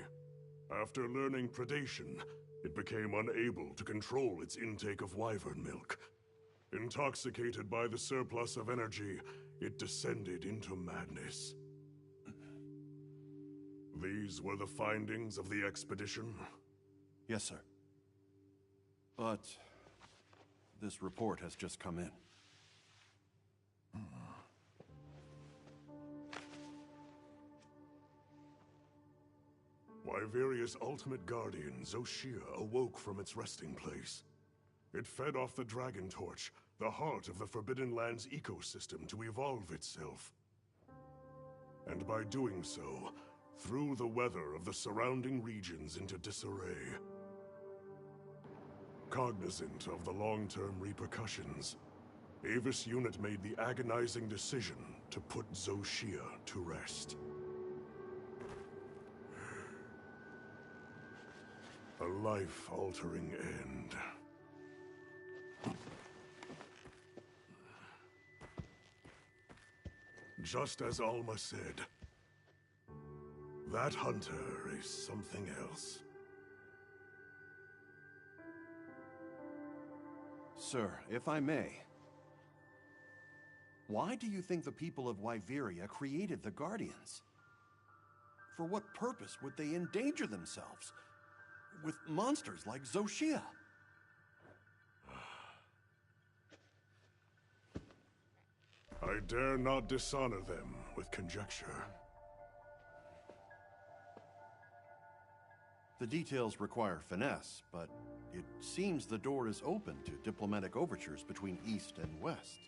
after learning predation, it became unable to control its intake of wyvern milk. Intoxicated by the surplus of energy, it descended into madness. These were the findings of the expedition? Yes, sir. But this report has just come in. Wyveria's ultimate guardian, Zoshia, awoke from its resting place. It fed off the Dragon Torch, the heart of the Forbidden Lands ecosystem, to evolve itself. And by doing so, threw the weather of the surrounding regions into disarray. Cognizant of the long-term repercussions, Avis Unit made the agonizing decision to put Zoshia to rest. A life-altering end. Just as Alma said, that hunter is something else. Sir, if I may, why do you think the people of Wyveria created the Guardians? For what purpose would they endanger themselves with monsters like Zoshia? I dare not dishonor them with conjecture. The details require finesse, but it seems the door is open to diplomatic overtures between East and West.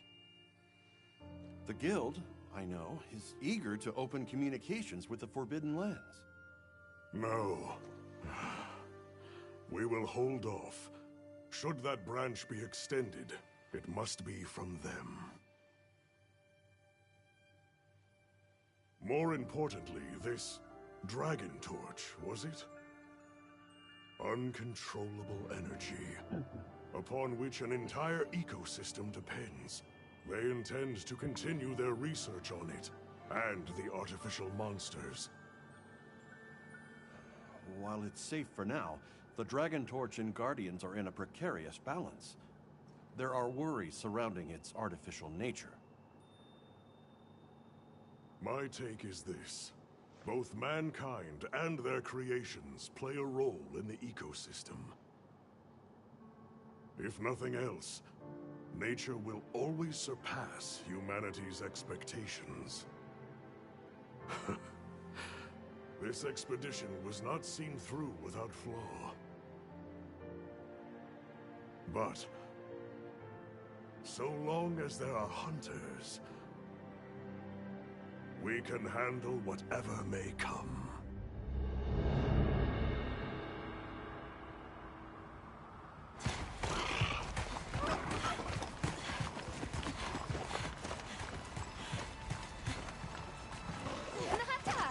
The Guild, I know, is eager to open communications with the Forbidden Lands. No. We will hold off. Should that branch be extended, it must be from them. More importantly, this Dragon Torch, was it? Uncontrollable energy, upon which an entire ecosystem depends. They intend to continue their research on it, and the artificial monsters. While it's safe for now, the Dragon Torch and Guardians are in a precarious balance. There are worries surrounding its artificial nature. My take is this. Both mankind and their creations play a role in the ecosystem. If nothing else, nature will always surpass humanity's expectations. This expedition was not seen through without flaw. But so long as there are hunters, we can handle whatever may come.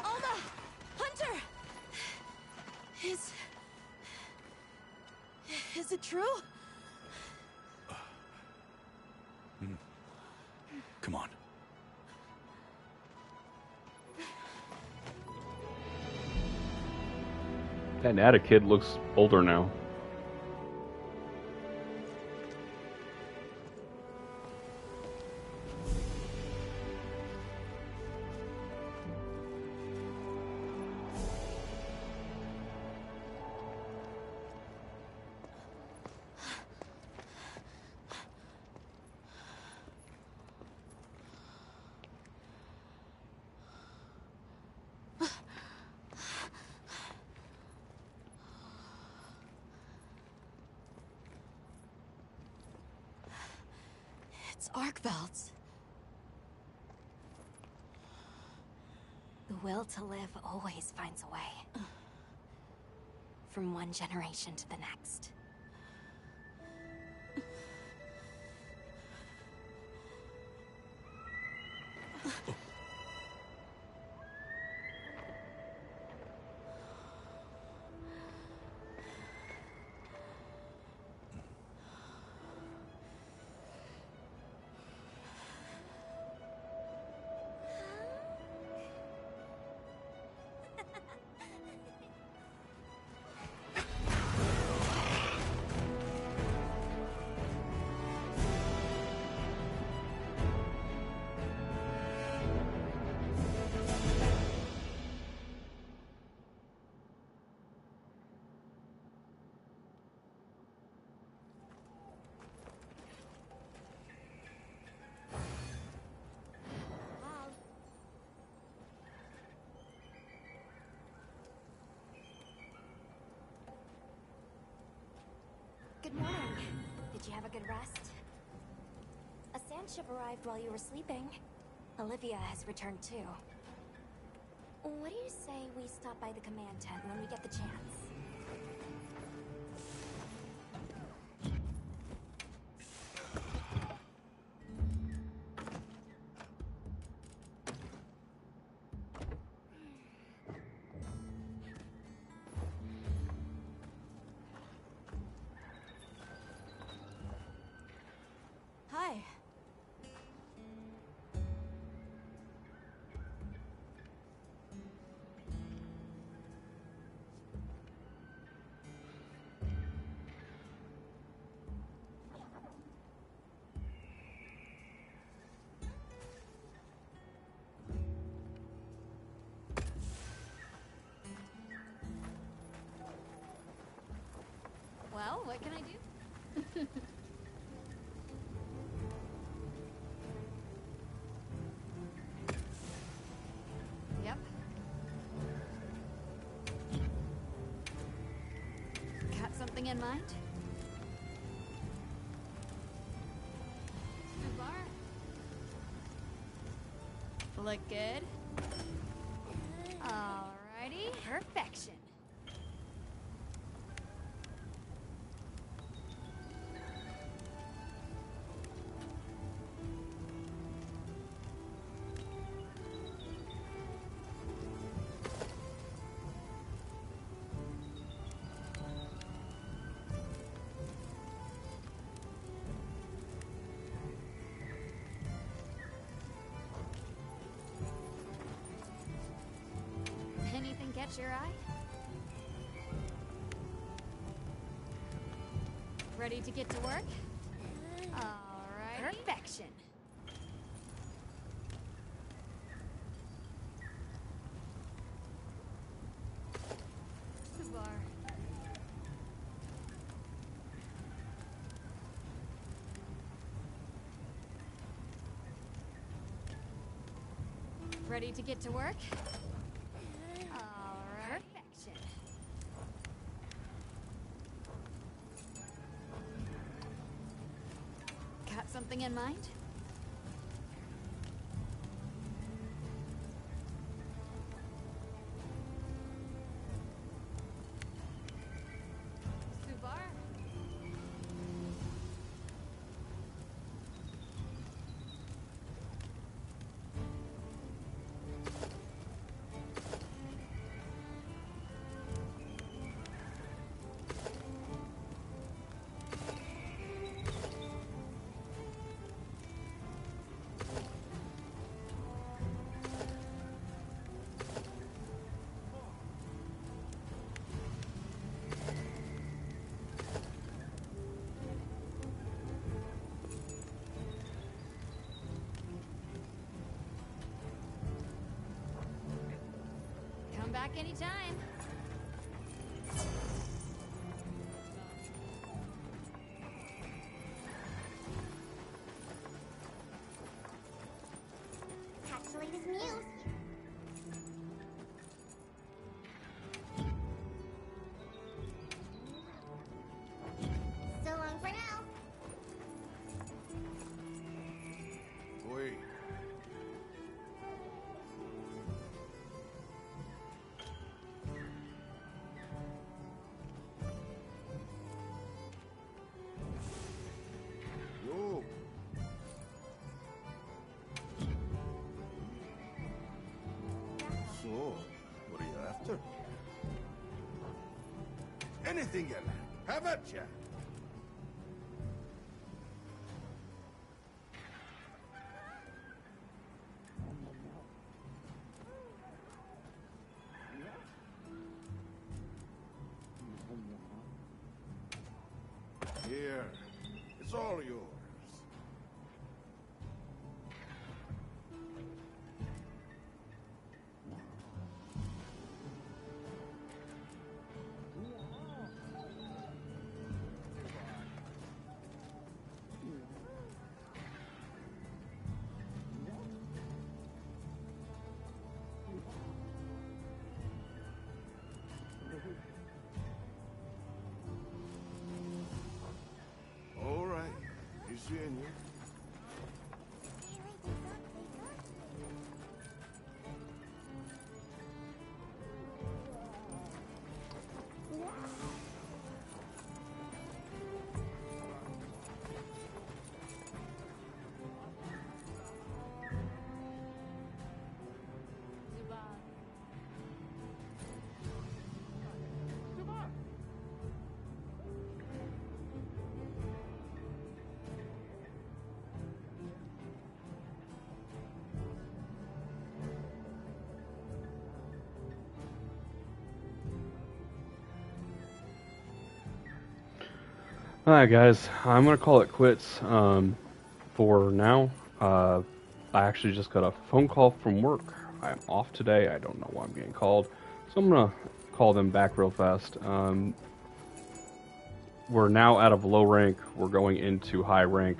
Alma! Hunter! Is it true? Come on. That Nata kid looks older now. It's Arcvelds. The will to live always finds a way. From one generation to the next. Good morning. Did you have a good rest? A sand ship arrived while you were sleeping. Olivia has returned too. What do you say we stop by the command tent when we get the chance? Hi. Well, what can I do? Yep. Got something in mind? Look good? Alrighty. Perfection. Anything catch your eye? Ready to get to work? Alright. Perfection. Subar. Ready to get to work? Alright. Perfection. Got something in mind? Subar? Come back anytime. Catch the latest news. So long for now. Anything you like. Have at ya. Here. It's all yours. All right. He's seeing you. Alright guys, I'm going to call it quits for now. I actually just got a phone call from work. I'm off today. I don't know why I'm getting called. So I'm going to call them back real fast. We're now out of low rank. We're going into high rank.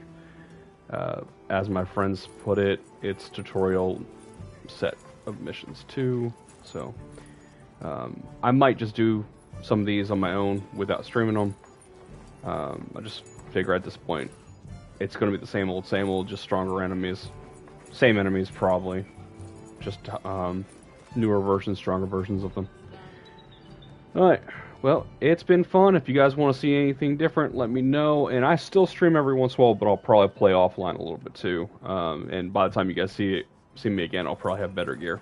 As my friends put it, it's tutorial set of missions 2. So I might just do some of these on my own without streaming them. I just figure at this point it's going to be the same old, just stronger enemies. Same enemies probably. Just newer versions, stronger versions of them. Alright, well, it's been fun. If you guys want to see anything different, let me know. And I still stream every once in a while, but I'll probably play offline a little bit too. And by the time you guys see me again, I'll probably have better gear.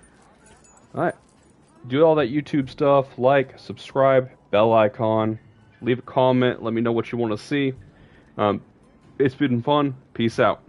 Alright, do all that YouTube stuff, like, subscribe, bell icon. Leave a comment. Let me know what you want to see. It's been fun. Peace out.